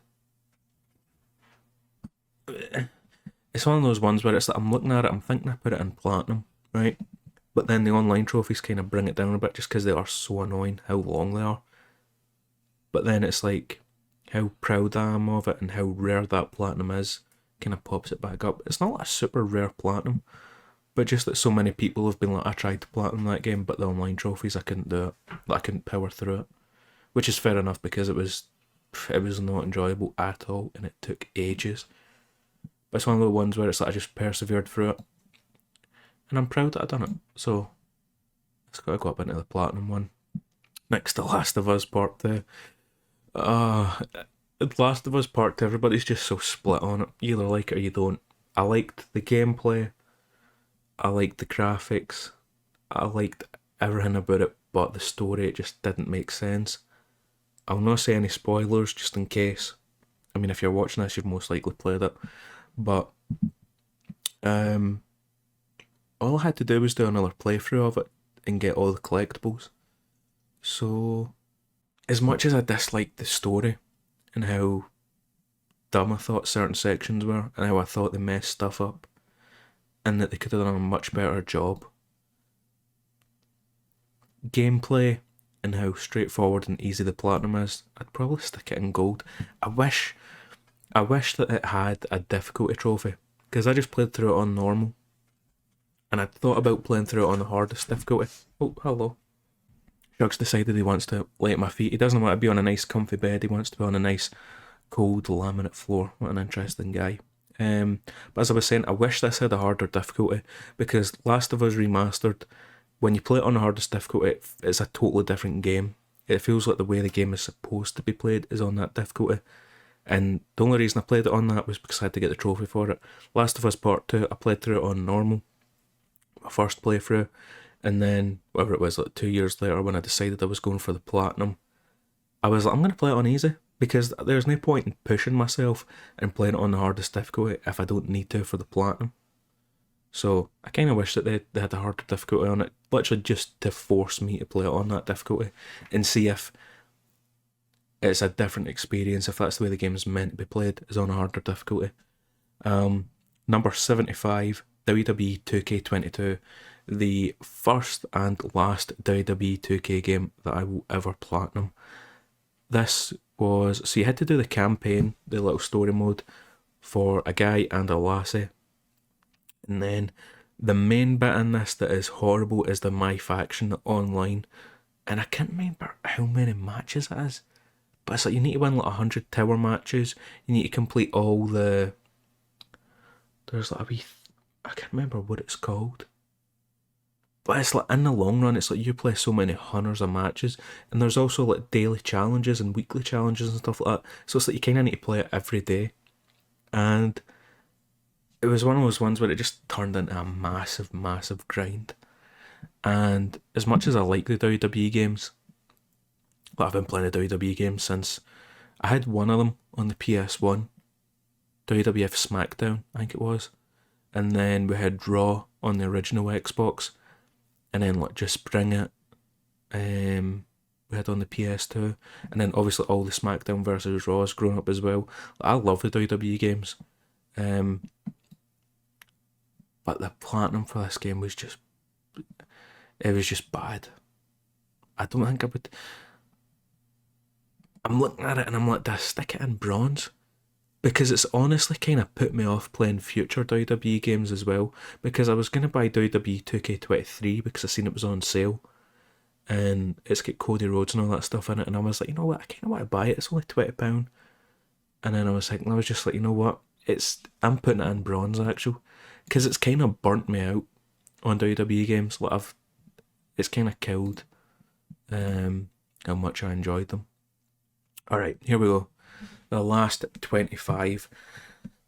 it's one of those ones where it's like I'm looking at it, I'm thinking I put it in platinum, right? But then the online trophies kind of bring it down a bit just because they are so annoying how long they are. But then it's like how proud I am of it and how rare that platinum is kind of pops it back up. It's not like a super rare platinum, but just that so many people have been like, I tried to platinum that game, but the online trophies I couldn't do it. Like, I couldn't power through it, which is fair enough because it was not enjoyable at all and it took ages. But it's one of the ones where it's like I just persevered through it, and I'm proud that I done it. So it's got to go up into the platinum one. Next to Last of Us Part 2. Last of Us Part 2, everybody's just so split on it. You either like it or you don't. I liked the gameplay. I liked the graphics. I liked everything about it, but the story, it just didn't make sense. I'll not say any spoilers just in case. I mean, if you're watching this, you've most likely played it. But all I had to do was do another playthrough of it and get all the collectibles. So, as much as I disliked the story and how dumb I thought certain sections were and how I thought they messed stuff up and that they could have done a much better job, gameplay and how straightforward and easy the platinum is, I'd probably stick it in gold. I wish that it had a difficulty trophy, because I just played through it on normal and I'd thought about playing through it on the hardest difficulty. Oh, hello. Shug's decided he wants to lay at my feet. He doesn't want to be on a nice comfy bed, he wants to be on a nice cold laminate floor. What an interesting guy. But as I was saying, I wish this had a harder difficulty, because Last of Us Remastered, when you play it on the hardest difficulty, it's a totally different game. It feels like the way the game is supposed to be played is on that difficulty. And the only reason I played it on that was because I had to get the trophy for it. Last of Us Part 2, I played through it on normal, my first playthrough, and then whatever it was, like 2 years later when I decided I was going for the platinum, I was like, I'm going to play it on easy because there's no point in pushing myself and playing it on the hardest difficulty if I don't need to for the platinum. So I kind of wish that they had a harder difficulty on it, literally just to force me to play it on that difficulty and see if it's a different experience, if that's the way the game's meant to be played, is on a harder difficulty. Number 75, WWE 2K22, the first and last WWE 2K game that I will ever platinum. This was, so you had to do the campaign, the little story mode, for a guy and a lassie. And then the main bit in this that is horrible is the My Faction online. And I can't remember how many matches it is. But it's like you need to win like 100 tower matches. You need to complete all the. There's like a wee. I can't remember what it's called. But it's like in the long run, it's like you play so many hundreds of matches. And there's also like daily challenges and weekly challenges and stuff like that. So it's like you kind of need to play it every day. And it was one of those ones where it just turned into a massive, massive grind. And as much as I like the WWE games, like I've been playing the WWE games since I had one of them on the PS1, WWF SmackDown, I think it was, and then we had Raw on the original Xbox, and then like just Bring It, we had on the PS2, and then obviously all the SmackDown versus Raws growing up as well. Like, I love the WWE games, but the platinum for this game was just, it was just bad. I don't think I would. I'm looking at it and I'm like, do I stick it in bronze? Because it's honestly kind of put me off playing future WWE games as well. Because I was going to buy WWE 2K23 because I seen it was on sale. And it's got Cody Rhodes and all that stuff in it. And I was like, you know what, I kind of want to buy it. It's only £20. And then I was thinking, I was just like, you know what, I'm putting it in bronze actually. Because it's kind of burnt me out on WWE games. Like it's kind of killed how much I enjoyed them. Alright, here we go. The last 25.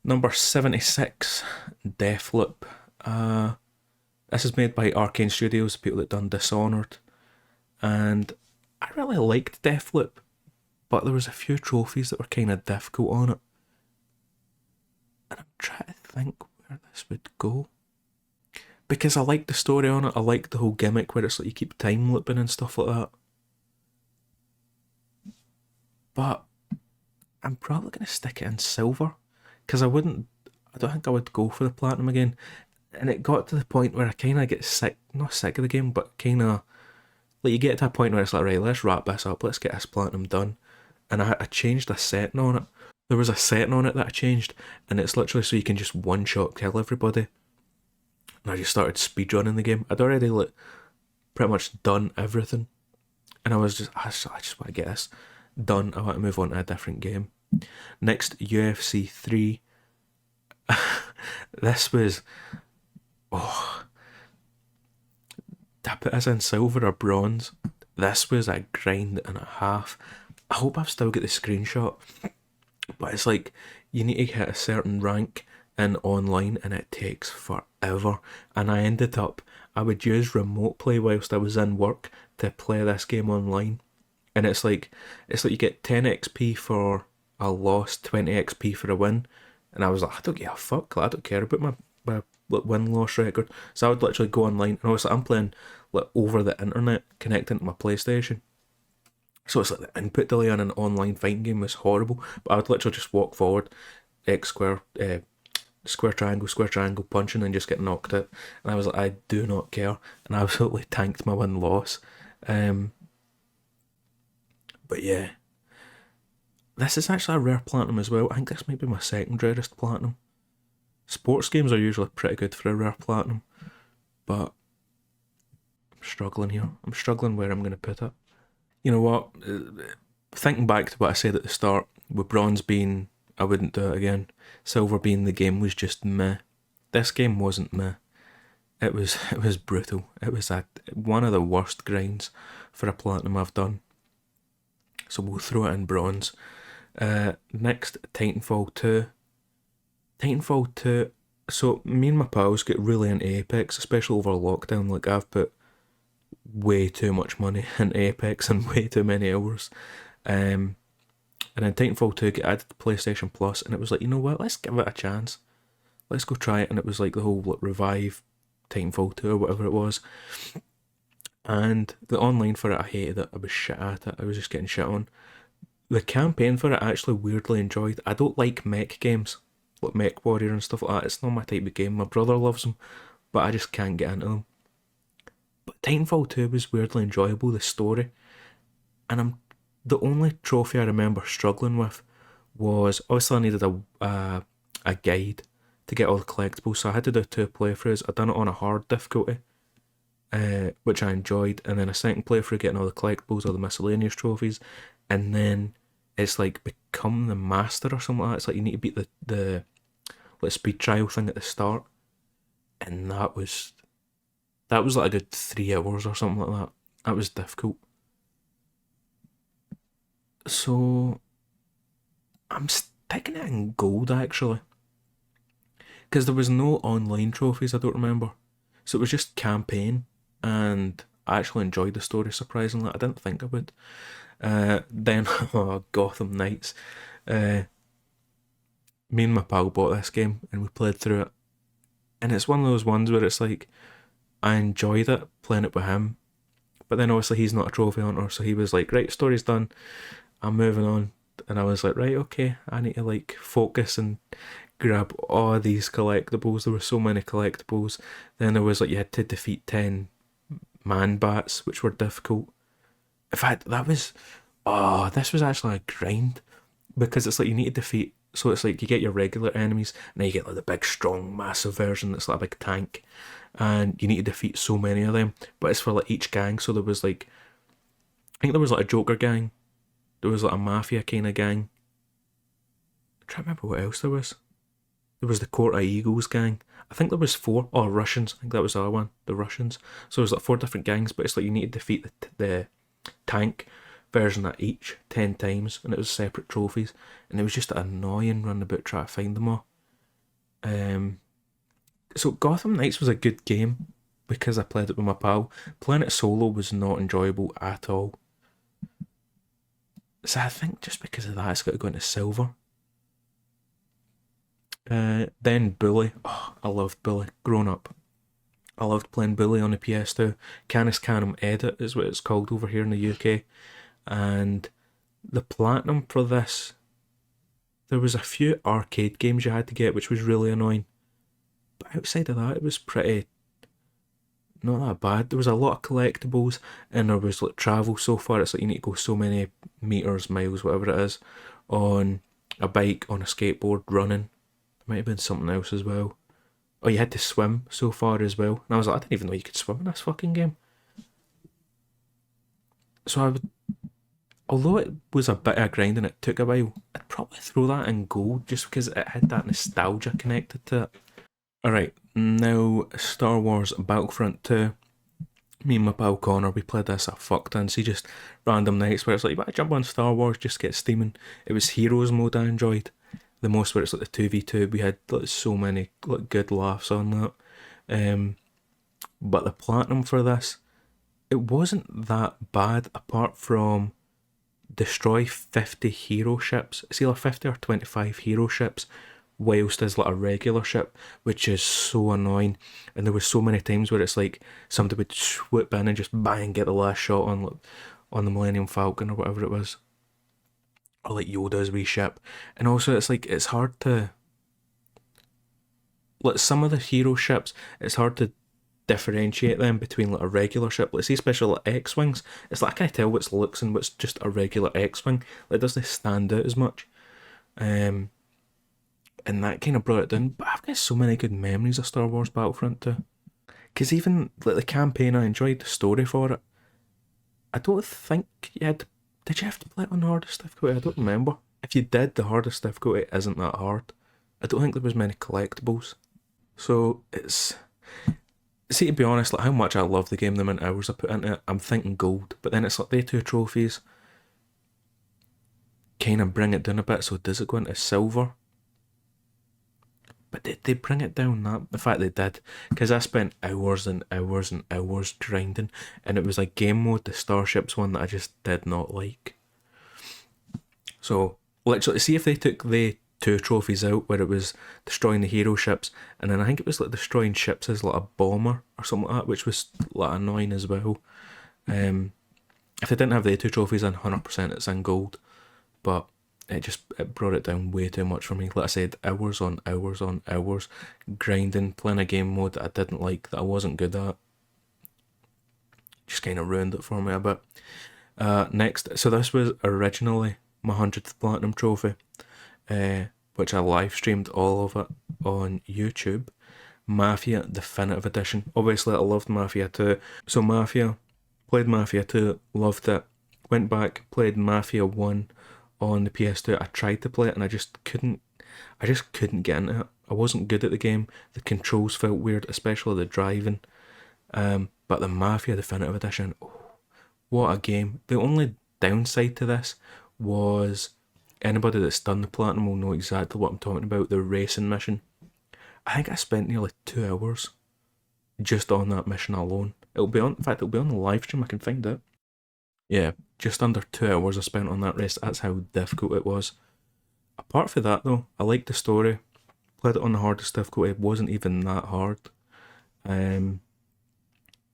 Number 76, Deathloop. This is made by Arcane Studios, the people that done Dishonored. And I really liked Deathloop, but there was a few trophies that were kind of difficult on it. And I'm trying to think where this would go. Because I liked the story on it, I liked the whole gimmick where it's like you keep time looping and stuff like that. But I'm probably going to stick it in silver because I don't think I would go for the platinum again. And it got to the point where I kind of get sick, not sick of the game, but kind of like you get to a point where it's like, right, let's wrap this up, let's get this platinum done. And I changed a setting on it. There was a setting on it that I changed, and it's literally so you can just one shot kill everybody. And I just started speedrunning the game. I'd already like pretty much done everything, and I just want to get this done. I want to move on to a different game. Next, UFC 3. This was, did I put this in silver or bronze? This was a grind and a half. I hope I've still got the screenshot, but it's like you need to hit a certain rank in online and it takes forever. And I would use remote play whilst I was in work to play this game online. And it's like you get 10 XP for a loss, 20 XP for a win. And I was like, I don't give a fuck. Like, I don't care about my win-loss record. So I would literally go online. And I was like, I'm playing like over the internet, connecting to my PlayStation. So it's like the input delay on an online fighting game was horrible. But I would literally just walk forward, X square, square triangle, punching and just get knocked out. And I was like, I do not care. And I absolutely tanked my win-loss. But yeah, this is actually a rare platinum as well. I think this might be my second rarest platinum. Sports games are usually pretty good for a rare platinum, but I'm struggling here. I'm struggling where I'm going to put it. You know what? Thinking back to what I said at the start, with bronze being I wouldn't do it again, silver being the game was just meh. This game wasn't meh. It was brutal. It was one of the worst grinds for a platinum I've done. So we'll throw it in bronze. Next, Titanfall 2. Titanfall 2. So me and my pals get really into Apex, especially over lockdown. Like I've put way too much money into Apex and way too many hours. Um, and then Titanfall 2 got added to PlayStation Plus, and it was like, you know what, let's give it a chance. Let's go try it. And it was like the whole like, revive Titanfall 2 or whatever it was. And the online for it, I hated it. I was shit at it. I was just getting shit on. The campaign for it, I actually weirdly enjoyed. I don't like mech games, like Mech Warrior and stuff like that. It's not my type of game. My brother loves them, but I just can't get into them. But Titanfall 2 was weirdly enjoyable, the story. And the only trophy I remember struggling with was obviously I needed a guide to get all the collectibles, so I had to do 2 playthroughs. I done it on a hard difficulty, which I enjoyed, and then a second playthrough getting all the collectibles, all the miscellaneous trophies, and then it's like become the master or something like that. It's like you need to beat the like speed trial thing at the start, and that was like a good 3 hours or something like that. That was difficult. So I'm sticking it in gold actually, because there was no online trophies. I don't remember, so it was just campaign, and I actually enjoyed the story surprisingly. I didn't think I would. Then oh, Gotham Knights. Uh, Me and my pal bought this game and we played through it, and it's one of those ones where it's like I enjoyed it playing it with him, but then obviously he's not a trophy hunter, so he was like, right, story's done, I'm moving on. And I was like, right, okay, I need to like focus and grab all these collectibles. There were so many collectibles. Then there was like you had to defeat 10 man bats, which were difficult. In fact, this was actually a grind, because it's like you need to defeat. So it's like you get your regular enemies, and then you get like the big, strong, massive version that's like a big tank, and you need to defeat so many of them. But it's for like each gang. So there was like, I think there was like a Joker gang, there was like a mafia kind of gang. I'm trying to remember what else there was. There was the Court of Eagles gang. I think there was four. Oh, Russians. I think that was the other one. The Russians. So it was like 4 different gangs, but it's like you need to defeat the tank version of each 10 times, and it was separate trophies, and it was just annoying running about trying to find them all. So Gotham Knights was a good game because I played it with my pal. Playing it solo was not enjoyable at all. So I think just because of that, it's got to go into silver. Then Bully. Oh, I loved Bully growing up. I loved playing Bully on the PS2. Canis Canem Edit is what it's called over here in the UK. And the platinum for this, there was a few arcade games you had to get, which was really annoying. But outside of that, it was pretty not that bad. There was a lot of collectibles, and there was like travel so far. It's like you need to go so many meters, miles, whatever it is, on a bike, on a skateboard, running. There might have been something else as well. Oh, you had to swim so far as well. And I was like, I didn't even know you could swim in this fucking game. So I would, although it was a bit of a grind and it took a while, I'd probably throw that in gold just because it had that nostalgia connected to it. Alright, now Star Wars Battlefront 2. Me and my pal Connor, we played this a fuck ton. See, just random nights where it's like, you better jump on Star Wars, just get steaming. It was Heroes mode I enjoyed the most, where it's like the 2v2. We had like so many like good laughs on that. But the platinum for this, it wasn't that bad apart from destroy 50 hero ships. It's either 50 or 25 hero ships, whilst there's like a regular ship, which is so annoying. And there was so many times where it's like somebody would swoop in and just bang, get the last shot on like, on the Millennium Falcon or whatever it was, or like Yoda's wee ship. And also it's like it's hard to, like some of the hero ships, it's hard to differentiate them between like a regular ship. Let's see, especially like X-wings. It's like I can't tell what's Lux and what's just a regular X-wing. Like, it doesn't stand out as much. And that kind of brought it down. But I've got so many good memories of Star Wars Battlefront 2. Because even like the campaign, I enjoyed the story for it. I don't think you had. Did you have to play it on the hardest difficulty? I don't remember. If you did, the hardest difficulty isn't that hard. I don't think there was many collectibles. So it's, see, to be honest, like how much I love the game, the amount of hours I put into it, I'm thinking gold. But then it's like they 2 trophies kind of bring it down a bit. So does it go into silver? But did they bring it down that? In fact, they did. Because I spent hours and hours and hours grinding. And it was like game mode, the Starships one, that I just did not like. So literally, see if they took the two trophies out where it was destroying the hero ships, and then I think it was like destroying ships as like a bomber or something like that, which was like annoying as well. Um, if they didn't have the two trophies, then 100% it's in gold. But it brought it down way too much for me. Like I said, hours on hours on hours grinding, playing a game mode that I didn't like, that I wasn't good at. Just kind of ruined it for me a bit. Next, so this was originally my 100th platinum trophy, which I live streamed all of it on YouTube. Mafia Definitive Edition. Obviously, I loved Mafia 2. So, played Mafia 2, loved it. Went back, played Mafia 1 on the PS2. I tried to play it and I just couldn't. I just couldn't get into it. I wasn't good at the game. The controls felt weird, especially the driving. But the Mafia Definitive Edition, oh, what a game. The only downside to this was anybody that's done the platinum will know exactly what I'm talking about. The racing mission. I think I spent nearly 2 hours just on that mission alone. It'll be on. In fact, it'll be on the live stream. I can find it. Yeah, just under 2 hours I spent on that race. That's how difficult it was. Apart from that, though, I liked the story. Played it on the hardest difficulty. It wasn't even that hard. Um,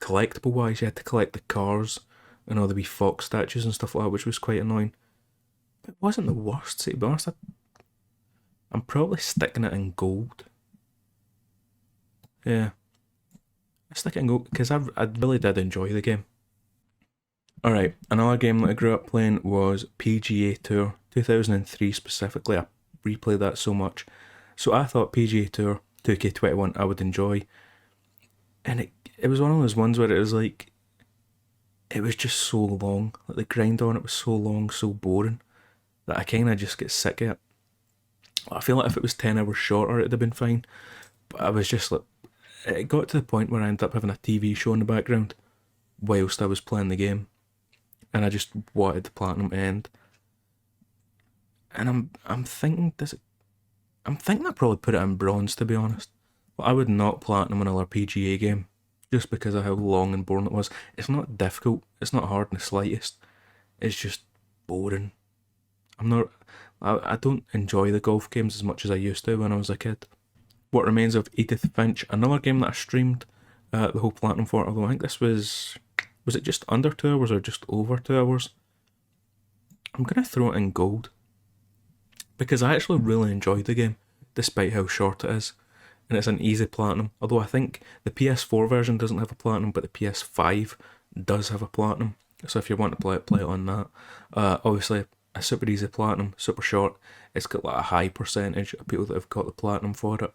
Collectible wise, you had to collect the cars and all the wee fox statues and stuff like that, which was quite annoying. It wasn't the worst, to be honest. I'm probably sticking it in gold. Yeah, I stick it in gold because I really did enjoy the game. Alright, another game that I grew up playing was PGA Tour 2003 specifically. I replayed that so much. So I thought PGA Tour 2K21 I would enjoy. And it was one of those ones where it was like, it was just so long. Like the grind on it was so long, so boring, that I kind of just get sick of it. I feel like if it was 10 hours shorter, it'd have been fine. But I was just like, it got to the point where I ended up having a TV show in the background whilst I was playing the game. And I just wanted the platinum to end. And I'm thinking, I'm thinking I probably put it in bronze, to be honest. But I would not platinum another PGA game just because of how long and boring it was. It's not difficult. It's not hard in the slightest. It's just boring. I'm not. I don't enjoy the golf games as much as I used to when I was a kid. What Remains of Edith Finch, another game that I streamed the whole platinum for. Although I think this was it just under 2 hours or just over 2 hours? I'm gonna throw it in gold because I actually really enjoyed the game, despite how short it is. And it's an easy platinum. Although I think the PS4 version doesn't have a platinum, but the PS5 does have a platinum. So if you want to play it on that. Obviously, a super easy platinum, super short. It's got like a high percentage of people that have got the platinum for it.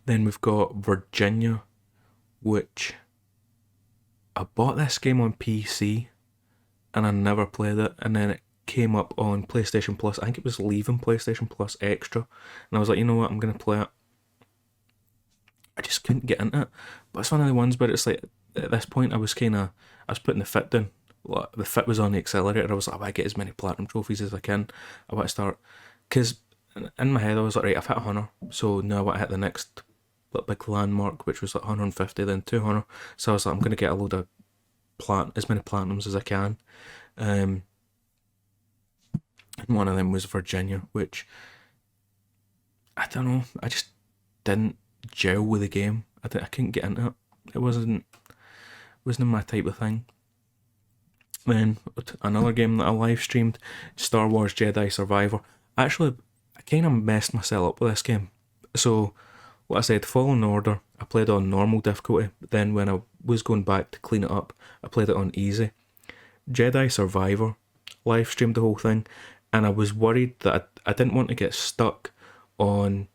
Then we've got Virginia, which I bought this game on PC and I never played it. And then it came up on PlayStation Plus. I think it was leaving PlayStation Plus Extra. And I was like, you know what, I'm going to play it. I just couldn't get into it. But it's one of the ones where it's like, at this point, I was putting the fit down. Like, the fit was on the accelerator. I was like, I want to get as many platinum trophies as I can. I want to start. Because in my head, I was like, right, I've hit 100. So now I want to hit the next big landmark, which was like 150, then 200. So I was like, I'm going to get a load of as many platinums as I can. And one of them was Virginia, which I don't know. I just didn't gel with the game. I couldn't get into it. It wasn't my type of thing. Then another game that I live streamed, Star Wars Jedi Survivor. Actually, I kind of messed myself up with this game. So, like I said, Fallen Order, I played on normal difficulty. But then when I was going back to clean it up, I played it on easy. Jedi Survivor, live streamed the whole thing, and I was worried that I didn't want to get stuck on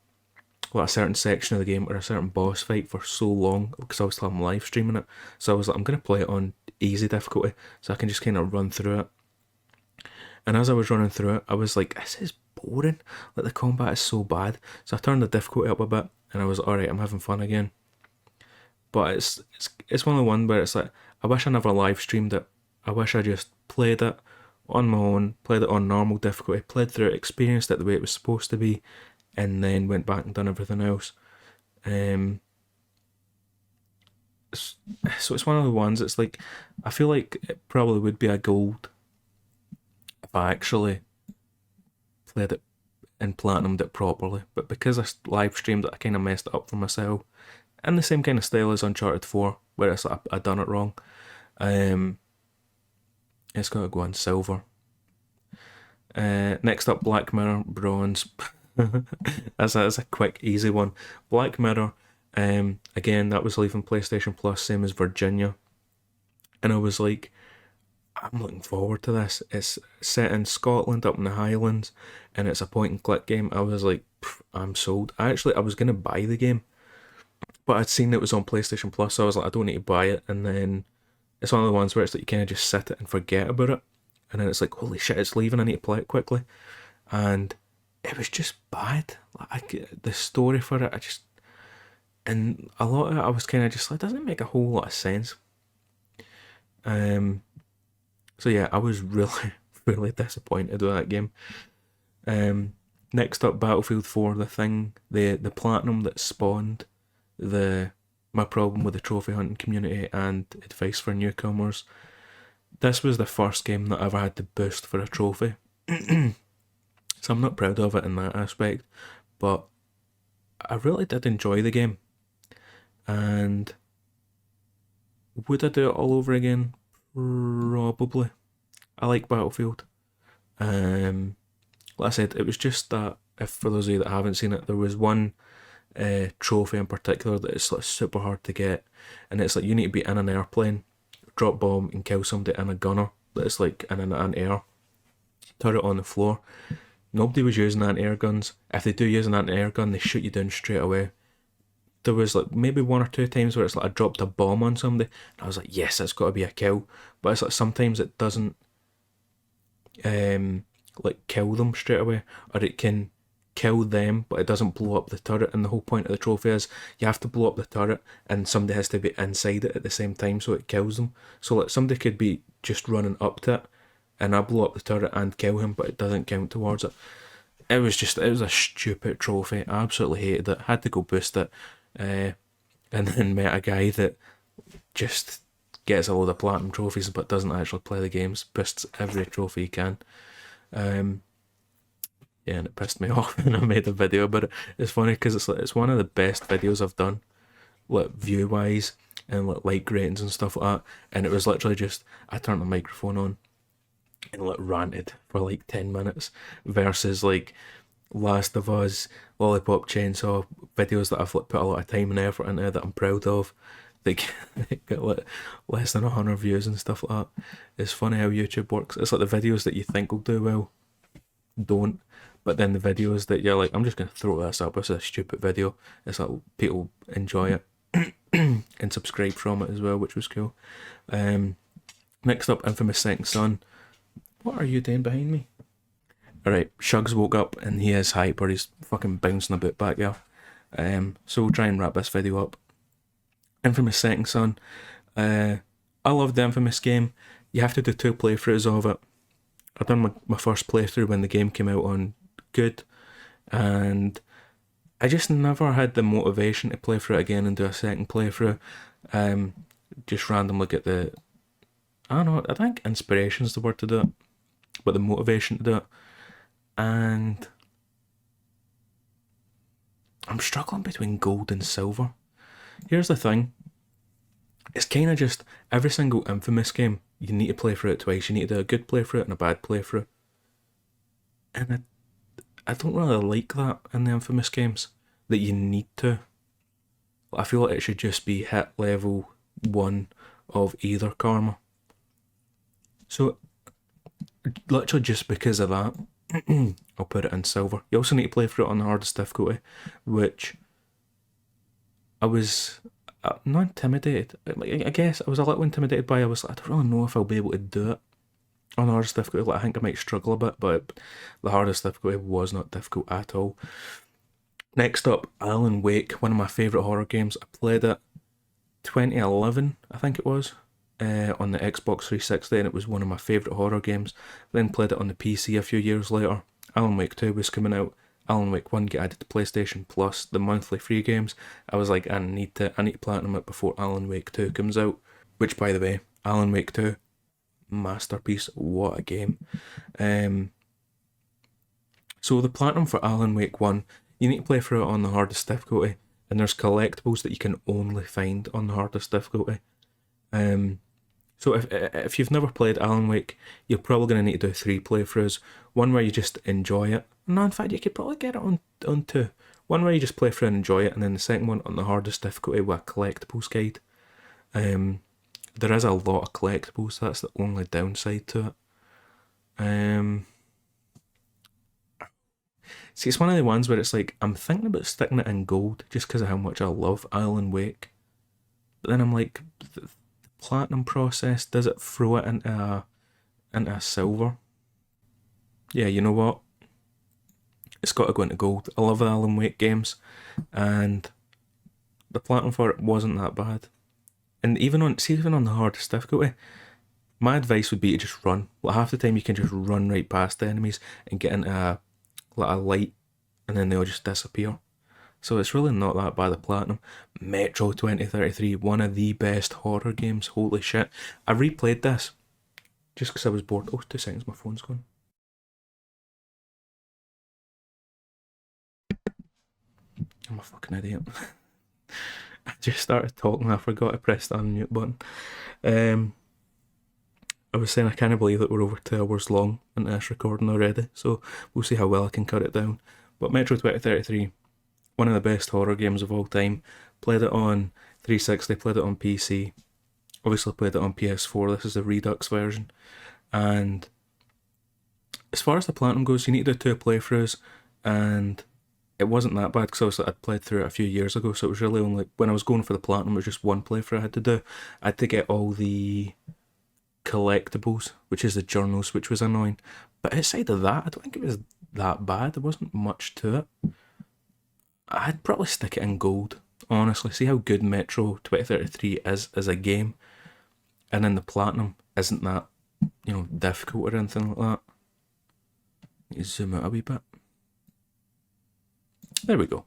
a certain section of the game or a certain boss fight for so long because obviously I'm live streaming it. So I was like, I'm going to play it on easy difficulty so I can just kind of run through it. And as I was running through it, I was like, this is boring. Like, the combat is so bad. So I turned the difficulty up a bit and I was like, alright, I'm having fun again. But it's one of the ones where it's like, I wish I never live streamed it. I wish I just played it on my own, played it on normal difficulty, played through it, experienced it the way it was supposed to be, and then went back and done everything else. So it's one of the ones. It's like, I feel like it probably would be a gold if I actually played it and platinumed it properly. But because I live streamed it, I kind of messed it up for myself. In the same kind of style as Uncharted 4, where it's like I done it wrong. Um, it's got to go on silver. Next up, Black Mirror Bronze. That's a quick, easy one. Black Mirror. Again, that was leaving PlayStation Plus, same as Virginia, and I was like, I'm looking forward to this. It's set in Scotland, up in the Highlands, and it's a point and click game. I was like, I'm sold. I was gonna buy the game, but I'd seen it was on PlayStation Plus, so I was like, I don't need to buy it. And then it's one of the ones where it's like you kind of just sit it and forget about it, and then it's like, holy shit, it's leaving. I need to play it quickly, and it was just bad. Like the story for it, and a lot of it, I was kind of just like, doesn't make a whole lot of sense. So yeah, I was really, really disappointed with that game. Next up, Battlefield 4, the platinum that spawned the my problem with the trophy hunting community and advice for newcomers. This was the first game that I ever had to boost for a trophy, so I'm not proud of it in that aspect, but I really did enjoy the game, and would I do it all over again? Probably. I like Battlefield. Like I said, it was just that, if for those of you that haven't seen it, there was one trophy in particular that is like super hard to get, and it's like you need to be in an airplane, drop bomb and kill somebody in a gunner that's like in an air turret on the floor. Nobody was using anti-air guns. If they do use an anti-air gun, they shoot you down straight away. There was like maybe one or two times where it's like I dropped a bomb on somebody and I was like, yes, that's got to be a kill. But it's like sometimes it doesn't like kill them straight away, or it can kill them but it doesn't blow up the turret. And the whole point of the trophy is you have to blow up the turret and somebody has to be inside it at the same time so it kills them. So like somebody could be just running up to it and I blow up the turret and kill him, but it doesn't count towards it. It was a stupid trophy. I absolutely hated it. Had to go boost it, and then met a guy that just gets a load of platinum trophies but doesn't actually play the games. Boosts every trophy he can. Yeah, and it pissed me off, and I made a video about it. It's funny because it's one of the best videos I've done, like view wise and like ratings and stuff like that. And it was literally just I turned the microphone on and like ranted for like 10 minutes versus like Last of Us, Lollipop Chainsaw videos that I've like put a lot of time and effort into that I'm proud of. They get like less than 100 views and stuff like that. It's funny how YouTube works. It's like the videos that you think will do well don't, but then the videos that you're like, I'm just gonna throw this up. It's a stupid video. It's like people enjoy it and subscribe from it as well, which was cool. Next up, Infamous Second Son. What are you doing behind me? Alright, Shugs woke up and he is hyper. He's fucking bouncing about back here. So we'll try and wrap this video up. Infamous Second Son. I loved the Infamous game. You have to do 2 playthroughs of it. I done my first playthrough when the game came out on good, and I just never had the motivation to play through it again and do a second playthrough. Just randomly get I don't know, I think inspiration's the word to do it, but the motivation to do it. And I'm struggling between gold and silver. Here's the thing. It's kind of just every single Infamous game, you need to play through it twice. You need to do a good playthrough and a bad playthrough. And I don't really like that in the Infamous games, that you need to. I feel like it should just be hit level 1 of either karma. So, literally just because of that, I'll put it in silver. You also need to play through it on the hardest difficulty, which I was not intimidated. I guess I was a little intimidated by. I was like, I don't really know if I'll be able to do it on the hardest difficulty. Like, I think I might struggle a bit, but the hardest difficulty was not difficult at all. Next up, Alan Wake, one of my favourite horror games. I played it 2011, I think it was, on the Xbox 360, and it was one of my favourite horror games. Then played it on the PC a few years later. Alan Wake 2 was coming out. Alan Wake 1 get added to PlayStation Plus, the monthly free games. I was like, I need to platinum it before Alan Wake 2 comes out. Which, by the way, Alan Wake 2, masterpiece. What a game. So the platinum for Alan Wake 1, you need to play through it on the hardest difficulty, and there's collectibles that you can only find on the hardest difficulty. So if you've never played Alan Wake, you're probably going to need to do 3 playthroughs. One where you just enjoy it. No, in fact, you could probably get it on 2. One where you just play through and enjoy it, and then the second one on the hardest difficulty with a collectibles guide. There is a lot of collectibles. That's the only downside to it. See, it's one of the ones where it's like, I'm thinking about sticking it in gold just because of how much I love Alan Wake. But then I'm like, the platinum process, does it throw it into a silver? Yeah, you know what? It's got to go into gold. I love the Alan Wake games, and the platinum for it wasn't that bad. And even on the hardest difficulty, my advice would be to just run. Like half the time you can just run right past the enemies and get into a light, and then they'll just disappear. So it's really not that bad. The platinum. Metro 2033, one of the best horror games. Holy shit! I replayed this just because I was bored. Oh, 2 seconds, my phone's gone. I'm a fucking idiot. I just started talking. I forgot to press the unmute button. I was saying I can't believe that we're over 2 hours long into this recording already. So we'll see how well I can cut it down. But Metro 2033, one of the best horror games of all time. Played it on 360, played it on PC. Obviously played it on PS4. This is the Redux version. And as far as the platinum goes, you need to do 2 playthroughs, and it wasn't that bad because obviously I'd played through it a few years ago, so it was really only, when I was going for the platinum, it was just 1 playthrough I had to do. I had to get all the collectibles, which is the journals, which was annoying. But outside of that, I don't think it was that bad. There wasn't much to it. I'd probably stick it in gold, honestly. See how good Metro 2033 is as a game, and then the platinum isn't that, difficult or anything like that. Let me zoom out a wee bit. There we go.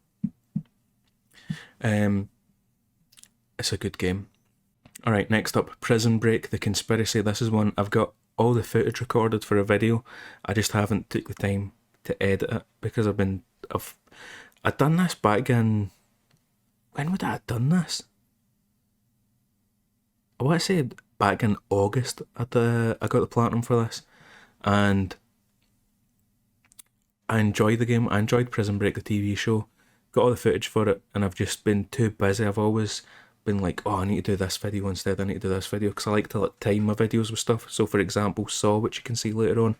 It's a good game. Alright, next up, Prison Break, The Conspiracy. This is one, I've got all the footage recorded for a video. I just haven't took the time to edit it because I'd done this back in, when would I have done this? I want to say back in August. I got the platinum for this, and I enjoyed the game. I enjoyed Prison Break, the TV show. Got all the footage for it, and I've just been too busy. I've always been like, oh, I need to do this video instead. I need to do this video because I like to time my videos with stuff. So, for example, Saw, which you can see later on,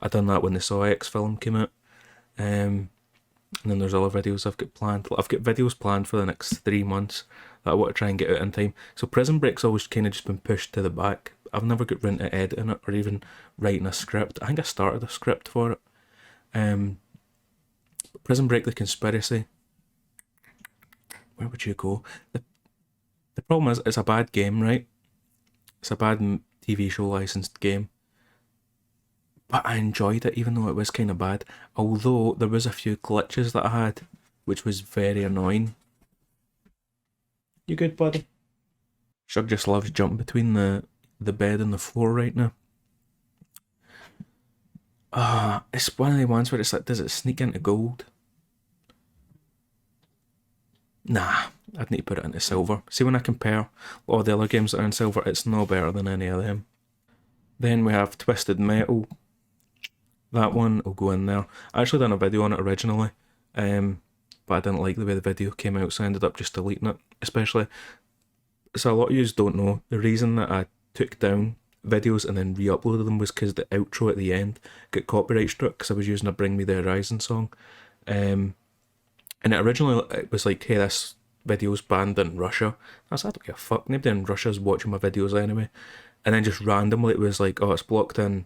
I done that when the Saw X film came out. And then there's other videos I've got planned. I've got videos planned for the next 3 months that I want to try and get out in time. So Prison Break's always kind of just been pushed to the back. I've never got round to editing it or even writing a script. I think I started a script for it. Prison Break, The Conspiracy. Where would you go? The problem is, it's a bad game, right? It's a bad TV show licensed game. But I enjoyed it even though it was kind of bad. Although there was a few glitches that I had, which was very annoying. You good, buddy? Shug just loves jumping between the bed and the floor right now. It's one of the ones where it's like, does it sneak into gold? Nah, I'd need to put it into silver. See, when I compare all the other games that are in silver, it's no better than any of them. Then we have Twisted Metal. That one will go in there. I actually done a video on it originally, but I didn't like the way the video came out, so I ended up just deleting it. Especially, so a lot of you don't know, the reason that I took down videos and then re-uploaded them was because the outro at the end got copyright struck because I was using a Bring Me the Horizon song. And it was like, hey, this video's banned in Russia. I was like, I don't give a fuck, nobody in Russia's watching my videos anyway. And then just randomly it was like, oh, it's blocked in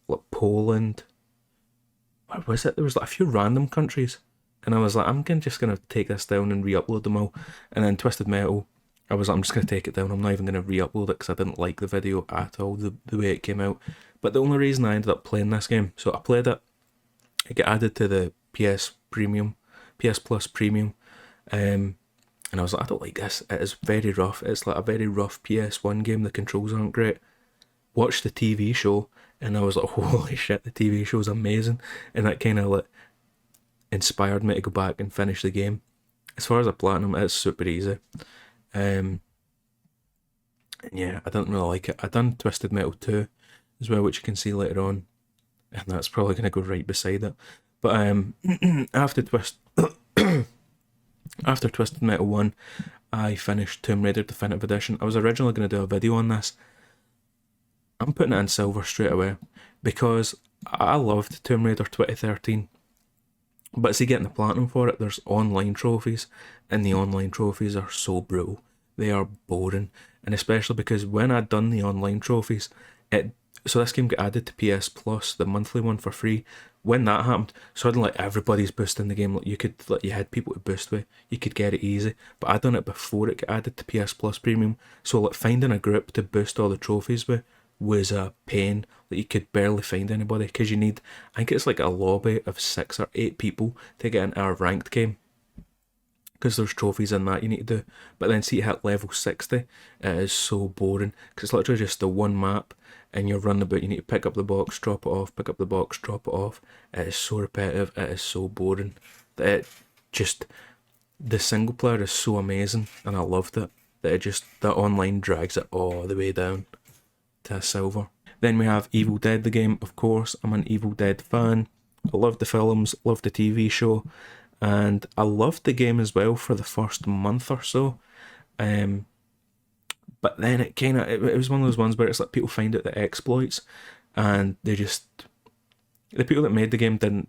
like Poland. What was it? There was like a few random countries. And I was like, I'm just going to take this down and re-upload them all. And then Twisted Metal, I was like, I'm just going to take it down. I'm not even going to re-upload it because I didn't like the video at all, the way it came out. But the only reason I ended up playing this game, so I played it, it got added to the PS Plus Premium, and I was like, I don't like this. It is very rough. It's like a very rough PS1 game. The controls aren't great. watched the TV show, and I was like, holy shit, the TV show's amazing, and that kind of like inspired me to go back and finish the game. As far as a platinum, it's super easy. Um, and yeah, I didn't really like it. I done Twisted Metal 2 as well, which you can see later on, and that's probably going to go right beside it. But after after Twisted Metal 1, I finished Tomb Raider Definitive Edition. I was originally going to do a video on this. I'm putting it in silver straight away because I loved Tomb Raider 2013. But see, getting the platinum for it, there's online trophies, and the online trophies are so brutal. They are boring, and especially because when I'd done the online trophies, it so this game got added to PS Plus, the monthly one for free. When that happened, suddenly like, everybody's boosting the game. Like you had people to boost with, you could get it easy. But I'd done it before it got added to PS Plus Premium, so like finding a group to boost all the trophies with was a pain. Like you could barely find anybody because you need, I think it's like a lobby of 6 or 8 people to get into a ranked game, because there's trophies in that you need to do. But then see, you hit level 60, it is so boring because it's literally just the one map, and you're running about. You need to pick up the box, drop it off, pick up the box, drop it off. It is so repetitive. It is so boring. That it just, the single player is so amazing, and I loved it. That it just, the online drags it all the way down to silver. Then we have Evil Dead the game, of course. I'm an Evil Dead fan. I love the films, love the TV show, and I loved the game as well for the first month or so. But then it kind of, it was one of those ones where it's like people find out the exploits, and they just, the people that made the game didn't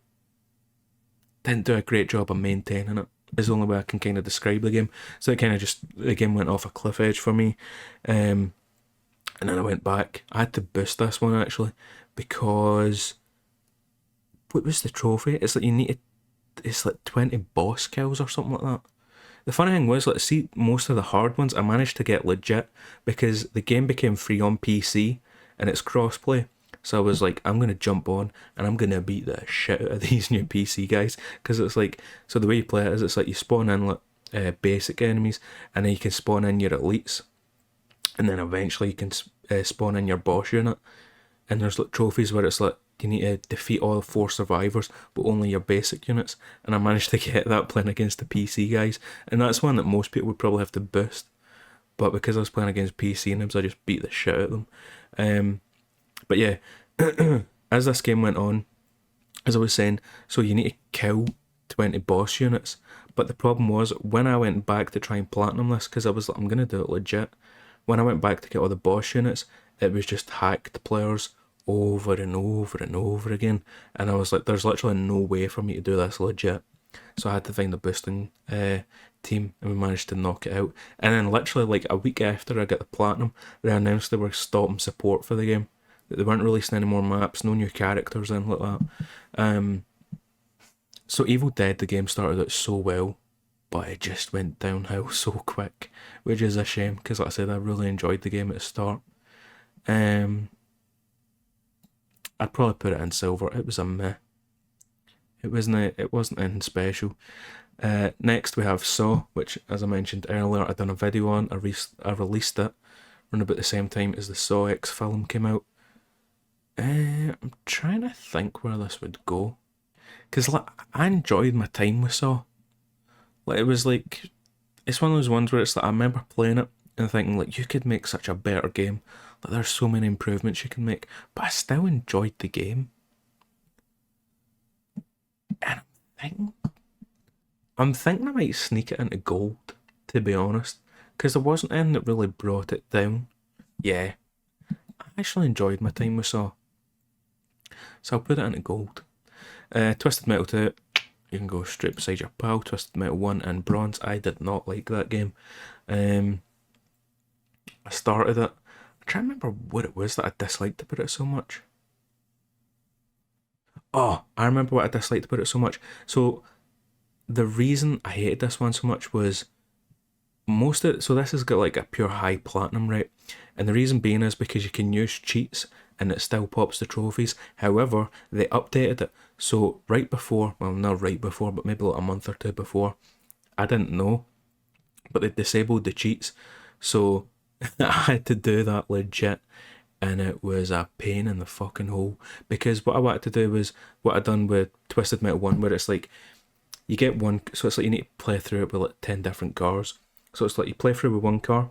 do a great job of maintaining it. Is the only way I can kind of describe the game. So it kind of just, the game went off a cliff edge for me. And then I went back. I had to boost this one actually, because what was the trophy? It's like you need to, it's like 20 boss kills or something like that. The funny thing was, like, see, most of the hard ones I managed to get legit because the game became free on PC and it's crossplay. So I was like, I'm gonna jump on and I'm gonna beat the shit out of these new PC guys, because it's like, so the way you play it is it's like you spawn in like basic enemies, and then you can spawn in your elites, and then eventually you can spawn in your boss unit, and there's like trophies where it's like you need to defeat all 4 survivors but only your basic units, and I managed to get that playing against the PC guys, and that's one that most people would probably have to boost, but because I was playing against PC noobs I just beat the shit out of them. But yeah, as this game went on, as I was saying, so you need to kill 20 boss units, but the problem was when I went back to try and platinum this, because I was like, I'm going to do it legit, when I went back to get all the boss units, it was just hacked players over and over and over again. And I was like, there's literally no way for me to do this legit. So I had to find a boosting team, and we managed to knock it out. And then literally like a week after I got the platinum, they announced they were stopping support for the game. That they weren't releasing any more maps, no new characters, anything like that. So Evil Dead, the game started out so well, but it just went downhill so quick, which is a shame because, like I said, I really enjoyed the game at the start. I'd probably put it in silver. It was a meh. It wasn't anything special. Next we have Saw, which, as I mentioned earlier, I done a video on. I released it around about the same time as the Saw X film came out. I'm trying to think where this would go, because like I enjoyed my time with Saw. Like it was like, it's one of those ones where it's like I remember playing it and thinking like you could make such a better game. Like there's so many improvements you can make, but I still enjoyed the game. And I'm thinking I might sneak it into gold, to be honest, because there wasn't anything that really brought it down. Yeah, I actually enjoyed my time with Saw, so I'll put it into gold. Twisted Metal 2, you can go straight beside your pal. Twisted Metal 1 and bronze. I did not like that game. I started it. I try to remember what it was that I disliked about it so much. Oh, I remember what I disliked about it so much. So the reason I hated this one so much was most of it, so this has got like a pure high platinum rate, and the reason being is because you can use cheats and it still pops the trophies. However, they updated it, so right before, well, not right before, but maybe like a month or two before, I didn't know, but they disabled the cheats, so I had to do that legit, and it was a pain in the fucking hole, because what I wanted to do was what I done with Twisted Metal 1, where it's like you get one, so it's like you need to play through it with like 10 different cars. So it's like you play through with one car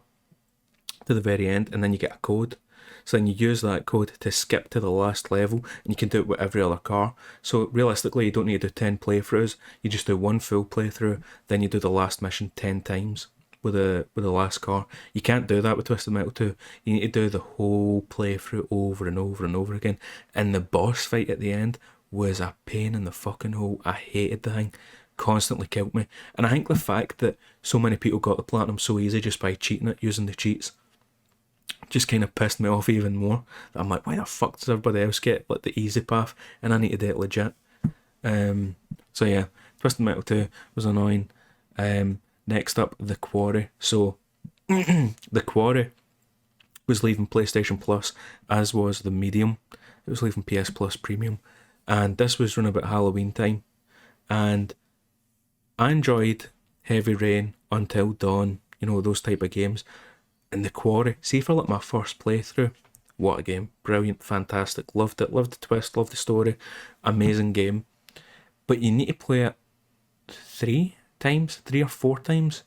to the very end, and then you get a code. So then you use that code to skip to the last level, and you can do it with every other car. So realistically, you don't need to do 10 playthroughs. You just do one full playthrough, then you do the last mission 10 times with the last car. You can't do that with Twisted Metal 2. You need to do the whole playthrough over and over and over again. And the boss fight at the end was a pain in the fucking hole. I hated the thing. Constantly killed me. And I think the fact that so many people got the platinum so easy just by cheating it, using the cheats, just kind of pissed me off even more. I'm like, why the fuck does everybody else get like the easy path and I need to do it legit? So yeah, Twisted Metal 2 was annoying. Next up, The Quarry. So The Quarry was leaving PlayStation Plus, as was The Medium. It was leaving PS Plus Premium, and this was run about Halloween time. And I enjoyed Heavy Rain, Until Dawn, those type of games. And The Quarry, see, for like my first playthrough, what a game. Brilliant, fantastic, loved it, loved the twist, loved the story, amazing game. But you need to play it 3 or 4 times,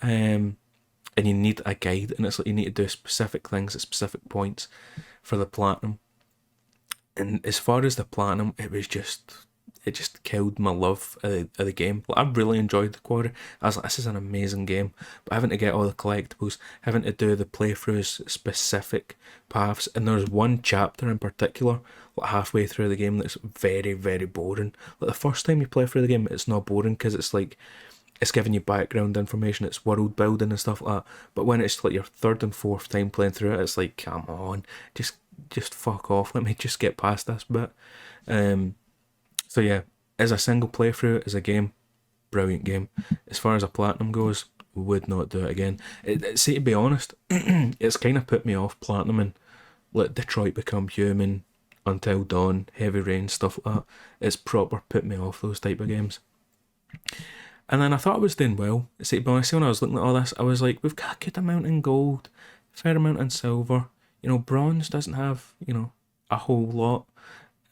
um, and you need a guide, and it's like you need to do specific things at specific points for the platinum. And as far as the platinum, it just killed my love of the game. Like, I really enjoyed The Quarry. I was like, this is an amazing game, but having to get all the collectibles, having to do the playthroughs specific paths, and there's one chapter in particular, like halfway through the game, that's very, very boring. Like the first time you play through the game, it's not boring because it's like it's giving you background information, it's world building and stuff like that. But when it's like your third and fourth time playing through it, it's like, come on, just fuck off. Let me just get past this bit. So yeah, as a single playthrough, as a game, brilliant game. As far as a platinum goes, would not do it again. See, to be honest, it's kind of put me off platinum, like Detroit Become Human, Until Dawn, Heavy Rain, stuff like that. It's proper put me off those type of games. And then I thought I was doing well. See, but honestly, when I was looking at all this, I was like, we've got a good amount in gold, fair amount in silver. Bronze doesn't have, a whole lot.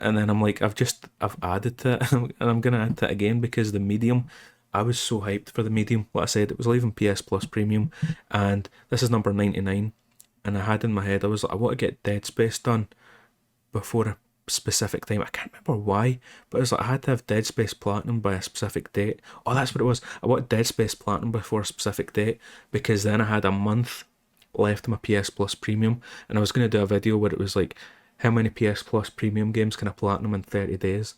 And then I'm like, I've added to it, and I'm gonna add to it again because the medium, I was so hyped for the medium. Like I said, it was leaving PS Plus Premium, and this is number 99. And I had in my head, I was like, I want to get Dead Space done before a specific time. I can't remember why, but it was like I had to have Dead Space Platinum by a specific date. Oh, that's what it was. I want Dead Space Platinum before a specific date because then I had a month left of my PS Plus Premium, and I was going to do a video where it was like, how many PS Plus Premium games can I platinum in 30 days?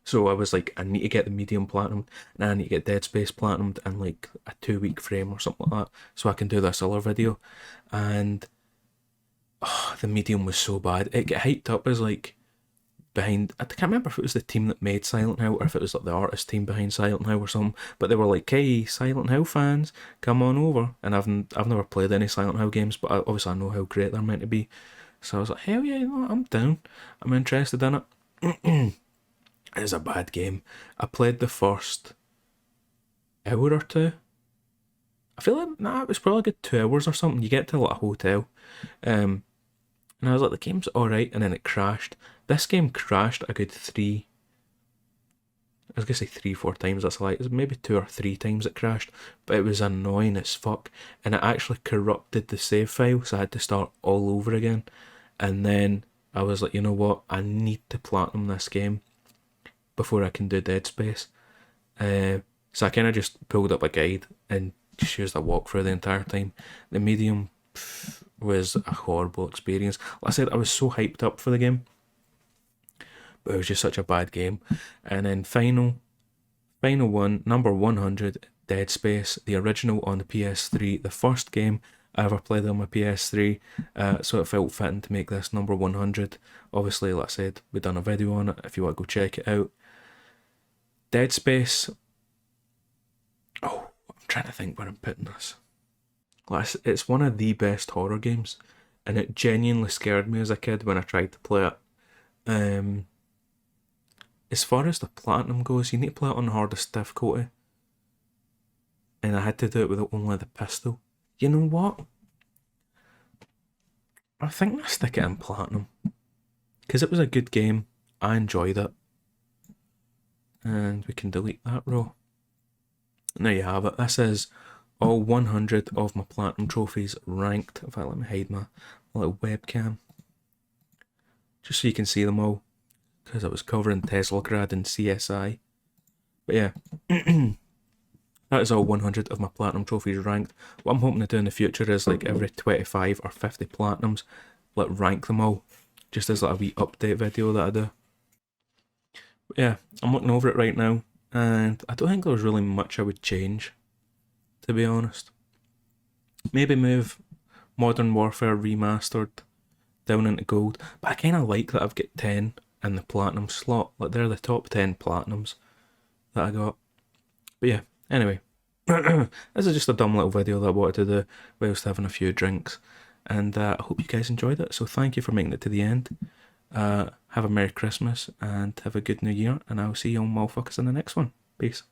So I was like, I need to get the medium platinum, and I need to get Dead Space platinum in like a 2 week frame or something like that, so I can do this other video. And the medium was so bad. It got hyped up as like behind. I can't remember if it was the team that made Silent Hill or if it was like the artist team behind Silent Hill or something. But they were like, "Hey, Silent Hill fans, come on over." And I've never played any Silent Hill games, but obviously I know how great they're meant to be. So I was like, hell yeah, I'm down. I'm interested in it. It's a bad game. I played the first hour or two. I feel like, nah, it was probably a good 2 hours or something. You get to like a hotel. Um, and I was like, the game's alright, and then it crashed. This game crashed a good I was gonna say 3, 4 times, that's a lie. It was maybe 2 or 3 times it crashed, but it was annoying as fuck. And it actually corrupted the save file, so I had to start all over again. And then I was like, you know what? I need to platinum this game before I can do Dead Space. So I kind of just pulled up a guide and just used a walkthrough the entire time. The medium was a horrible experience. Like I said, I was so hyped up for the game, but it was just such a bad game. And then final one, number 100, Dead Space, the original on the PS3, the first game I ever played on my PS3, so it felt fitting to make this number 100. Obviously, like I said, we've done a video on it if you want to go check it out. Dead Space, oh, I'm trying to think where I'm putting this. It's one of the best horror games, and it genuinely scared me as a kid when I tried to play it. As far as the platinum goes, you need to play it on the hardest difficulty, and I had to do it with only the pistol. You know what? I think I'll stick it in platinum because it was a good game. I enjoyed it, and we can delete that row. And there you have it. This is all 100 of my platinum trophies ranked. In fact, let me hide my little webcam just so you can see them all, because I was covering Teslagrad and CSI. But yeah, that is all 100 of my platinum trophies ranked. What I'm hoping to do in the future is like every 25 or 50 platinums, like rank them all, just as like a wee update video that I do. But yeah, I'm looking over it right now, and I don't think there was really much I would change, to be honest. Maybe move Modern Warfare Remastered down into gold, but I kind of like that I've got 10 in the platinum slot. Like, they're the top 10 platinums that I got. But yeah, anyway, this is just a dumb little video that I wanted to do whilst having a few drinks, and I hope you guys enjoyed it. So thank you for making it to the end. Have a Merry Christmas and have a good New Year, and I'll see you all motherfuckers in the next one. Peace.